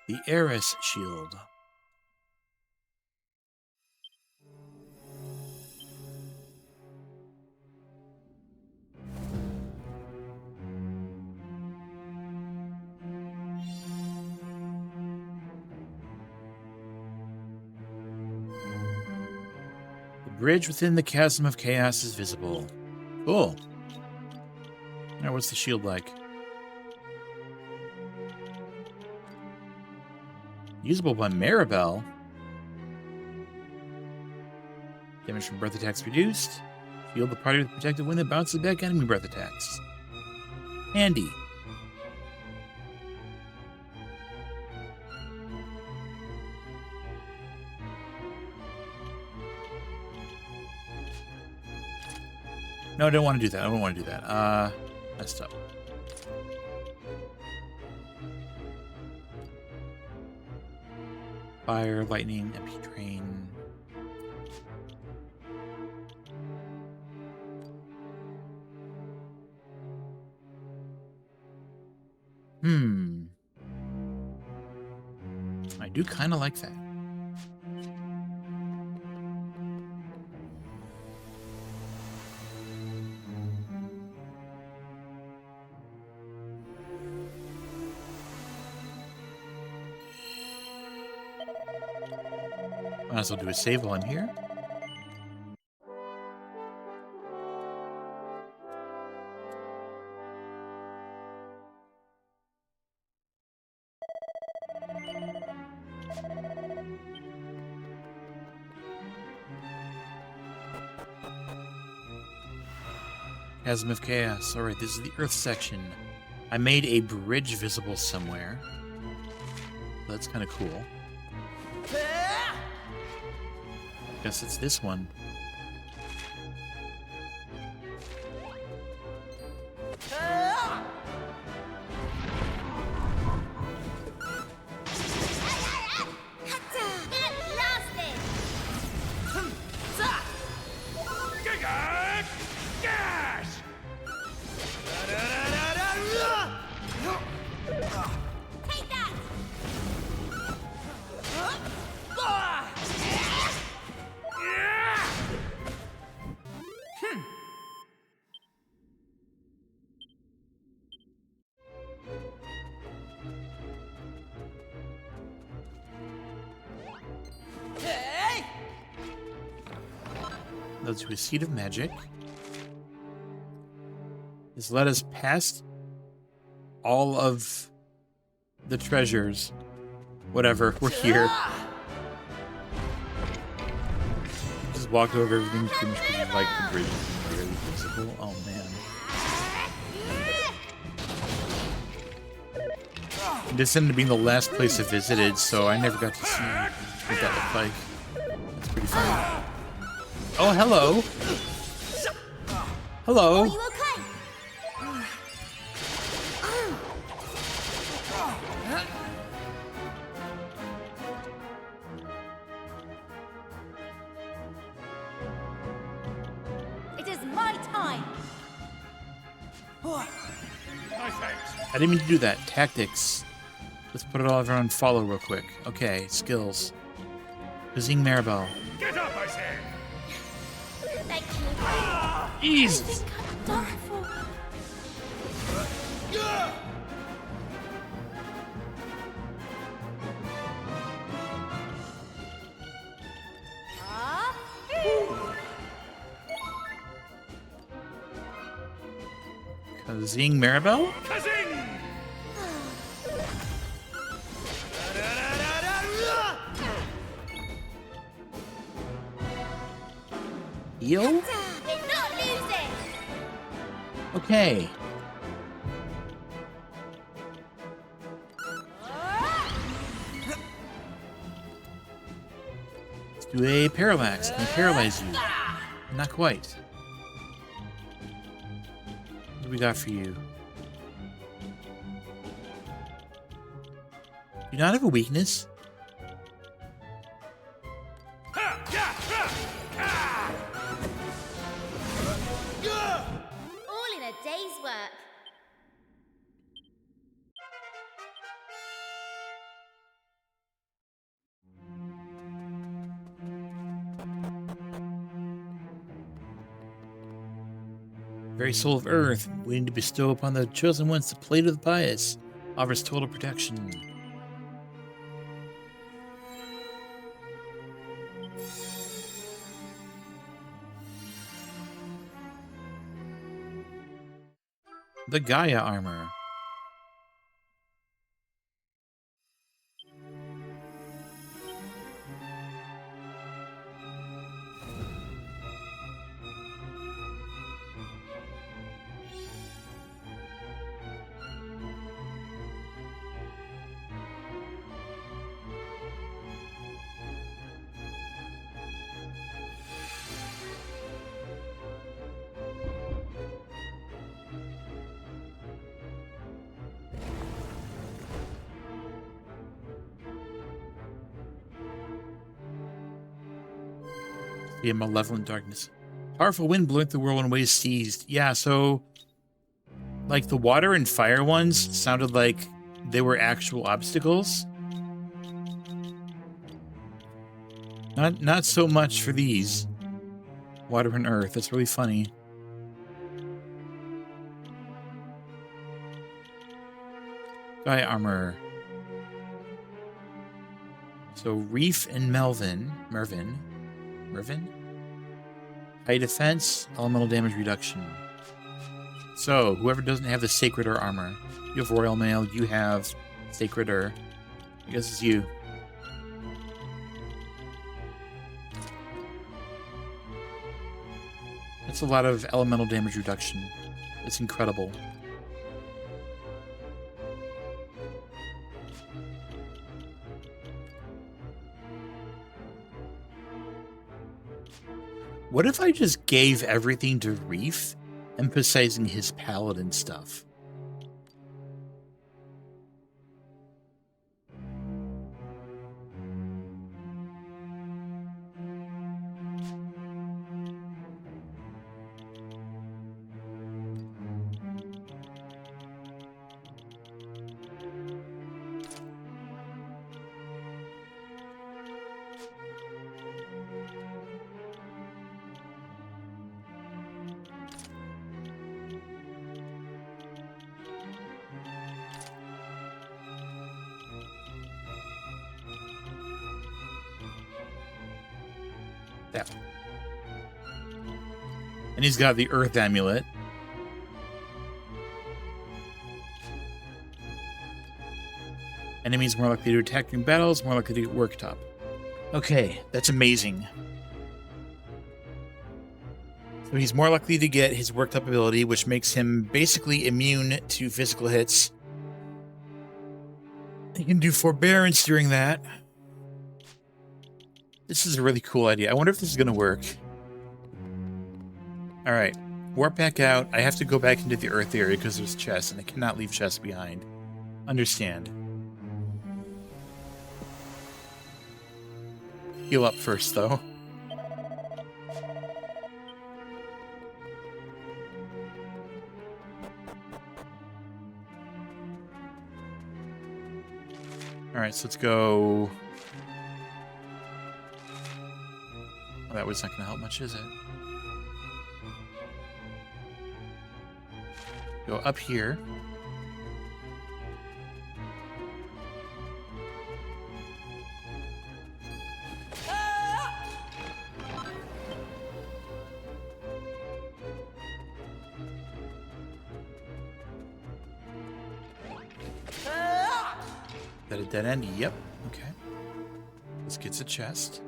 The Heiress Shield. bridge within the chasm of chaos is visible. Cool. Now, what's the shield like? Usable by Maribel. Damage from breath attacks reduced. Shield the party with protective wind that bounces back enemy breath attacks. Handy. No, I don't want to do that. I don't want to do that. Messed up. Fire, lightning, MP train. I do kind of like that. Might as well do a save while I'm here. Chasm of Chaos. Alright, this is the Earth section. I made a bridge visible somewhere. That's kind of cool. Guess it's this one. Let's do a Seed of Magic. This led us past all of the treasures. Whatever, we're here. Just walked over everything pretty much because like the bridge is barely visible. Oh man. This ended up being the last place I visited, so I never got to see what that looked like. That's pretty funny. Oh, hello. Hello. Are you okay? It is my time. My thanks. I didn't mean to do that. Tactics. Let's put it all over on follow real quick. Okay, skills. Kazing Maribel. Get up, I say. Thank you. Easy. I think I'm done for. Kazing Maribel? Kazing! Heal? We're not losing. Okay. Let's do a parallax. Can I paralyze you? Not quite. What do we got for you? Do you not have a weakness? All in a day's work. Very soul of Earth, waiting to bestow upon the chosen ones the plate of the pious, offers total protection. The Gaia armor. The malevolent darkness. Powerful wind blowing the world in ways seized. Yeah, so like the water and fire ones sounded like they were actual obstacles. Not so much for these. Water and earth. That's really funny. Gaia armor. So Reef and Mervin. High defense, elemental damage reduction. So, whoever doesn't have the Sacred Ur armor. You have Royal Mail, you have Sacred Ur. I guess it's you. That's a lot of elemental damage reduction. It's incredible. What if I just gave everything to Reef, emphasizing his paladin stuff? That one. And he's got the Earth Amulet. Enemies more likely to attack in battles, more likely to get worked up. Okay, that's amazing. So he's more likely to get his worked up ability, which makes him basically immune to physical hits. He can do forbearance during that. This is a really cool idea. I wonder if this is going to work. Alright, warp back out. I have to go back into the Earth area because there's chests, and I cannot leave chests behind. Understand. Heal up first, though. Alright, so let's go... Well, that was not going to help much, is it? Go up here. Is that a dead end? Yep. Okay. This gets a chest.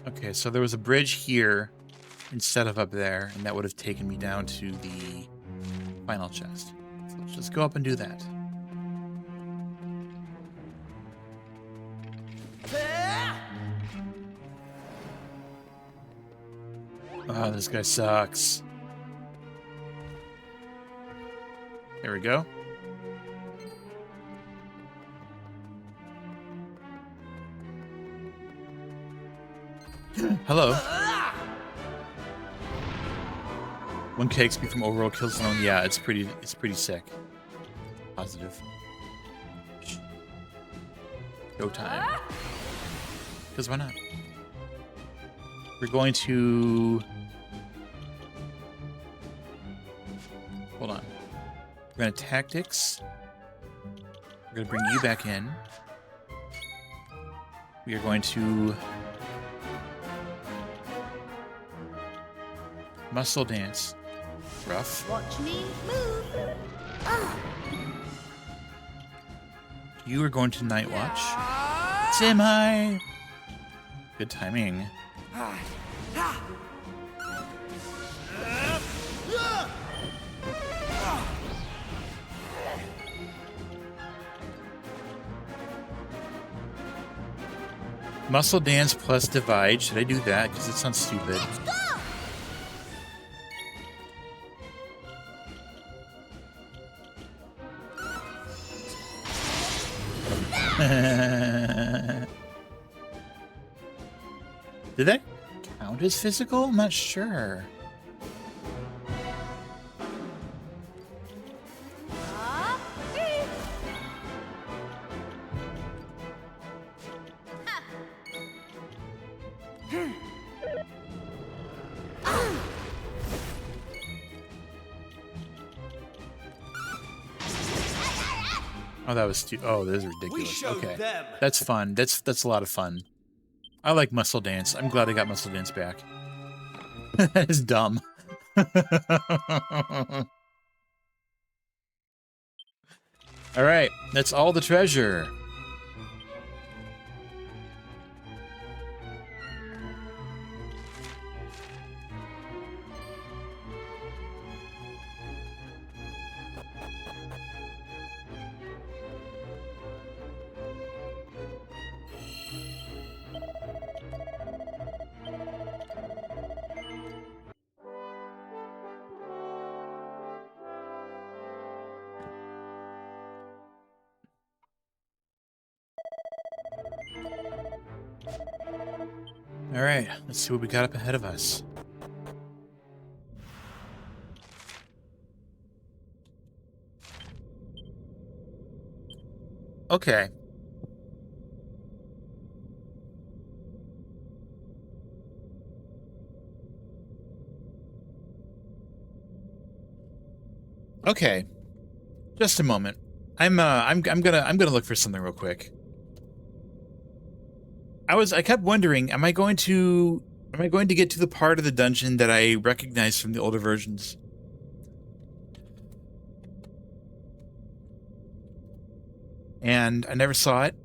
Okay, so there was a bridge here instead of up there, and that would have taken me down to the final chest. So let's just go up and do that. Oh, this guy sucks. There we go. Hello. 1k XP from overall kill zone. Yeah, it's pretty sick. Positive. Go time. Because why not? We're going to... Hold on. We're going to tactics. We're going to bring you back in. We are going to... Muscle dance. Rough. Watch me move. Ah. You are going to Night Watch. Sim high. Good timing. Muscle dance plus divide. Should I do that? Because it sounds stupid. Did that count as physical? I'm not sure. Oh, that was oh, this is ridiculous. Okay, that's fun. That's a lot of fun. I like muscle dance. I'm glad I got muscle dance back. That is dumb. All right, that's all the treasure. All right, let's see what we got up ahead of us. Okay. Okay. Just a moment. I'm gonna look for something real quick. I kept wondering, am I going to get to the part of the dungeon that I recognize from the older versions? And I never saw it.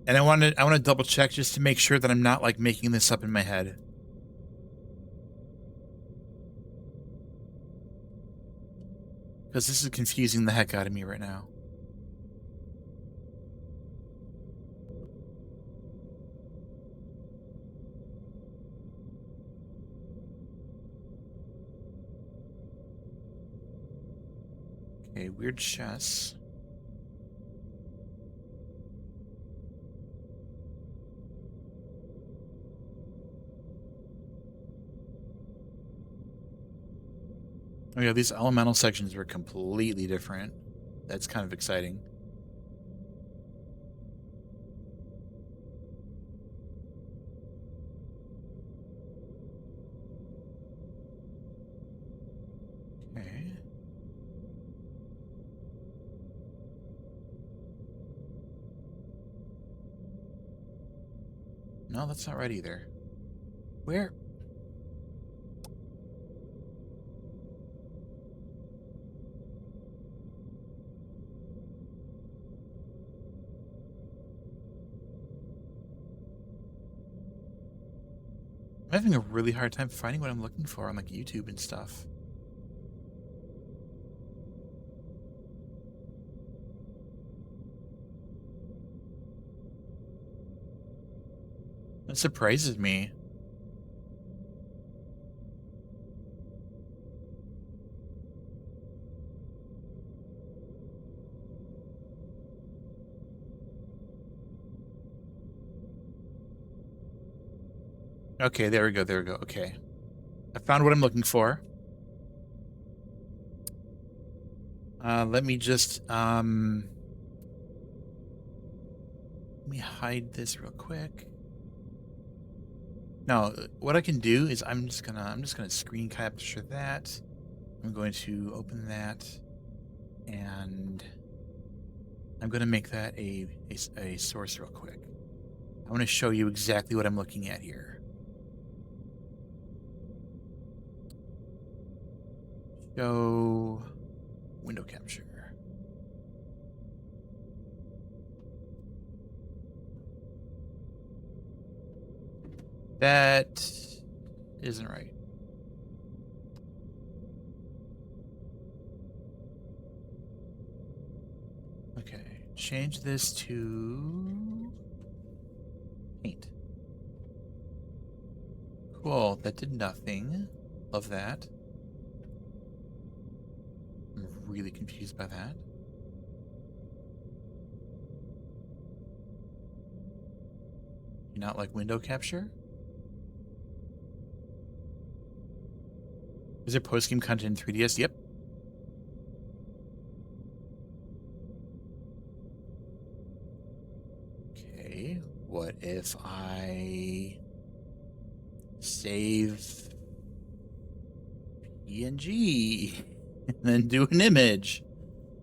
And I want to double check just to make sure that I'm not like making this up in my head. Because this is confusing the heck out of me right now. Okay, weird chess. Oh yeah, these elemental sections were completely different. That's kind of exciting. Okay. No, that's not right either. Where? I'm having a really hard time finding what I'm looking for on like YouTube and stuff. That surprises me. Okay, there we go, there we go. Okay. I found what I'm looking for. Let me just, let me hide this real quick. Now, what I can do is I'm just gonna screen capture that. I'm going to open that, and I'm gonna make that a source real quick. I want to show you exactly what I'm looking at here. Go window capture. That isn't right. Okay, change this to paint. Cool, that did nothing. Love that. I'm really confused by that. You not like window capture? Is there post-game content in 3DS? Yep. Okay, what if I save PNG and then do an image?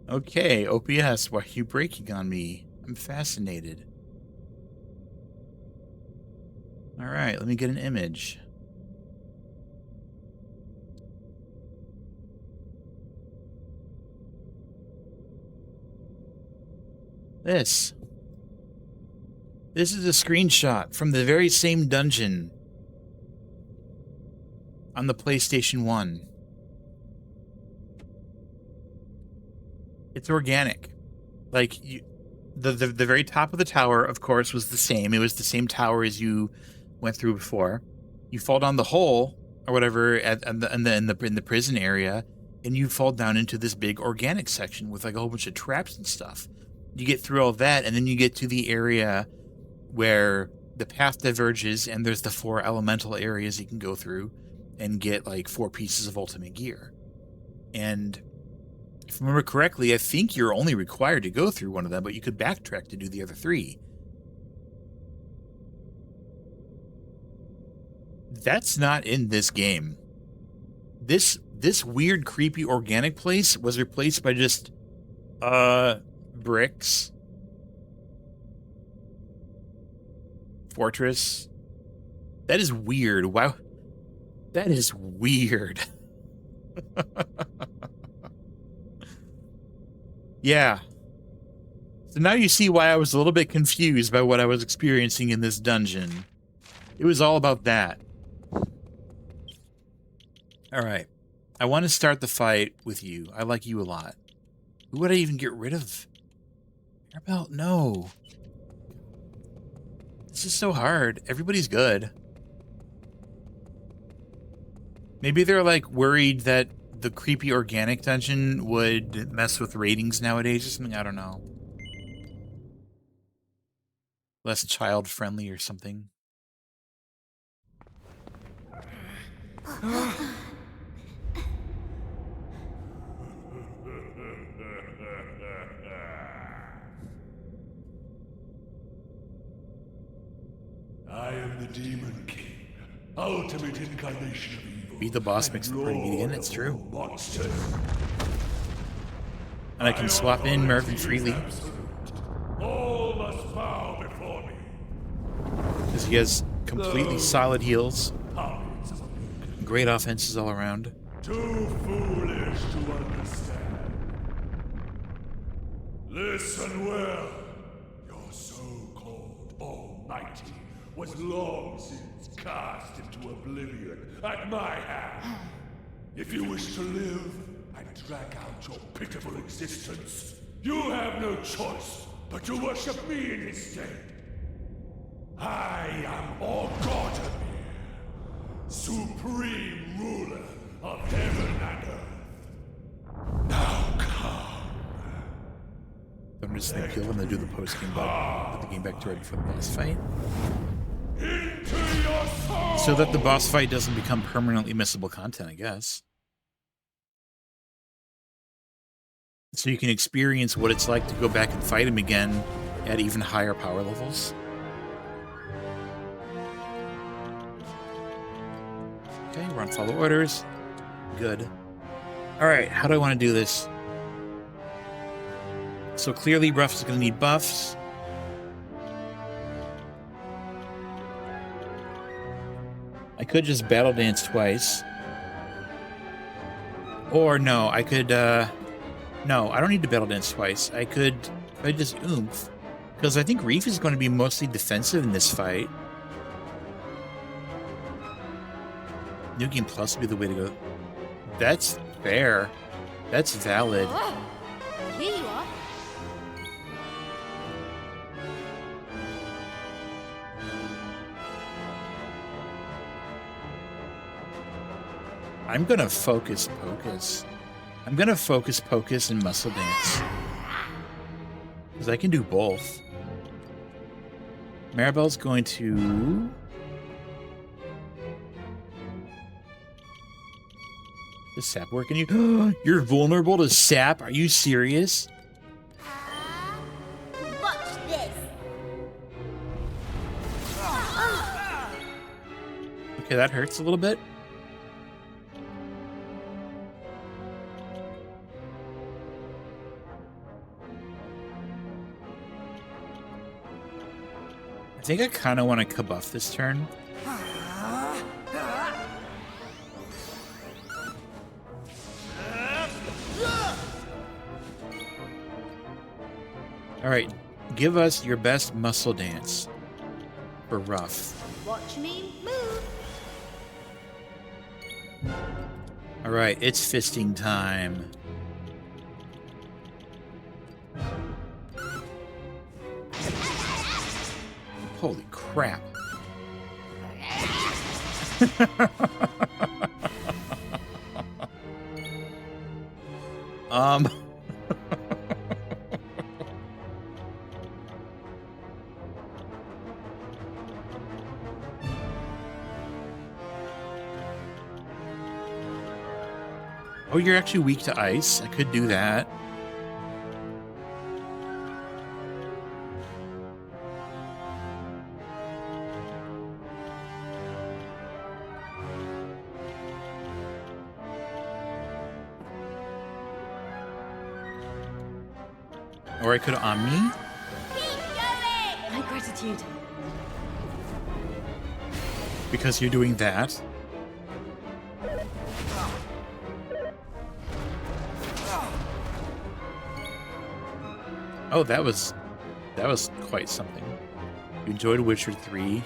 Okay, OPS, why are you breaking on me? I'm fascinated. Alright, let me get an image. This is a screenshot from the very same dungeon on the PlayStation 1. It's organic. Like, the very top of the tower, of course, was the same. It was the same tower as you went through before. You fall down the hole or whatever in the prison area, and you fall down into this big organic section with like a whole bunch of traps and stuff. You get through all that, and then you get to the area where the path diverges, and there's the 4 elemental areas you can go through and get like 4 pieces of ultimate gear. And if I remember correctly, I think you're only required to go through one of them, but you could backtrack to do the other 3. That's not in this game. This weird, creepy, organic place was replaced by just bricks, fortress. That is weird. Wow, that is weird. Yeah. So now you see why I was a little bit confused by what I was experiencing in this dungeon. It was all about that. Alright. I want to start the fight with you. I like you a lot. Who would I even get rid of? Mirabelle, no. This is so hard. Everybody's good. Maybe they're like worried that the creepy organic dungeon would mess with ratings nowadays or something. I don't know. Less child-friendly or something. I am the Demon King, ultimate incarnation of evil. Beat the boss makes the party meet again, it's true. And I can swap in Mervyn freely. All must bow before me. Because he has completely solid heals. Great offenses all around. Too foolish to understand. Listen well. Your so-called Almighty was long since cast into oblivion at my hand. If you wish to live and drag out your pitiful existence, you have no choice but to worship me in his stead. I am Orgotamir, supreme ruler of heaven and earth. Now come. I'm just gonna kill him and do the post-game button. Put the game back to right before the boss fight. Into your soul! So that the boss fight doesn't become permanently missable content, I guess. So you can experience what it's like to go back and fight him again at even higher power levels. Okay, we're on follow orders. Good. Alright, how do I want to do this? So clearly Ruff is going to need buffs. I could just battle dance twice. Or no, I could, no, I don't need to battle dance twice. I could, if I just oomph, because I think Reef is going to be mostly defensive in this fight. New Game Plus would be the way to go. That's fair. That's valid. Here you are. I'm gonna focus Pocus. I'm gonna focus Pocus and Muscle Dance. Because I can do both. Maribel's going to... Does sap work in you? You're vulnerable to sap? Are you serious? Watch this. Okay, that hurts a little bit. I think I kind of want to kabuff this turn. Alright, give us your best muscle dance for rough. Watch me move. Alright, it's fisting time. Holy crap. Oh, you're actually weak to ice. I could do that. Or I could Omni. My gratitude. Because you're doing that. Oh, that was quite something. You enjoyed Witcher 3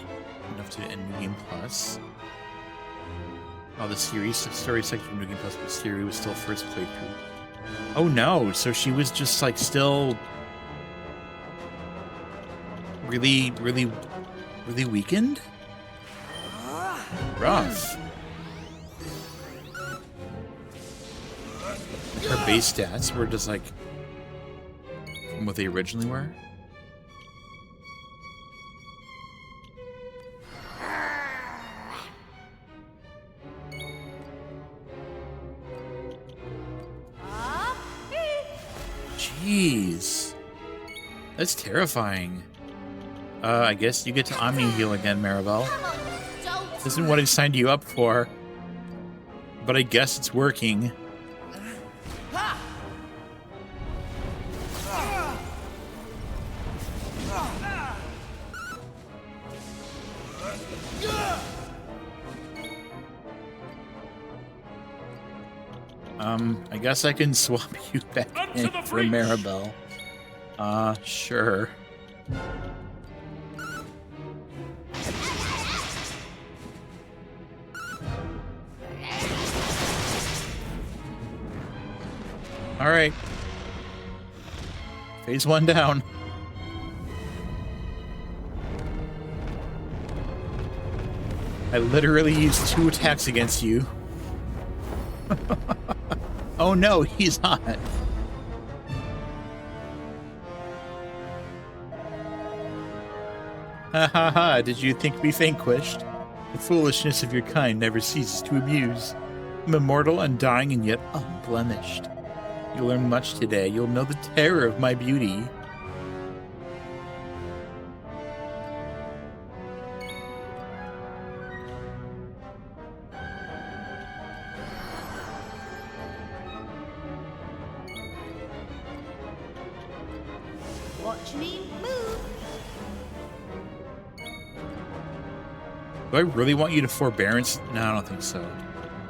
enough to end New Game Plus. Oh, the story section of New Game Plus, but Siri was still first playthrough. Oh no, so she was just like still really weakened? Rough. Her base stats were just like from what they originally were. Jeez. That's terrifying. I guess you get to Omni heal again, Maribel. This isn't what I signed you up for. But I guess it's working. I guess I can swap you back in for Maribel. Sure. Alright. Phase 1 down. I literally used 2 attacks against you. Oh no, he's not. Ha ha ha, did you think me vanquished? The foolishness of your kind never ceases to amuse. I'm immortal, undying, and yet unblemished. You'll learn much today. You'll know the terror of my beauty. Watch me move. Do I really want you to forbearance? No, I don't think so.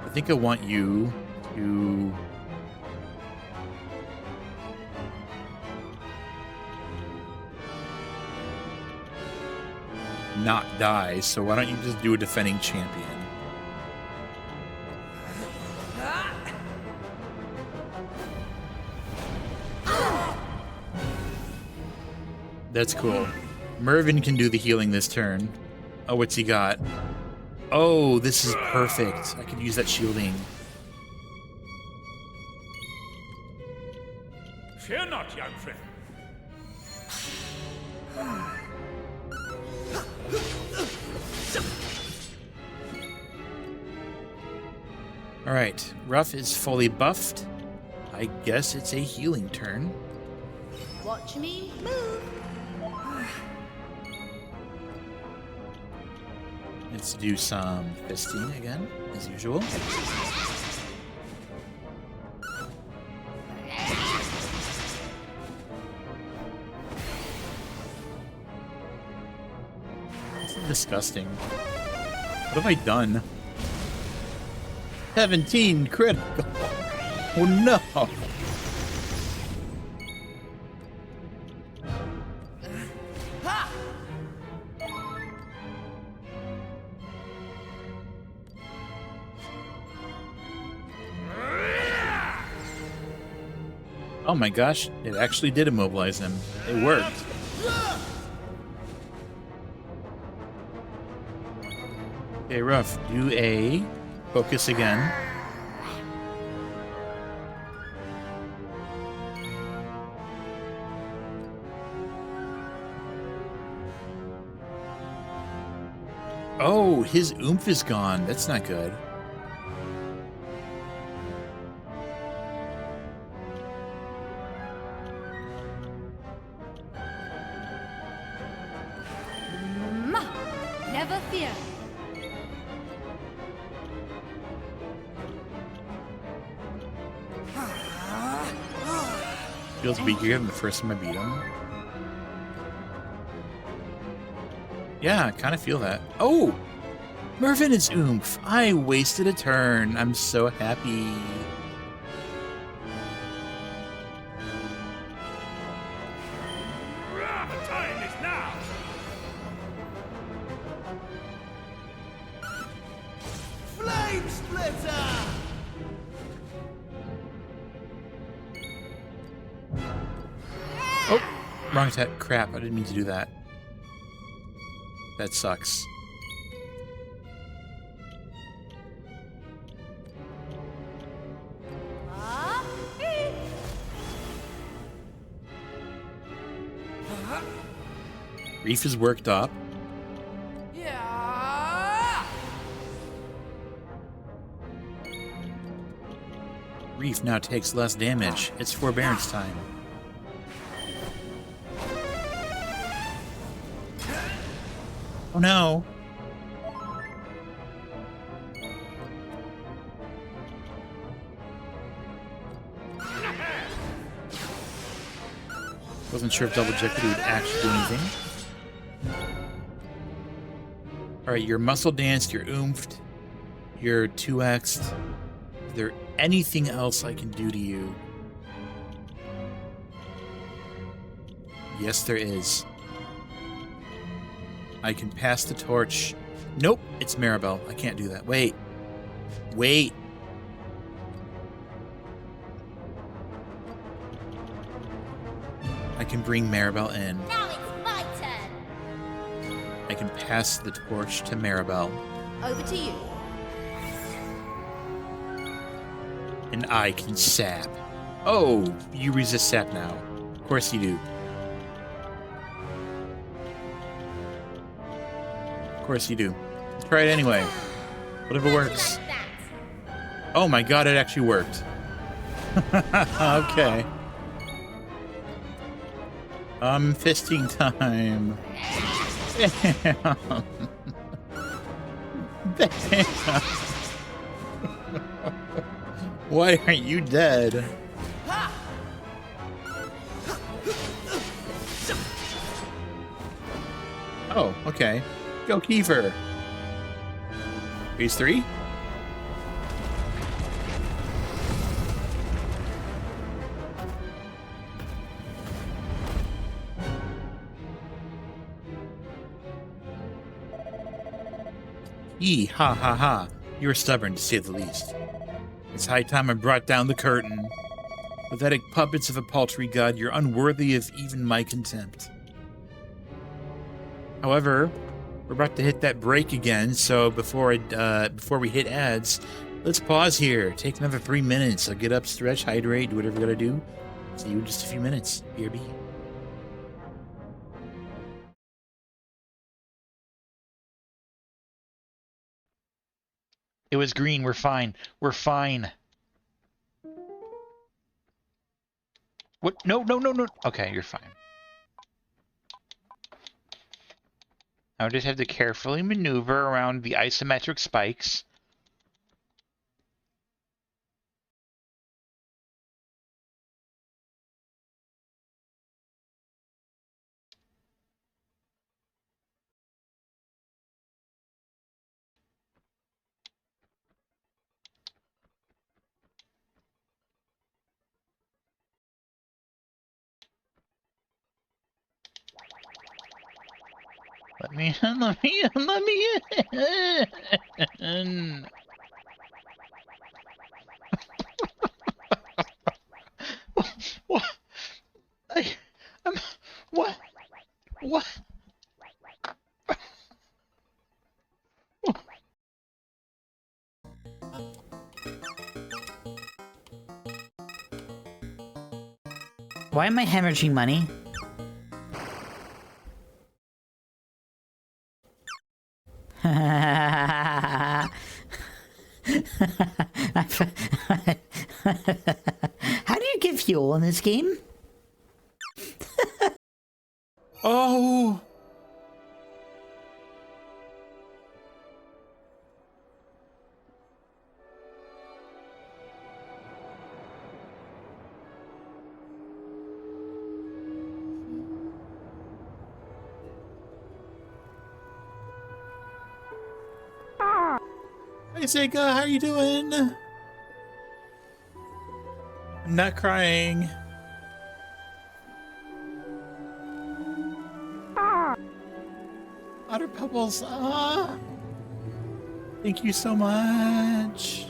I think I want you to not die, so why don't you just do a defending champion? That's cool. Mervyn can do the healing this turn. Oh, what's he got? Oh, this is perfect. I could use that shielding. Fear not, young friend. Alright, Ruff is fully buffed. I guess it's a healing turn. Watch me move. Let's do some fisting again, as usual. This is disgusting. What have I done? 17 critical. Oh no. Oh my gosh, it actually did immobilize him. It worked. Okay, Ruff, do a focus again. Oh, his oomph is gone. That's not good. Never fear. Feels weaker than the first time I beat him. Yeah, I kind of feel that. Oh! Mervyn is oomph. I wasted a turn. I'm so happy. The time is now. Flame splitter! Oh! Wrong attack. Crap, I didn't mean to do that. That sucks. Reef is worked up. Reef now takes less damage. It's forbearance time. Oh no! Wasn't sure if double jeopardy would actually do anything. Alright, you're muscle danced, you're oomphed, you're 2x'd. Is there anything else I can do to you? Yes, there is. I can pass the torch. Nope, it's Maribel. I can't do that. Wait. Wait. I can bring Maribel in. Now it's my turn. I can pass the torch to Maribel. Over to you. And I can sap. Oh, you resist sap now. Of course you do. Of course you do. Let's try it anyway. What if it works? Oh my god, it actually worked. Okay. Fisting time. Bam. Bam. Why aren't you dead? Oh, okay. Go Kiefer. Phase 3? Yee, ha ha ha. You're stubborn, to say the least. It's high time I brought down the curtain. Pathetic puppets of a paltry god, you're unworthy of even my contempt. However, we're about to hit that break again, so before we hit ads, let's pause here. Take another 3 minutes. I'll get up, stretch, hydrate, do whatever you gotta do. See you in just a few minutes. BRB. It was green. We're fine. We're fine. What? No, no, no, no. Okay, you're fine. Now I just have to carefully maneuver around the isometric spikes. Let me in. What? What? What? Why am I hemorrhaging money? How do you get fuel in this game? Oh! Hey Seika, how are you doing? I'm not crying. Otter Pebbles, thank you so much.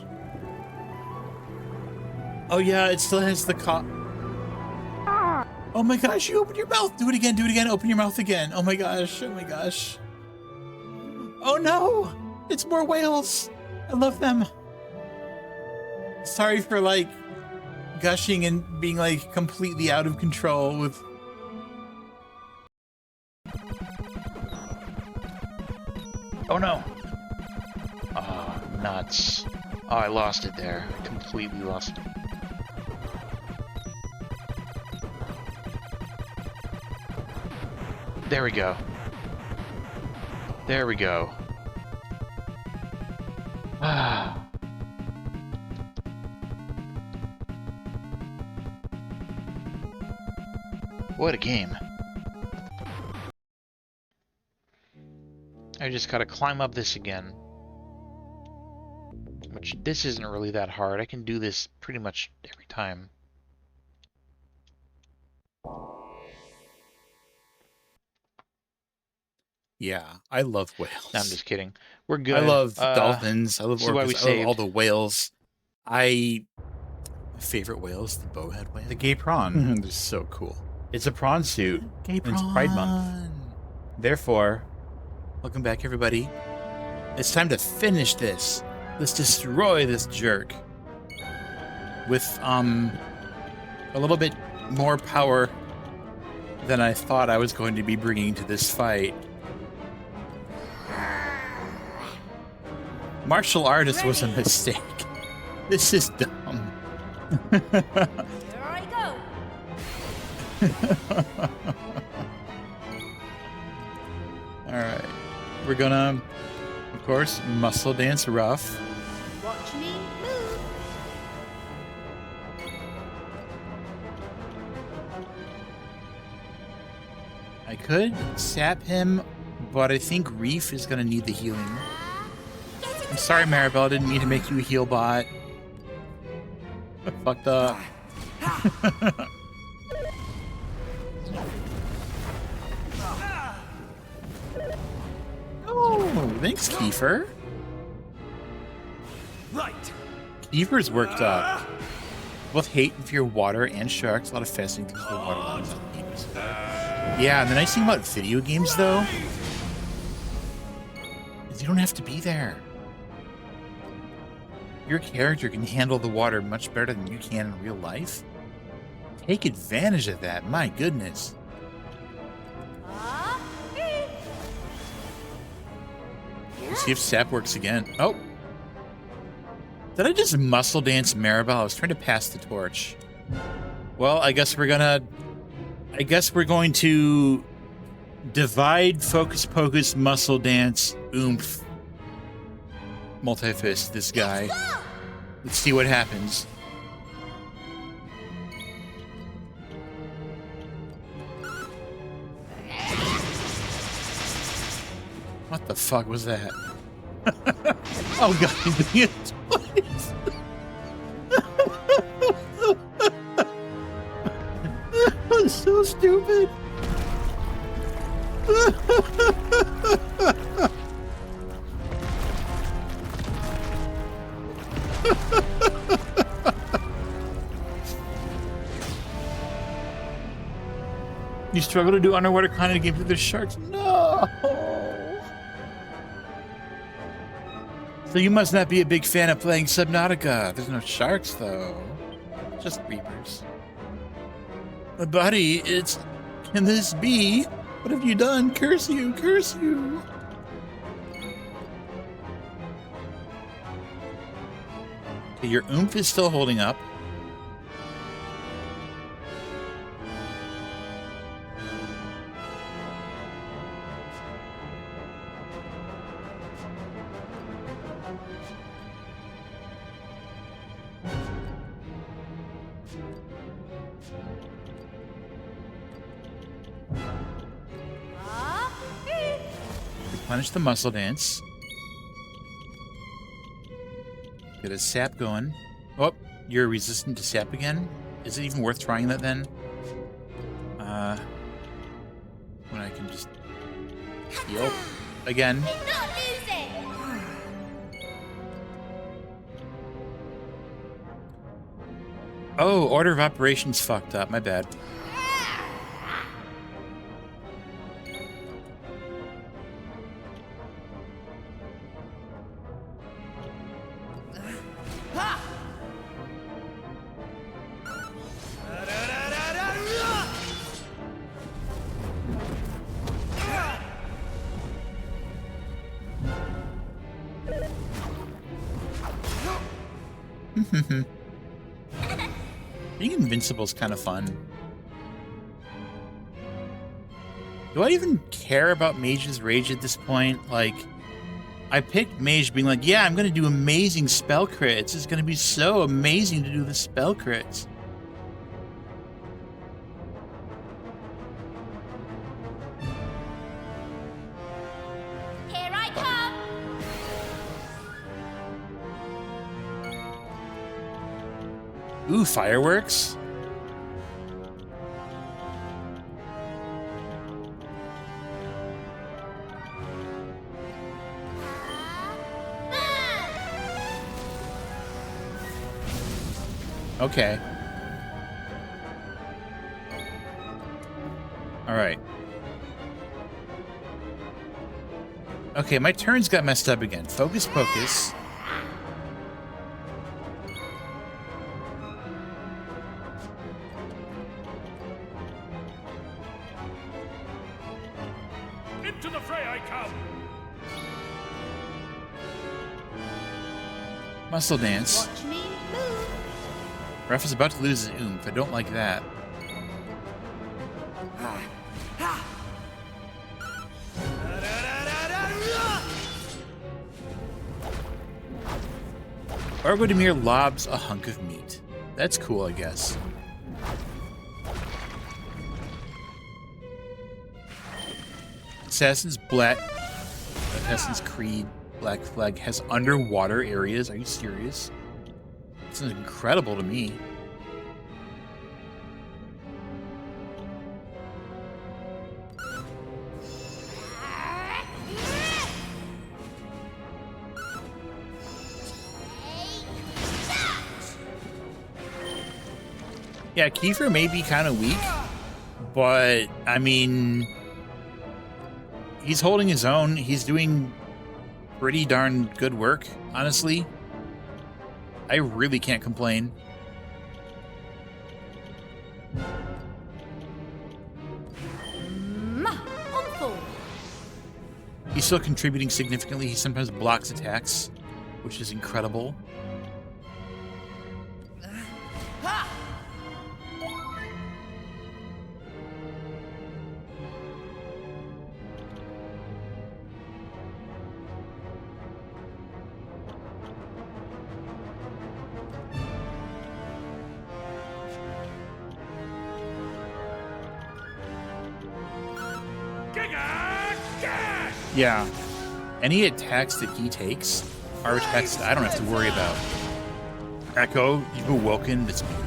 Oh yeah, it still has the Oh my gosh, you opened your mouth. Do it again, open your mouth again. Oh my gosh, oh my gosh. Oh no, it's more whales. I love them. Sorry for like gushing and being like completely out of control with. Oh no! Oh, nuts. Oh, I lost it there. I completely lost it. There we go. There we go. Ah. What a game. I just gotta climb up this again. Which, this isn't really that hard. I can do this pretty much every time. Yeah, I love whales. No, I'm just kidding. We're good. I love dolphins. I love orcas. I love all the whales. My favorite whale is the bowhead whale. The gay prawn. They're so cool. It's a prawn suit. Gay prawn. It's Pride Month. Therefore, welcome back, everybody. It's time to finish this. Let's destroy this jerk with a little bit more power than I thought I was going to be bringing to this fight. Martial artist was a mistake. This is dumb. Here I go. Alright. We're gonna, of course, muscle dance rough. Watch me move. I could sap him, but I think Reef is gonna need the healing. I'm sorry, Maribel, I didn't mean to make you a heal bot. I fucked up. Oh, thanks, Kiefer. Beaver's worked up. Both hate and fear water and sharks. A lot of fascinating things with the water life. Yeah, and the nice thing about video games, though, is you don't have to be there. Your character can handle the water much better than you can in real life. Take advantage of that, my goodness. Let's see if sap works again. Oh! Did I just muscle dance Maribel? I was trying to pass the torch. Well, I guess we're going to divide Focus Pocus muscle dance oomph multi-fist this guy. Let's see what happens. What the fuck was that? Oh god, he's doing it twice. That was so stupid. You struggle to do underwater content games with the sharks? No! So you must not be a big fan of playing Subnautica. There's no sharks, though. Just reapers. Buddy, it's... Can this be? What have you done? Curse you! Curse you! Okay, your oomph is still holding up. Replenish the muscle dance. Get a sap going. Oh, you're resistant to sap again? Is it even worth trying that then? When I can just heal again. Oh, order of operations fucked up. My bad. Being invincible is kind of fun. Do I even care about Mage's Rage at this point? Like, I picked Mage being like, yeah, I'm going to do amazing spell crits. It's going to be so amazing to do the spell crits. Here I come! Ooh, fireworks? Okay. Alright. Okay, my turns got messed up again. Focus Pocus. Into the fray I come! Muscle Dance. Watch me move! Ref is about to lose his oomph. I don't like that. Argodemir lobs a hunk of meat. That's cool, I guess. Assassin's Creed Black Flag has underwater areas. Are you serious? This is incredible to me. Yeah, Kiefer may be kind of weak, but I mean, he's holding his own. He's doing pretty darn good work, honestly. I really can't complain. He's still contributing significantly. He sometimes blocks attacks, which is incredible. Yeah. Any attacks that he takes are attacks that I don't have to worry about. Echo, you've awoken. That's beautiful.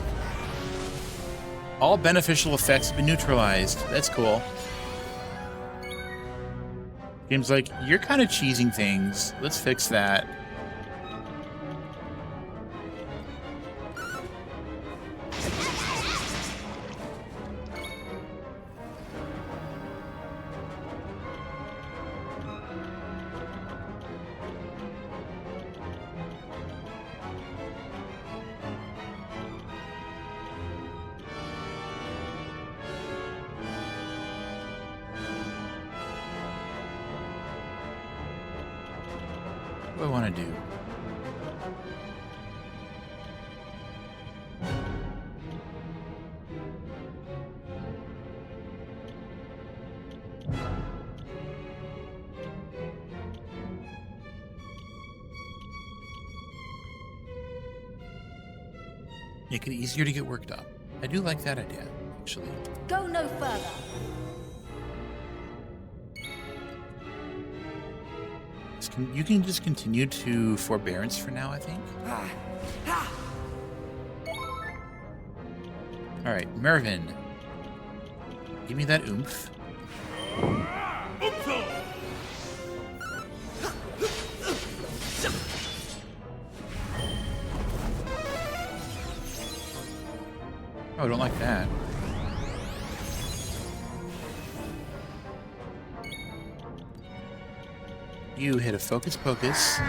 All beneficial effects have been neutralized. That's cool. Game's like, you're kind of cheesing things. Let's fix that. What do I want to do? Make it easier to get worked up. I do like that idea, actually. Go no further. You can just continue to forbearance for now, I think. Alright, Mervin. Give me that oomph. Oh, I don't like that. You hit a Focus Pocus.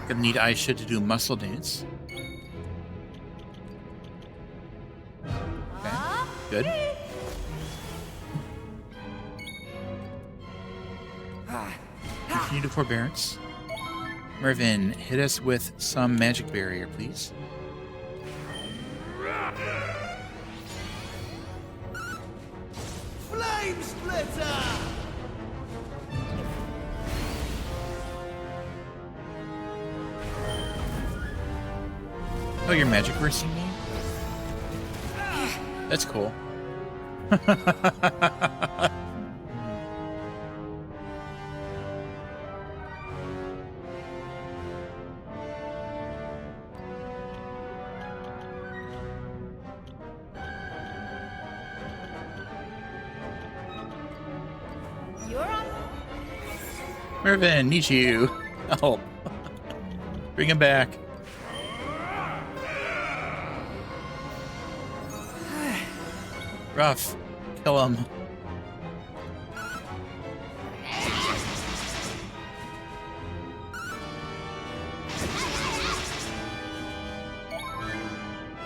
Gonna need Aisha to do Muscle Dance. Okay, good. Continue to Forbearance. Mervin, hit us with some Magic Barrier, please. Flame Splitter! Oh, you're magic versing me? That's cool. You're up. Mervin, need you. Oh. Bring him back. Rough. Kill him.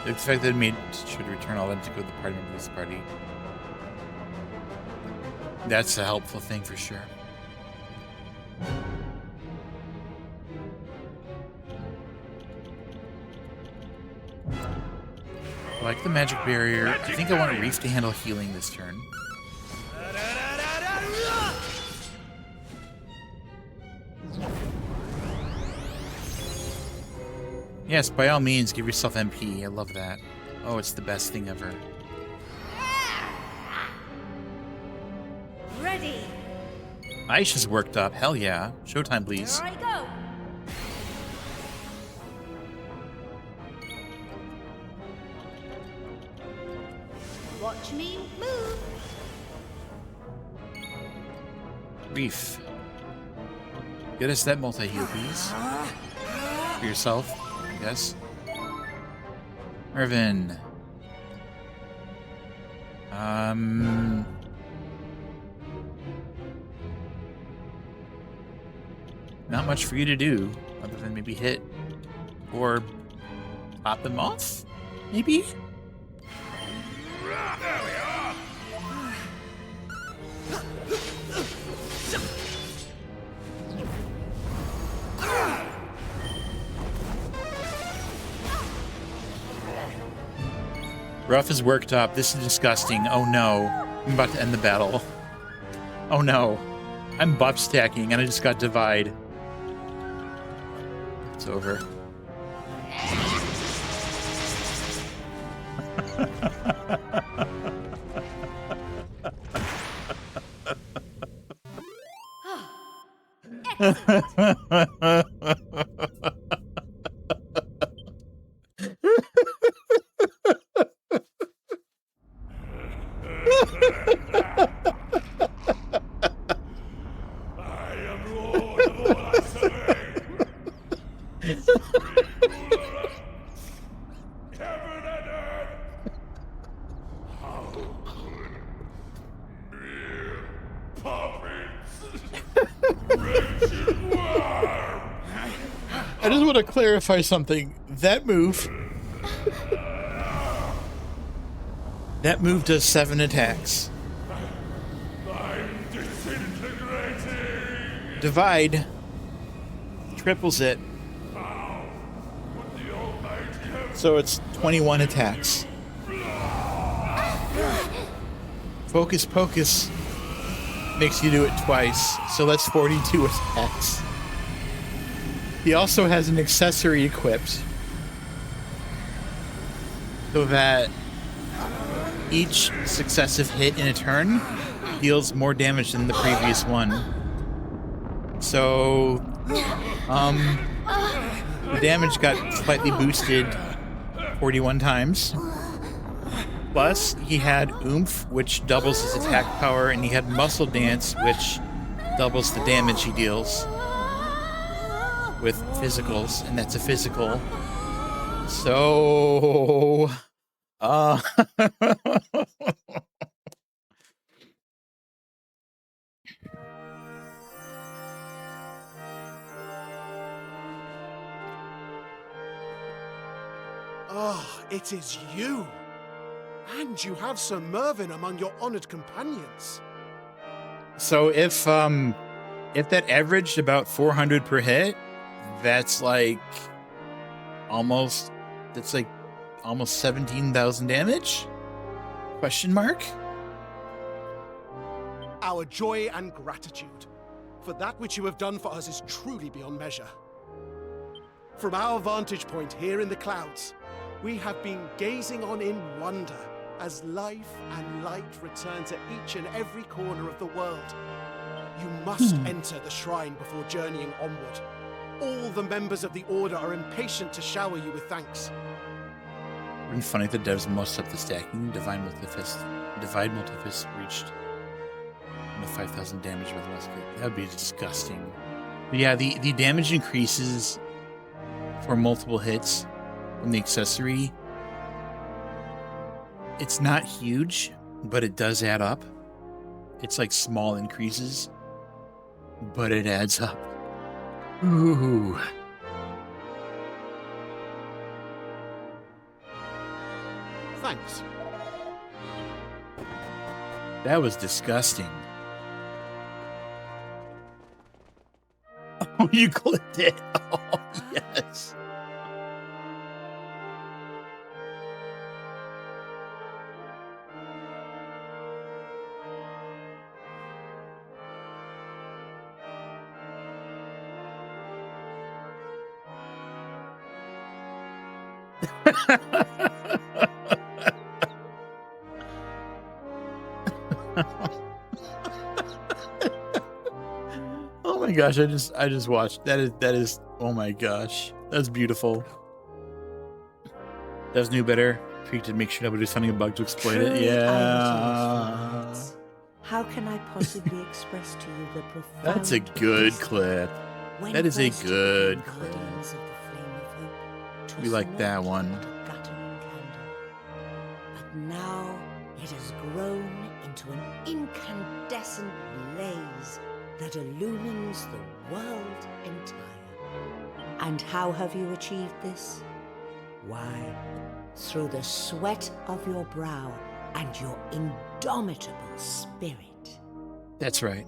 The fact that it made should return all them to go to the party members of the party. That's a helpful thing for sure. I like the magic barrier. I think I want Reef to handle healing this turn. Yes, by all means, give yourself MP. I love that. Oh, it's the best thing ever. Ready. Aisha's worked up. Hell yeah. Showtime, please. Here I go. Watch me move. Reef. Get us that multi-heal, please. For yourself, I guess. Mervin. Not much for you to do, other than maybe hit or pop them off, maybe? There we are! Ruff is worked up. This is disgusting. Oh no. I'm about to end the battle. Oh no. I'm buff stacking and I just got divide. It's over. I am Lord of all I survey. Supreme ruler of heaven and earth. How could mere puppets, wretched worm. I just want to clarify something. That move does 7 attacks. I'm disintegrating. Divide triples it. How would the Almighty have So it's 21 attacks. Focus Pocus makes you do it twice, so that's 42 attacks. He also has an accessory equipped so that each successive hit in a turn deals more damage than the previous one. So, the damage got slightly boosted 41 times. Plus, he had Oomph, which doubles his attack power, and he had Muscle Dance, which doubles the damage he deals with physicals, and that's a physical. So, Ah, it is you! And you have Sir Mervyn among your honored companions. So if that averaged about 400 per hit, that's like almost 17,000 damage? Question mark? Our joy and gratitude for that which you have done for us is truly beyond measure. From our vantage point here in the clouds, we have been gazing on in wonder as life and light return to each and every corner of the world. You must enter the shrine before journeying onward. All the members of the Order are impatient to shower you with thanks. Wouldn't it funny if the devs must up the stacking? Divide Multifist reached 5,000 damage with less. That would be disgusting. But yeah, the damage increases for multiple hits from the accessory. It's not huge, but it does add up. It's like small increases, but it adds up. Ooh. Thanks. That was disgusting. Oh, you clipped it. Oh, yes. Oh my gosh, I just watched. That is oh my gosh. That's beautiful. That was new better. Tweaked to make sure nobody's finding a bug to exploit it. Yeah. How can I possibly express to you the profound That's a good clip. That is a good clip. We like that one. But now It has grown into an incandescent blaze that illumines the world entire. And how have you achieved this? Why, through the sweat of your brow and your indomitable spirit. That's right.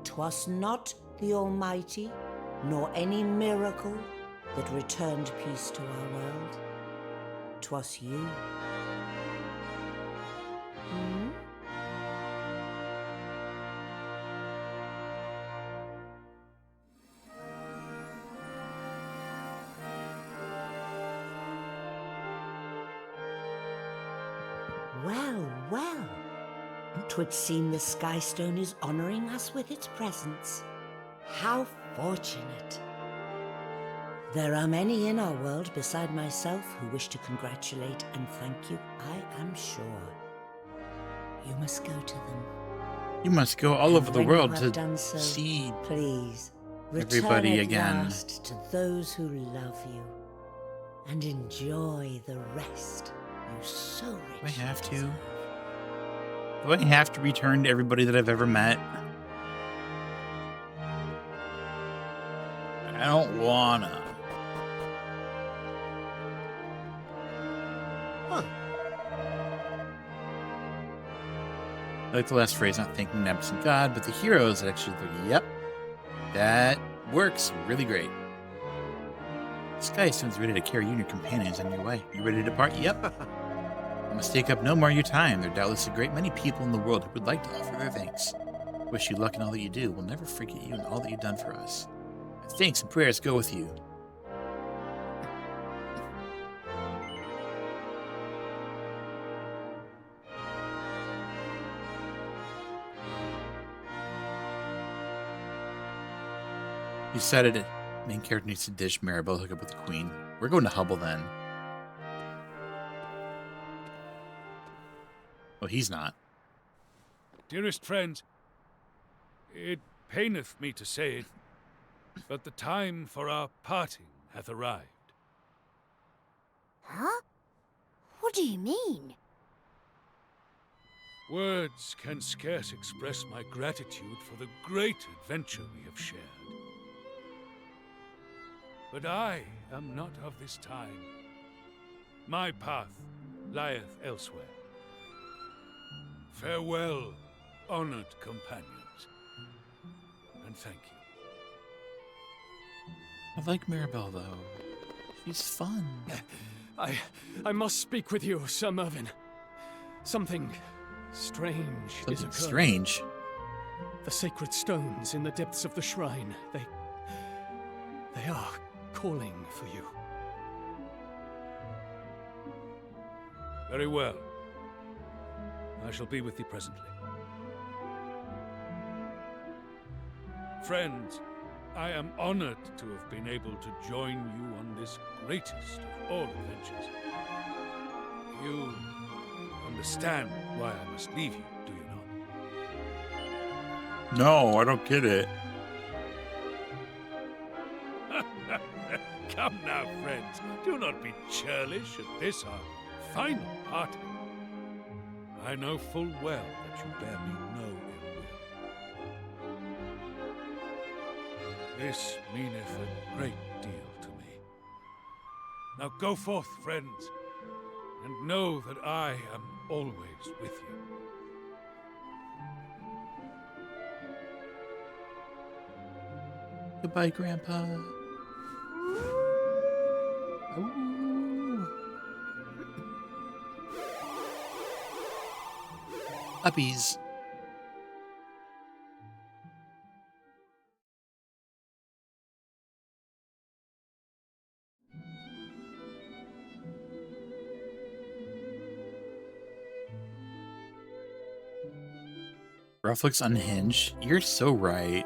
'Twas not the Almighty, nor any miracle that returned peace to our world. 'Twas you. Hmm? Well, well. 'Twould seem the Skystone is honoring us with its presence. How fortunate. There are many in our world beside myself who wish to congratulate and thank you, I am sure. You must go to them. You must go all over the When world you to have done so, see please everybody return at again. last to those who love you and enjoy the rest you so Do I richly have to? deserve. Do I have to return to everybody that I've ever met? I don't wanna. I like the last phrase, not thanking the absent God, but the heroes that actually like, yep, that works really great. Skystone's ready to carry you and your companions on your way. You ready to depart? Yep. I must take up no more of your time. There are doubtless a great many people in the world who would like to offer their thanks. Wish you luck in all that you do. We'll never forget you and all that you've done for us. Thanks and prayers go with you. You said it. Main character needs to dish Maribel, hook up with the queen. We're going to Hubble then. Oh, he's not. Dearest friends, it paineth me to say it, but the time for our parting hath arrived. Huh? What do you mean? Words can scarce express my gratitude for the great adventure we have shared. But I am not of this time. My path lieth elsewhere. Farewell, honored companions, and thank you. I like Maribel, though. She's fun. I must speak with you, Sir Mervyn. Something strange is Something occurring. strange? The sacred stones in the depths of the shrine, they are calling for you. Very well. I shall be with thee presently. Friends, I am honored to have been able to join you on this greatest of all adventures. You understand why I must leave you, do you not? No, I don't get it. Come now, friends. Do not be churlish at this our final parting. I know full well that you bear me no ill will. This meaneth a great deal to me. Now go forth, friends, and know that I am always with you. Goodbye, Grandpa. Ooh. Puppies. Ralph looks unhinged. You're so right.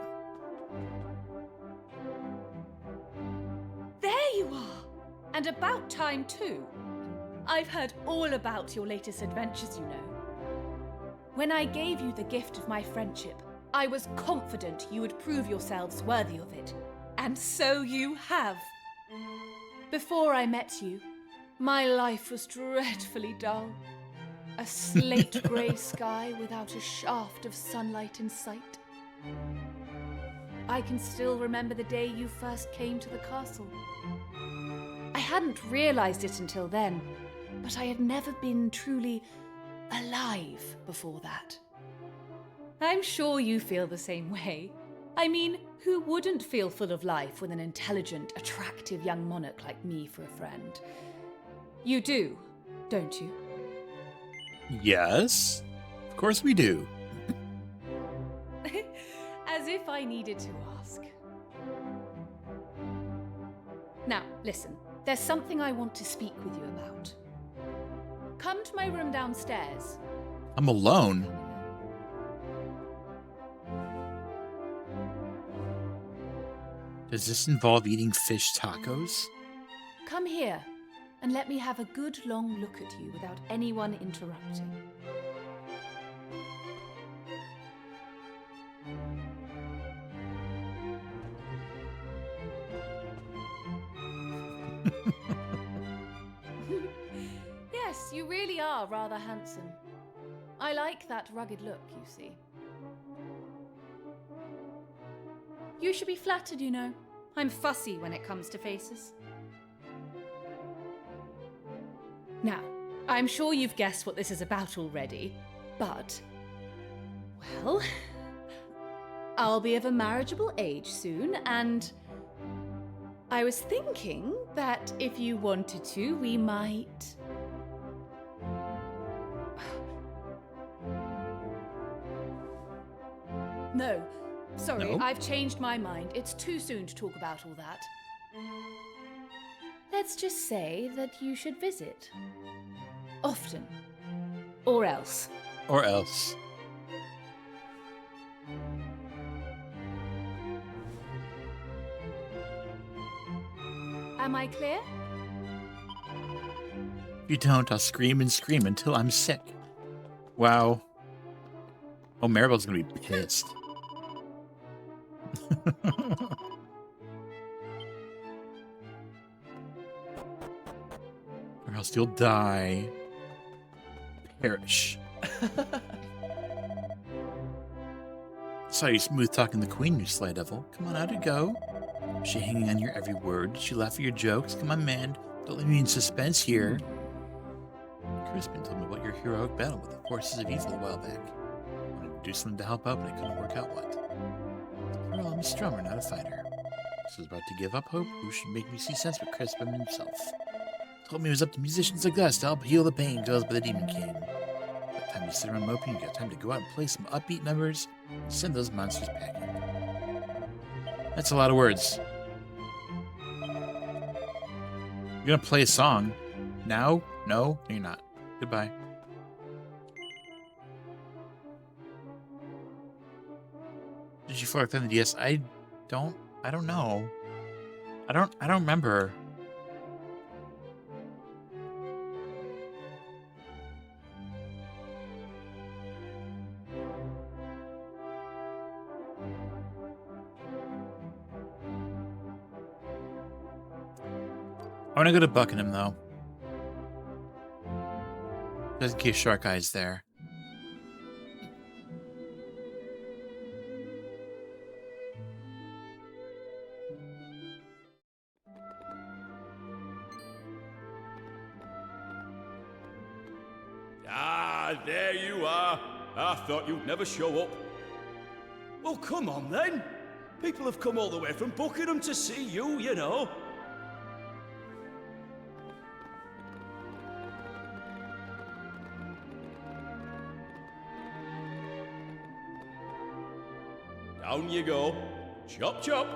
There you are! And about time, too. I've heard all about your latest adventures, you know. When I gave you the gift of my friendship, I was confident you would prove yourselves worthy of it. And so you have. Before I met you, My life was dreadfully dull. A slate grey sky without a shaft of sunlight in sight. I can still remember the day you first came to the castle. I hadn't realized it until then, but I had never been truly alive before that. I'm sure you feel the same way. I mean, who wouldn't feel full of life with an intelligent, attractive young monarch like me for a friend? You do, don't you? Yes, of course we do. As if I needed to ask. Now, listen, there's something I want to speak with you about. Come to my room downstairs. I'm alone. Does this involve eating fish tacos? Come here and let me have a good long look at you without anyone interrupting. Yes, you really are rather handsome. I like that rugged look, you see. You should be flattered, you know. I'm fussy when it comes to faces. Now, I'm sure you've guessed what this is about already, but, well, I'll be of a marriageable age soon, and I was thinking that if you wanted to, we might... No, sorry, No? I've changed my mind. It's too soon to talk about all that. Let's just say that you should visit. Often. Or else. Or else. Am I clear? If you don't, I'll scream and scream until I'm sick. Wow. Oh, Maribel's gonna be pissed. Or else you'll die. Perish. Saw you smooth talking the queen, you sly devil. Come on, how'd it go? Is she hanging on your every word? Did she laugh at your jokes? Come on, man. Don't leave me in suspense here. Crispin told me about your heroic battle with the forces of evil a while back. I wanted to do something to help out, but I couldn't work out what. Well, I'm a strummer, not a fighter. So I was about to give up hope. Who should make me see sense but Crispin himself? Told me it was up to musicians like us to help heal the pain caused by the Demon King. By the time you sit around moping, you got time to go out and play some upbeat numbers and send those monsters packing. That's a lot of words. You're gonna play a song. Now? No, you're not. Goodbye. Did you feel like that in the DS? I don't know. I don't remember. I want to go to Buckingham, though. Just in case Shark Eye's there. Ah, there you are. I thought you'd never show up. Well, come on then. People have come all the way from Buckingham to see you, you know. Down you go. Chop, chop.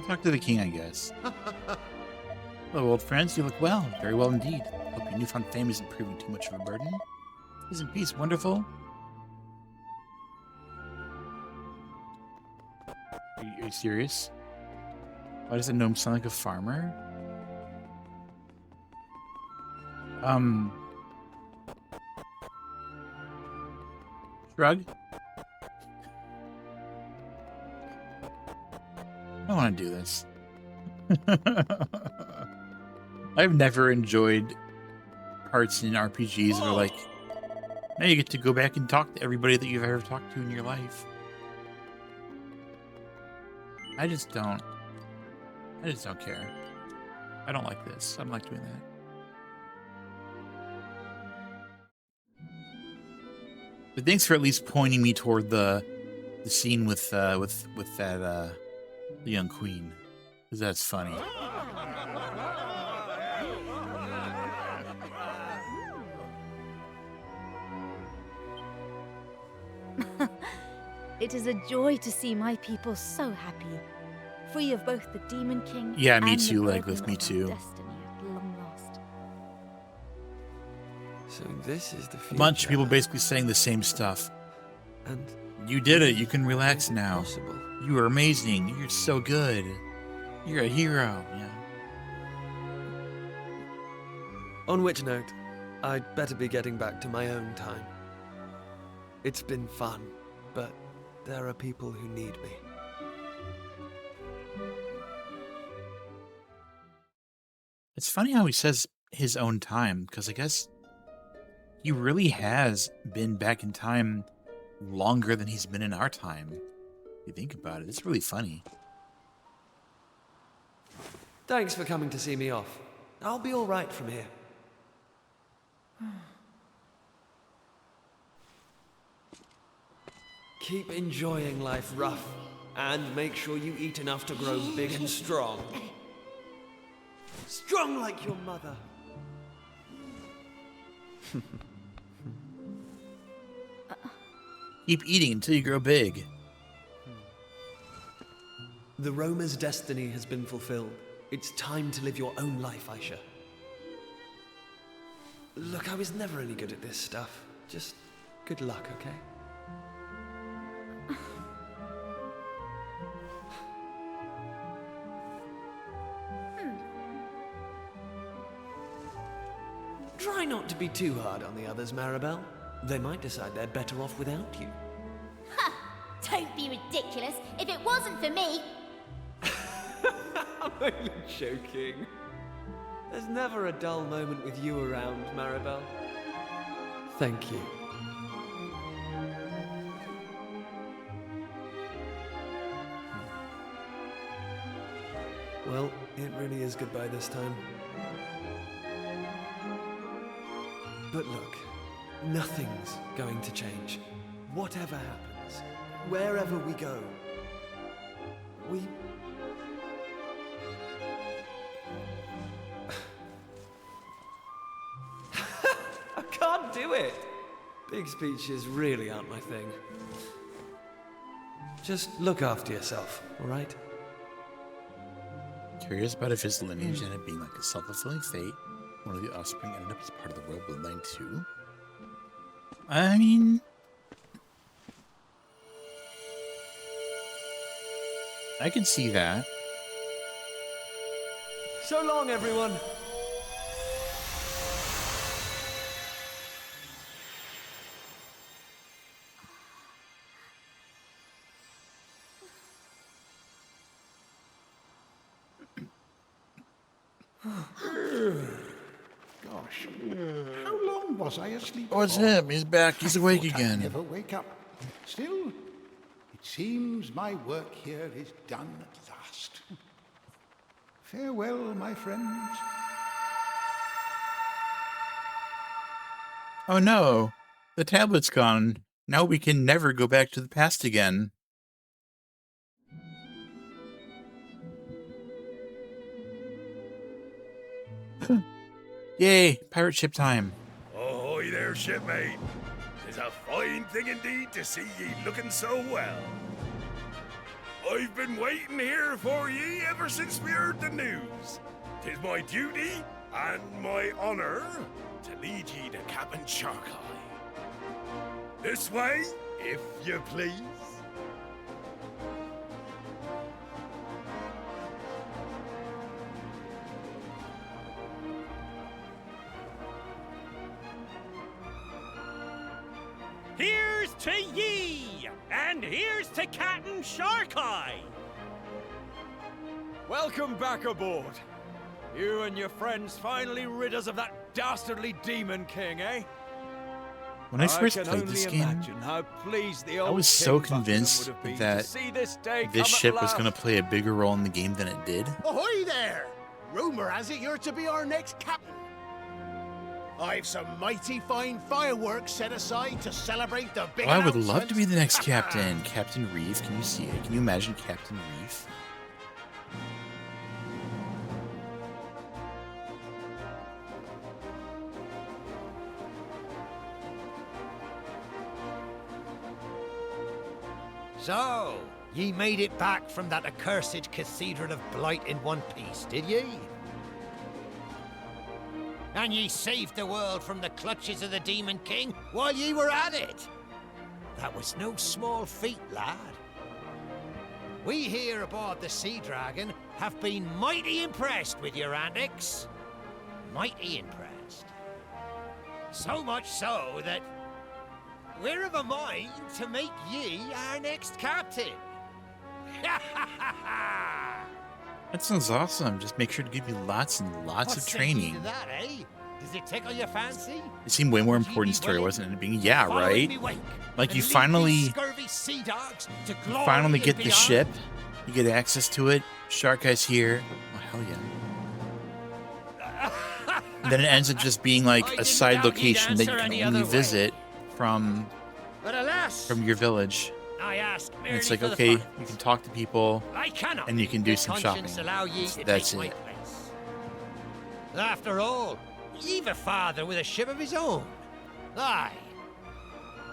Talk to the king, I guess. Hello, old friends. You look well. Very well indeed. Hope your newfound fame isn't proving too much of a burden. Isn't peace wonderful? Are you serious? Why does the gnome sound like a farmer? Shrug. I don't want to do this. I've never enjoyed parts in RPGs that are like, now you get to go back and talk to everybody that you've ever talked to in your life. I just don't care. I don't like this. I don't like doing that. But thanks for at least pointing me toward the scene with that the young queen, because that's funny. It is a joy to see my people so happy, free of both the Demon King. Yeah, me and the too, burden Leglith, me of our too. destiny at long last. So this is the future. A bunch of people basically saying the same stuff. And you did it. You can relax now. Possible. You are amazing. You're so good. You're a hero. Yeah. On which note, I'd better be getting back to my own time. It's been fun, but there are people who need me. It's funny how he says his own time, because I guess he really has been back in time longer than he's been in our time. If you think about it, it's really funny. Thanks for coming to see me off. I'll be all right from here. Keep enjoying life, Rough, and make sure you eat enough to grow big and strong. Strong like your mother. Keep eating until you grow big. The roamer's destiny has been fulfilled. It's time to live your own life, Aisha. Look, I was never any good at this stuff. Just good luck, okay? Try not to be too hard on the others, Maribel. They might decide they're better off without you. Ha! Don't be ridiculous. If it wasn't for me... I'm only joking. There's never a dull moment with you around, Maribel. Thank you. Well, it really is goodbye this time. But look, nothing's going to change. Whatever happens, wherever we go, we... I can't do it! Big speeches really aren't my thing. Just look after yourself, all right? Curious about if his lineage ended up being like a self-fulfilling fate. One of the offspring ended up as part of the royal bloodline too. I mean, I can see that. So long, everyone! Gosh, how long was I asleep? Oh, it's for? him. He's back. He's awake Thought I'd again. never wake up. Still, it seems my work here is done at last. Farewell, my friends. Oh no, the tablet's gone. Now we can never go back to the past again. Yay, pirate ship time. Ahoy there, shipmate. 'Tis a fine thing indeed to see ye looking so well. I've been waiting here for ye ever since we heard the news. 'Tis my duty and my honor to lead ye to Captain Sharkeye. This way, if you please. Here's to ye! And here's to Captain Shark Eye! Welcome back aboard. You and your friends finally rid us of that dastardly demon king, eh? When I first can played only this game, imagine how pleased the I old was so King Buckingham convinced would have been to that see this day this come at ship was going to last. play a bigger role in the game than it did. Ahoy there! Rumour has it you're to be our next captain. I've some mighty fine fireworks set aside to celebrate the big Oh, I would love to be the next announcement. captain. Captain Reef, can you see it? Can you imagine Captain Reef? So, ye made it back from that accursed Cathedral of Blight in one piece, did ye? And ye saved the world from the clutches of the Demon King while ye were at it. That was no small feat, lad. We here aboard the Sea Dragon have been mighty impressed with your antics. Mighty impressed. So much so that we're of a mind to make ye our next captain. That sounds awesome. Just make sure to give me lots and lots of training. To that, eh? Does it tickle your fancy? It seemed way more important story, wasn't it? Being, yeah, right? Like you finally get the ship, you get access to it. Shark Eye's here. Oh hell yeah! Then it ends up just being like a side location that you can only visit from your village. And it's like, okay, you can talk to people, and you can do some shopping. That's it. After all, ye've a father with a ship of his own. Aye,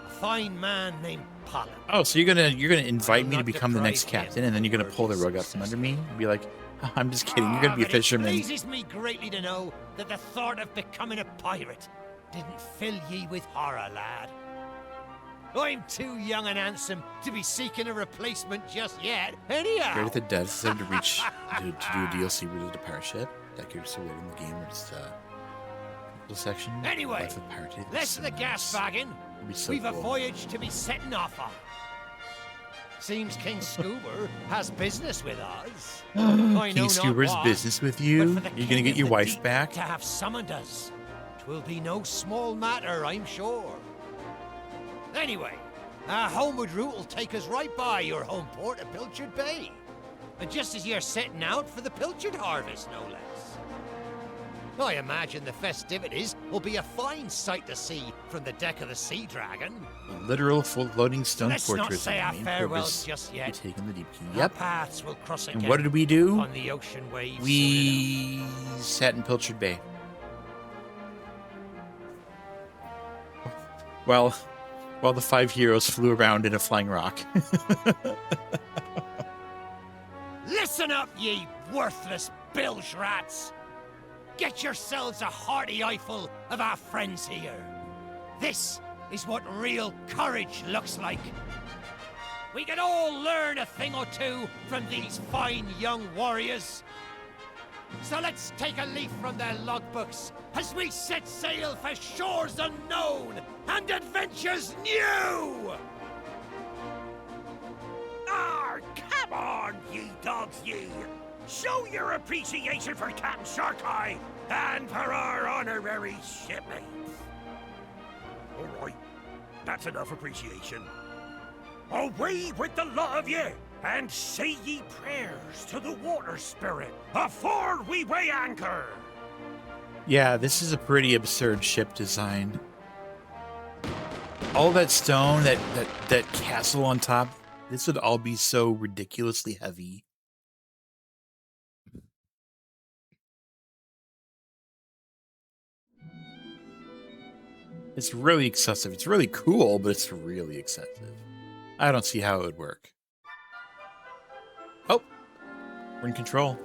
a fine man named Pollock. Oh, so you're gonna invite me to become the next captain, and then you're gonna pull the rug out from under me and be like, I'm just kidding. You're gonna be a fisherman. It pleases me greatly to know that the thought of becoming a pirate didn't fill ye with horror, lad. I'm too young and handsome to be seeking a replacement just yet. Anyhow. Right at the death, instead to reach to do a DLC related to pirate ship. That gives away in the game. Or just section. Anyway, Life of Pirate. less of the gas wagon. So We've cool. a voyage to be setting off on. Seems King Scuba has business with us. I know King not Scuba's what, business with but you? for the You're gonna King get of your the wife Deep back? to have summoned us. 'Twill be no small matter, I'm sure. Anyway, our homeward route will take us right by your home port of Pilchard Bay. And just as you're setting out for the Pilchard harvest, no less. I imagine the festivities will be a fine sight to see from the deck of the Sea Dragon. A literal floating stone Let's not fortress. say our main farewells purpose just be yet. taking the deep key. Our Yep. paths will cross And again what did we do? on the ocean waves. We sat in Pilchard Bay. While the 5 heroes flew around in a flying rock. Listen up, ye worthless bilge rats! Get yourselves a hearty eyeful of our friends here. This is what real courage looks like. We can all learn a thing or two from these fine young warriors. So let's take a leaf from their logbooks as we set sail for shores unknown and adventures new! Come on, ye dogs, ye! Show your appreciation for Captain Shark Eye and for our honorary shipmates. All right, that's enough appreciation. Away with the lot of ye, and say ye prayers to the water spirit afore we weigh anchor. Yeah, this is a pretty absurd ship design. All that stone, that castle on top, this would all be so ridiculously heavy. It's really excessive. It's really cool, but it's really excessive. I don't see how it would work. Oh, we're in control.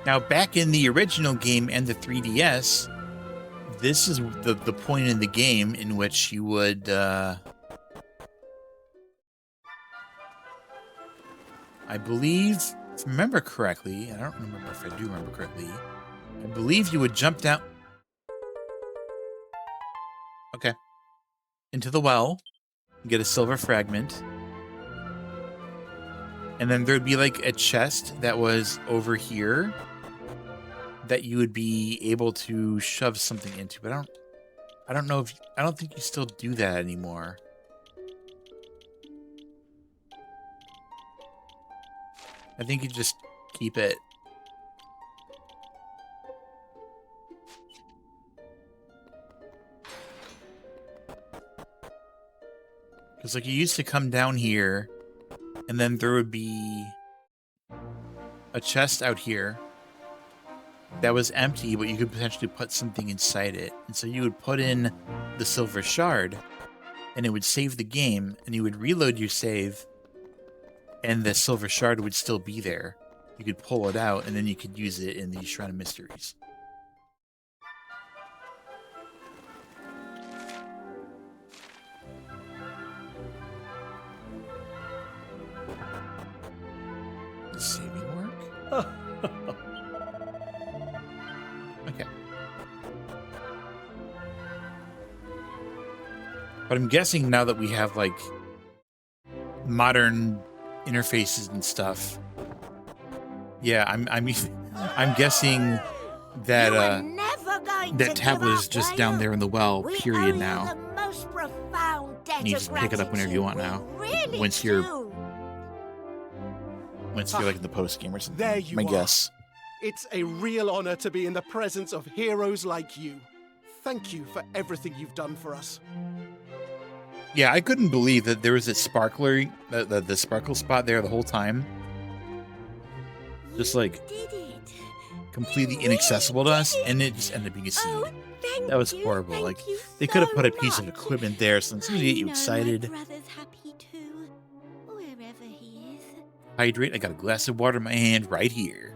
Now, back in the original game and the 3DS, this is the point in the game in which you would... I believe, if I remember correctly, I don't remember if I do remember correctly, I believe you would jump down... into the well, get a silver fragment, and then there'd be like a chest that was over here that you would be able to shove something into. But I don't think you still do that anymore. I think you just keep it. Because like you used to come down here, and then there would be a chest out here that was empty, but you could potentially put something inside it. And so you would put in the silver shard, and it would save the game, and you would reload your save, and the silver shard would still be there. You could pull it out, and then you could use it in the Shrine of Mysteries. Does saving work? Okay. But I'm guessing now that we have, like, modern interfaces and stuff. Yeah, I'm guessing that that tablet is just down there in the well, period, now. And you just pick it up whenever you want now. Once you're like in the post game or something. There you my are. guess. It's a real honor to be in the presence of heroes like you. Thank you for everything you've done for us. Yeah, I couldn't believe that there was a sparkler, the sparkle spot there the whole time. Just like completely inaccessible to us, and it just ended up being a seed. That was horrible. Like they could have put a piece of equipment there, something to get you excited. Hydrate. I got a glass of water in my hand right here.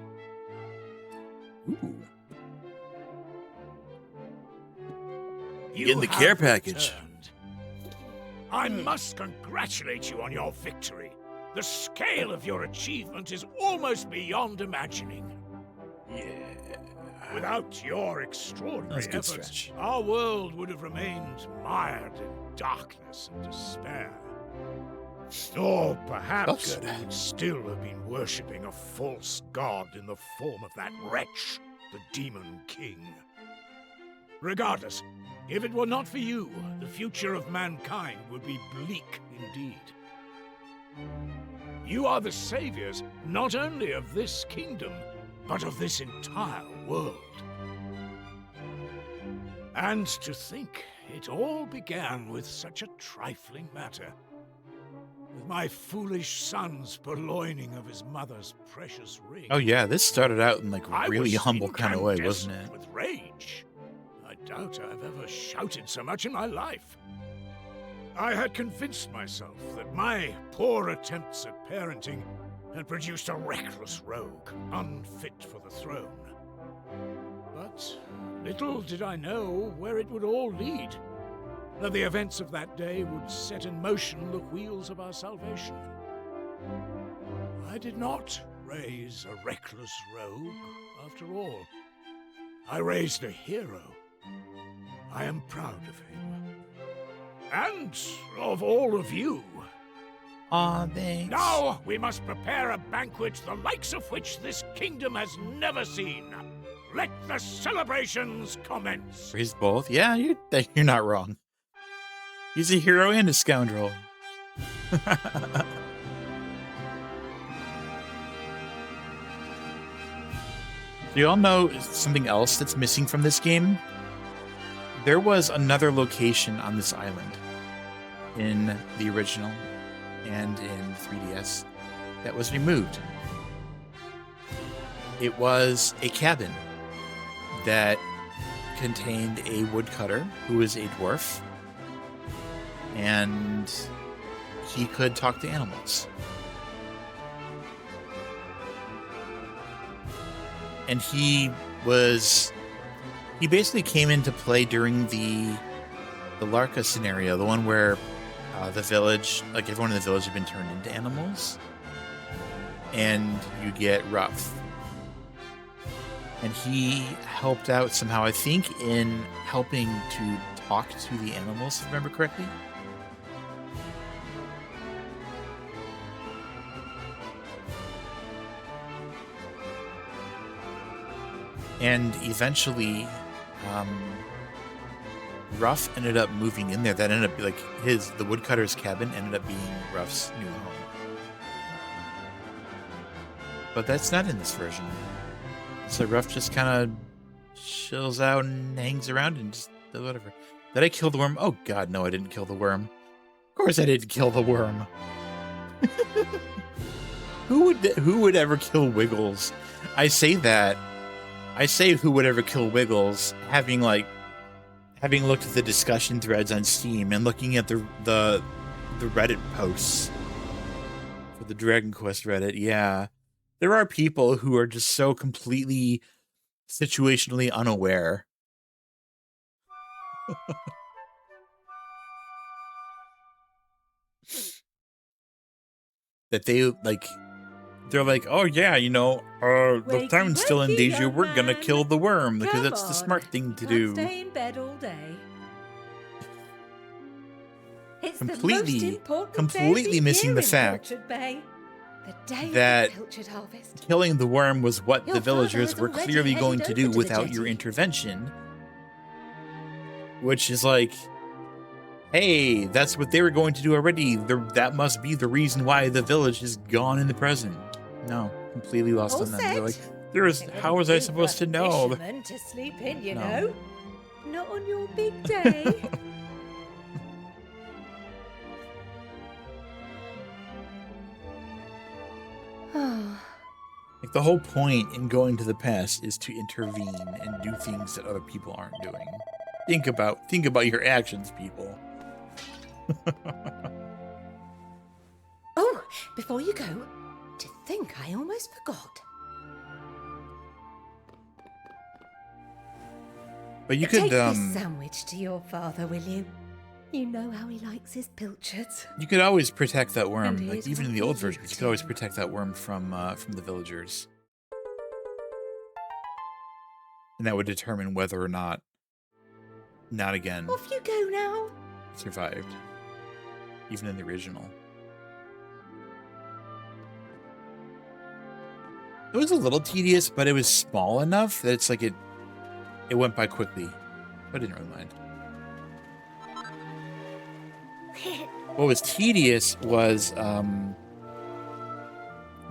Ooh. Getting the care package. I must congratulate you on your victory. The scale of your achievement is almost beyond imagining. Yeah. Without your extraordinary That's a good efforts, stretch. our world would have remained mired in darkness and despair. Or perhaps Felt we good. would still have been worshipping a false god in the form of that wretch, the Demon King. Regardless, if it were not for you, the future of mankind would be bleak indeed. You are the saviors not only of this kingdom, but of this entire world. And to think it all began with such a trifling matter. With my foolish son's purloining of his mother's precious ring. Oh yeah, this started out in like a I really was humble kind of way, wasn't it? incandescent with rage. I doubt I've ever shouted so much in my life. I had convinced myself that my poor attempts at parenting had produced a reckless rogue, unfit for the throne. But little did I know where it would all lead. That the events of that day would set in motion the wheels of our salvation. I did not raise a reckless rogue, after all. I raised a hero. I am proud of him. And of all of you. Aw, thanks. Now we must prepare a banquet the likes of which this kingdom has never seen. Let the celebrations commence. He's both. Yeah, you're not wrong. He's a hero and a scoundrel. Do you all know something else that's missing from this game? There was another location on this island in the original and in 3DS that was removed. It was a cabin that contained a woodcutter who is a dwarf, and he could talk to animals. And he basically came into play during the Larka scenario, the one where the village, like everyone in the village had been turned into animals, and you get rough. And he helped out somehow, I think, in helping to talk to the animals, if I remember correctly. And eventually, Ruff ended up moving in there. That ended up like the woodcutter's cabin ended up being Ruff's new home. But that's not in this version. So Ruff just kind of chills out and hangs around and just does whatever. Did I kill the worm? Oh god, no, I didn't kill the worm. Of course I didn't kill the worm. Who would ever kill Wiggles? I say who would ever kill Wiggles, having looked at the discussion threads on Steam and looking at the Reddit posts for the Dragon Quest Reddit. Yeah. There are people who are just so completely situationally unaware. That they're like, oh yeah, the town's still in danger. We're gonna kill the worm because that's the smart thing to do. Stay in bed all day. It's completely missing the fact that killing the worm was what the villagers were clearly going to do without your intervention. Which is like, hey, that's what they were going to do already. That must be the reason why the village is gone in the present. No, completely lost on them. They're like, how was I supposed to know? To sleep in, you know? Not on your big day. Like the whole point in going to the past is to intervene and do things that other people aren't doing. Think about your actions, people. Oh, before you go, to think I almost forgot. But you could Take this sandwich to your father, will you? You know how he likes his pilchards. You could always protect that worm, like even in the old versions. You could always protect that worm from the villagers, and that would determine whether or not again. Off you go now. Survived, even in the original. It was a little tedious, but it was small enough that it's like it went by quickly. I didn't really mind. What was tedious was the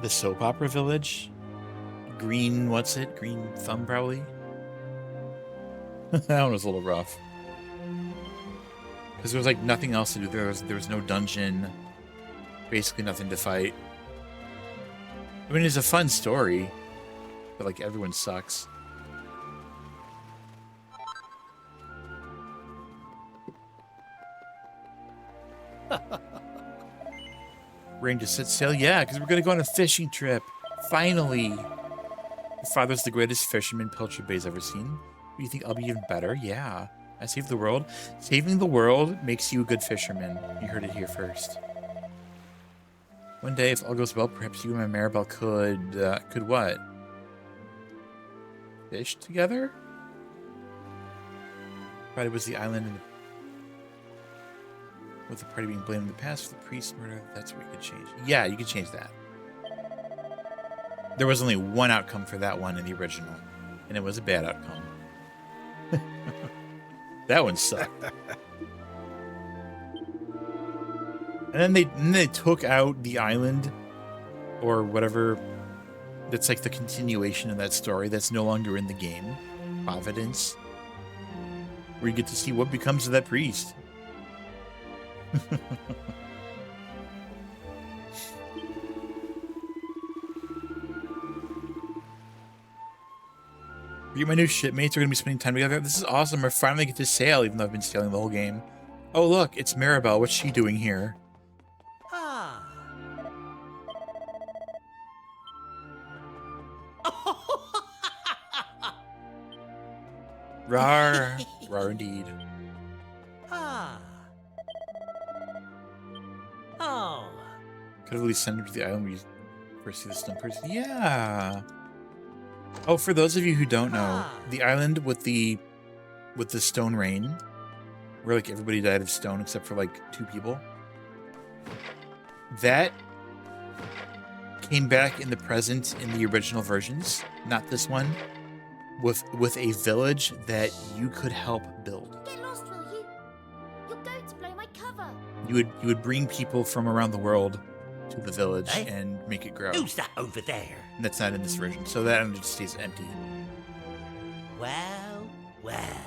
soap opera village. Green Thumb, probably. That one was a little rough. Because there was like nothing else to do. There was no dungeon. Basically nothing to fight. I mean, it's a fun story. But like everyone sucks. Ready to set sail? Yeah, because we're going to go on a fishing trip. Finally. Your father's the greatest fisherman Pilchard Bay's ever seen. Do you think I'll be even better? Yeah. I saved the world. Saving the world makes you a good fisherman. You heard it here first. One day, if all goes well, perhaps you and my Maribel could what? Fish together? But it was the island and with the party being blamed in the past for the priest's murder, that's what you could change. Yeah, you could change that. There was only one outcome for that one in the original, and it was a bad outcome. That one sucked. And then they took out the island, or whatever. That's like the continuation of that story that's no longer in the game, Providence, where you get to see what becomes of that priest. You and my new shipmates are going to be spending time together. This is awesome. We're finally get to sail, even though I've been sailing the whole game. Oh, look, it's Maribel. What's she doing here? Ah. Rar. Rar indeed. Ah. Oh. Could have at least sent her to the island where you first see the stone person. Yeah. Oh, for those of you who don't know, the island with the stone rain, where like everybody died of stone except for like 2 people, that came back in the present in the original versions, not this one. with a village that you could help build. Get lost, will you? You're going to blow my cover. You would bring people from around the world to the village and make it grow. Who's that over there? And that's not in this version, so that just stays empty. Well, well.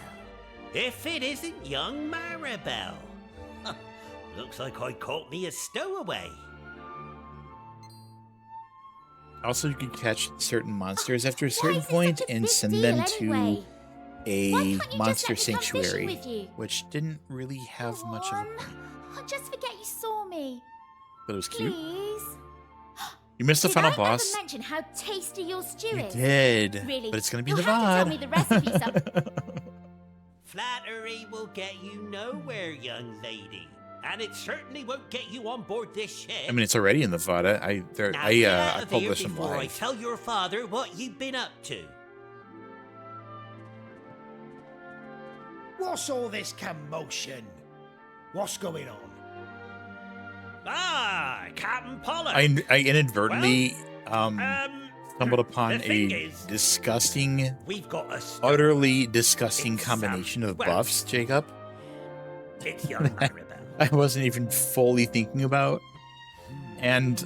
If it isn't young Maribel. Looks like I caught me a stowaway. Also, you could catch certain monsters after a certain point and send them to a monster sanctuary, which didn't really have much of a... Just forget you saw me. But it was cute. Please. You missed the final Did boss. I ever mention how tasty your stew You is? did, Really? but it's going to be You'll the have to tell VOD. me the recipe Flattery will get you nowhere, young lady. And it certainly won't get you on board this ship. I mean, it's already in the VOD. I published them before I live. tell your father what you've been up to. What's all this commotion? What's going on? Ah, Captain Pollard. I inadvertently stumbled upon the thing a is, disgusting, we've got a utterly disgusting combination of buffs, Jacob. It's young Maribel. I wasn't even fully thinking about. And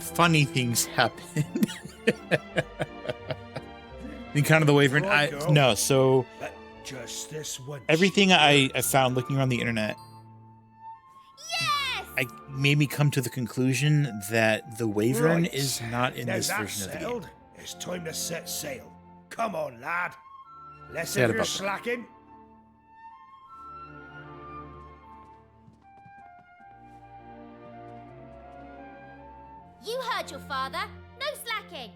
funny things happen. In kind of the Wyvern. No, so Just this one. everything I found looking around the internet made me come to the conclusion that the Wyvern Right. is not in Now this that's version of the game. settled, it's time to set sail. Come on, lad. Less Sad of your about that. slacking. You heard your father. No slacking.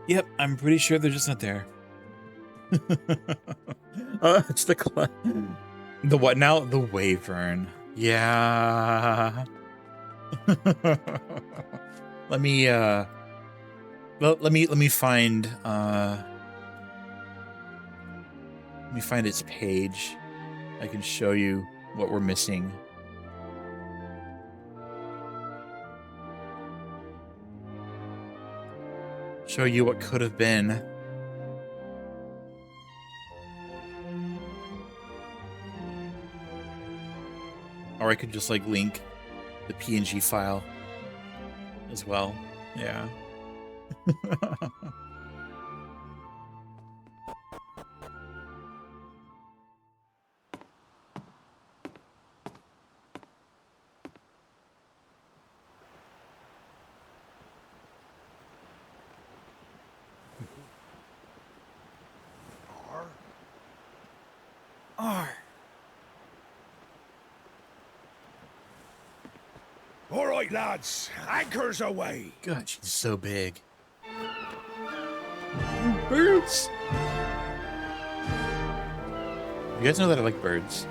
Yep, I'm pretty sure they're just not there. It's the what now? The Wyvern. Yeah. Let me find its page. I can show you what we're missing. Show you what could have been. Or I could just like link the PNG file as well. Yeah. All right, lads. Anchors away. God, she's so big. Birds. You guys know that I like birds.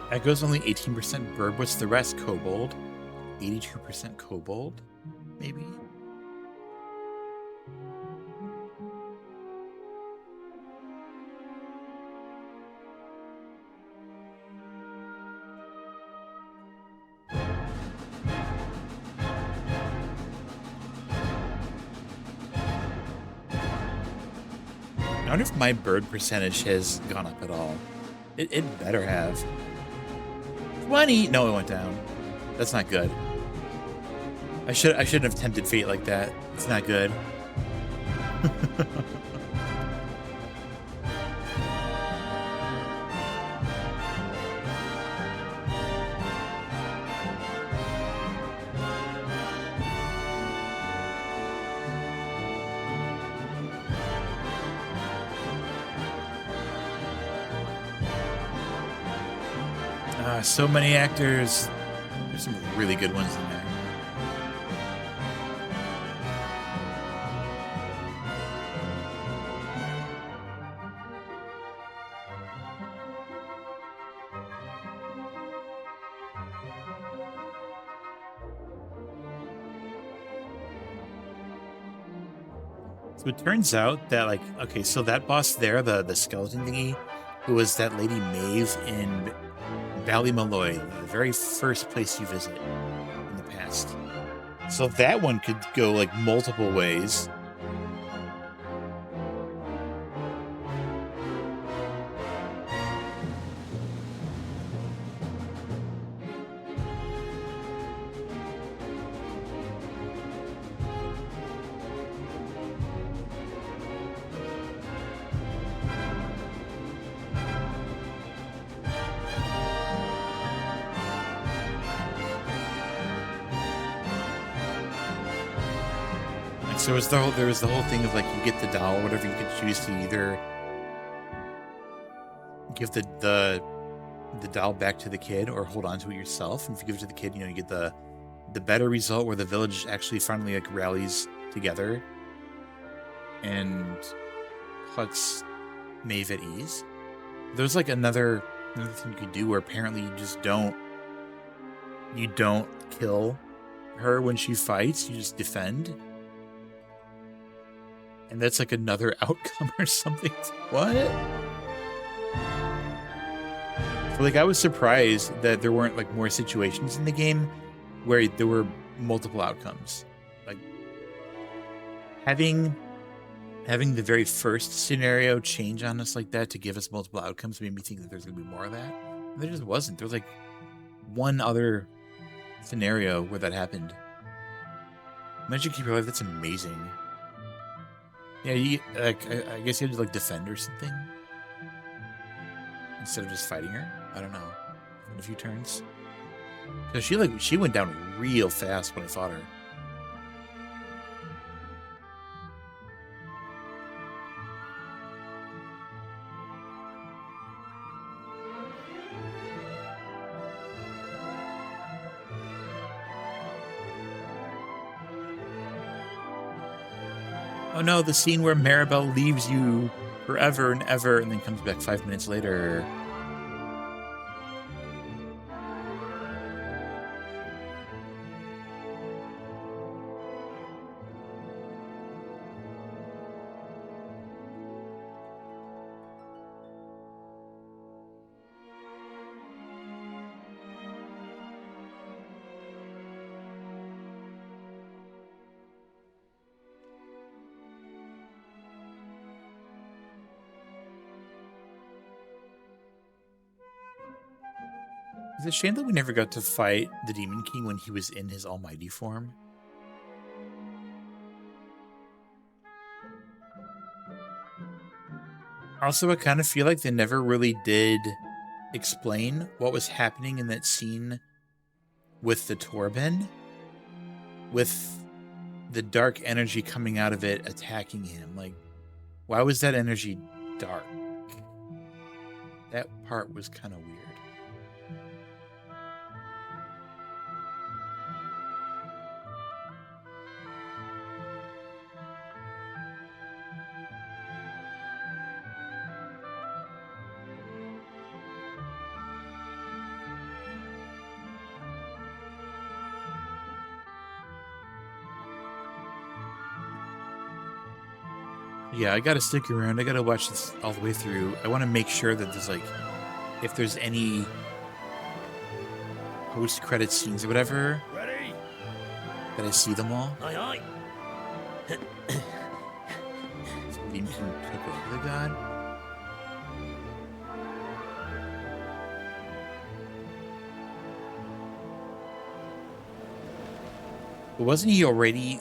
Echo's only 18% bird. What's the rest? Kobold? 82% kobold? Maybe? I wonder if my bird percentage has gone up at all. It better have. 20! No, it went down. That's not good. I shouldn't have tempted fate like that. It's not good. So many actors. There's some really good ones in there. So it turns out that, like, okay, so that boss there, the skeleton thingy, who was that Lady Maeve in Ballymaloy, the very first place you visit in the past. So that one could go, like, multiple ways. So there was the whole thing of, like, you get the doll or whatever, you could choose to either give the doll back to the kid or hold on to it yourself. And if you give it to the kid, you know, you get the better result where the village actually finally, like, rallies together and puts Maeve at ease. There's, like, another thing you could do where apparently you don't kill her when she fights, you just defend. And that's, like, another outcome or something. What? So, like, I was surprised that there weren't, like, more situations in the game where there were multiple outcomes. Like, having the very first scenario change on us like that to give us multiple outcomes made me think that there's going to be more of that. And there just wasn't. There was, like, one other scenario where that happened. Imagine keep your life. That's amazing. Yeah, I guess you had to, like, defend or something instead of just fighting her. I don't know. In a few turns, because she went down real fast when I fought her. Oh no, the scene where Maribel leaves you forever and ever and then comes back 5 minutes later. It's a shame that we never got to fight the Demon King when he was in his almighty form. Also, I kind of feel like they never really did explain what was happening in that scene with the Torben, with the dark energy coming out of it attacking him. Like, why was that energy dark? That part was kind of weird. Yeah, I gotta stick around. I gotta watch this all the way through. I want to make sure that there's, like, if there's any post-credit scenes or whatever, Ready? that I see them all. Aye, aye. Demon King took over the god. But wasn't he already...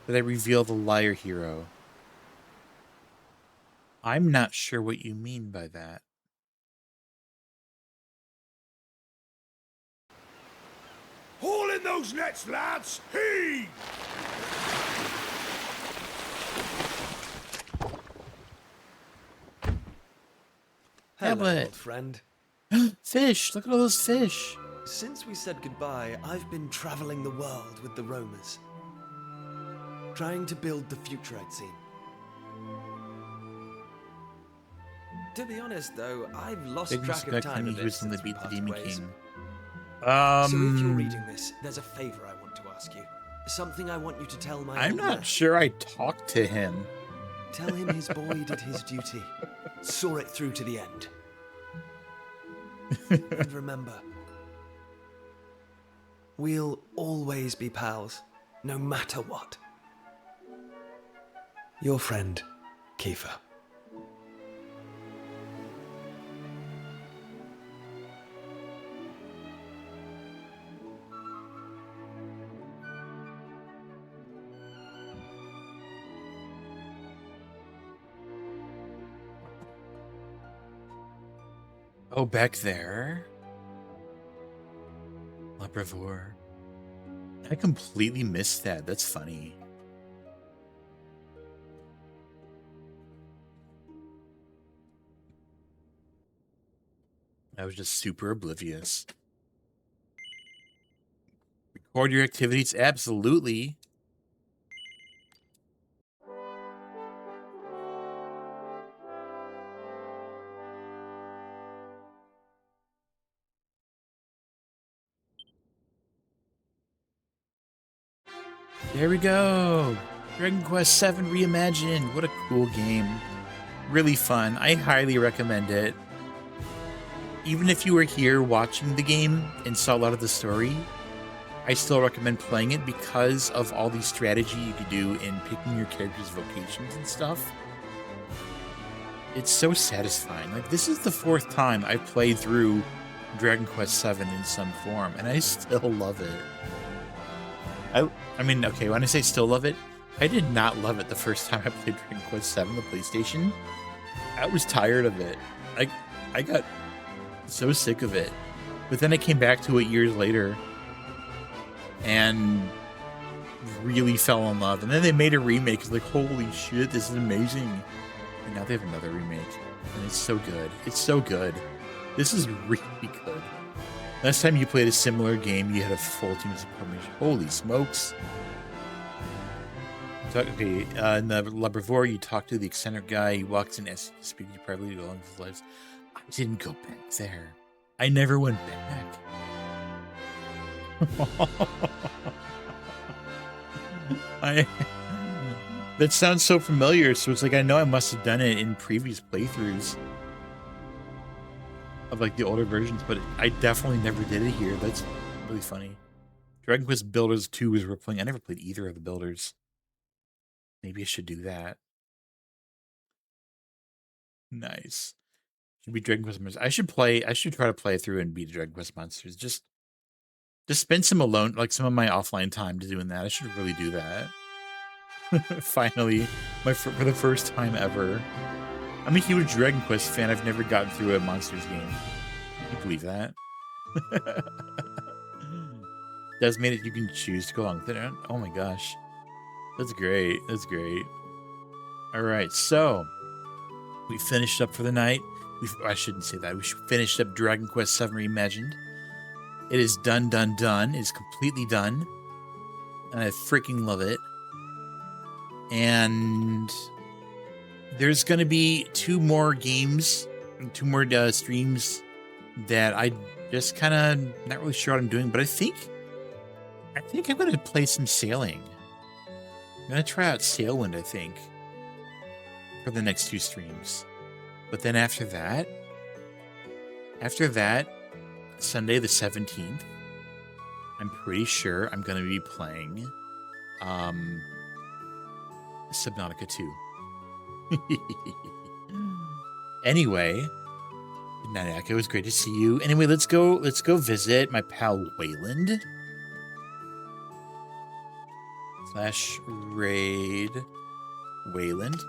Did I reveal the liar hero? I'm not sure what you mean by that. Haul in those nets, lads! Heave! Hello, but- old friend. Fish! Look at all those fish! Since we said goodbye, I've been traveling the world with the roamers. trying to build the future I'd seen. To be honest, though, I've lost track of time a bit since we parted ways. So if you're reading this, there's a favor I want to ask you. Something I want you to tell my I'm not sure I talked to him. Tell him his boy did his duty. Saw it through to the end. And remember, we'll always be pals, no matter what. Your friend, Kiefer. Oh, back there? La Bravure. I completely missed that. That's funny. I was just super oblivious. Record your activities? Absolutely. There we go. Dragon Quest VII Reimagined. What a cool game. Really fun. I highly recommend it. Even if you were here watching the game and saw a lot of the story, I still recommend playing it because of all the strategy you could do in picking your character's vocations and stuff. It's so satisfying. Like, this is the 4th time I've played through Dragon Quest VII in some form, and I still love it. I mean, okay, when I say still love it, I did not love it the first time I played Dragon Quest VII, the PlayStation. I was tired of it. I got so sick of it. But then I came back to it years later and really fell in love. And then they made a remake. It's like, holy shit, this is amazing. And now they have another remake. And it's so good. It's so good. This is really good. Last time you played a similar game, you had a full team of support. Holy smokes. Okay, in the La Bravure, you talk to the eccentric guy. He walks in, asks to speak to you privately along his lives. I didn't go back there. I never went back. That sounds so familiar. So it's like, I know I must have done it in previous playthroughs of like the older versions, but I definitely never did it here. That's really funny. Dragon Quest Builders 2 is we're playing. I never played either of the Builders. Maybe I should do that. Nice. Should be Dragon Quest Monsters. I should try to play through and beat Dragon Quest Monsters. Just spend some alone, like some of my offline time to doing that. I should really do that. Finally, for the first time ever. I'm a huge Dragon Quest fan. I've never gotten through a Monsters game. Can you believe that? Does mean that you can choose to go along with it. Oh my gosh. That's great. That's great. All right, so we finished up for the night. I shouldn't say that. We finished up Dragon Quest VII Reimagined. It is done. It is completely done. And I freaking love it. And there's going to be 2 more games, 2 more streams that I just kind of not really sure what I'm doing, but I think I'm going to play some sailing. I'm going to try out Sailwind, I think, for the next 2 streams. But then after that, Sunday the 17th, I'm pretty sure I'm going to be playing Subnautica 2. Anyway, good night, Aka. It was great to see you. Anyway, let's go visit my pal Wayland. /raid Wayland.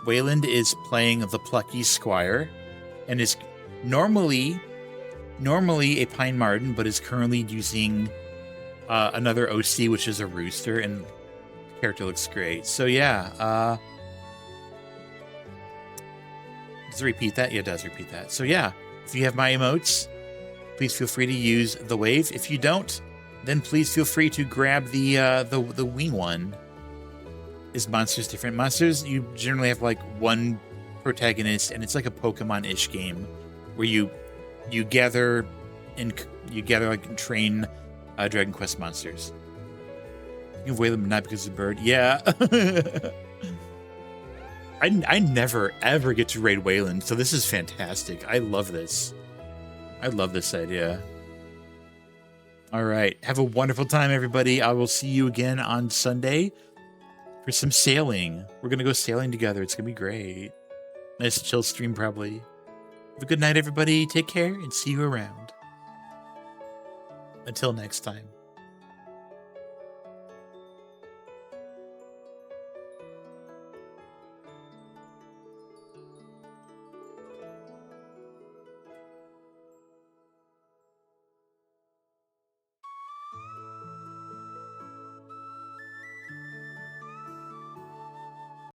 Wayland is playing the Plucky Squire and is normally a Pine Marten, but is currently using another OC, which is a Rooster, and the character looks great. So yeah, does it repeat that? Yeah, it does repeat that. So yeah, if you have my emotes, please feel free to use the wave. If you don't, then please feel free to grab the wing one. is monsters different? Monsters, you generally have like one protagonist, and it's like a Pokemon-ish game where you gather like and train Dragon Quest monsters. You avoid them not because of the bird. Yeah. I never ever get to raid Wayland, so this is fantastic. I love this. I love this idea. All right. Have a wonderful time, everybody. I will see you again on Sunday for some sailing. We're going to go sailing together. It's going to be great. Nice chill stream, probably. Have a good night, everybody. Take care and see you around. Until next time.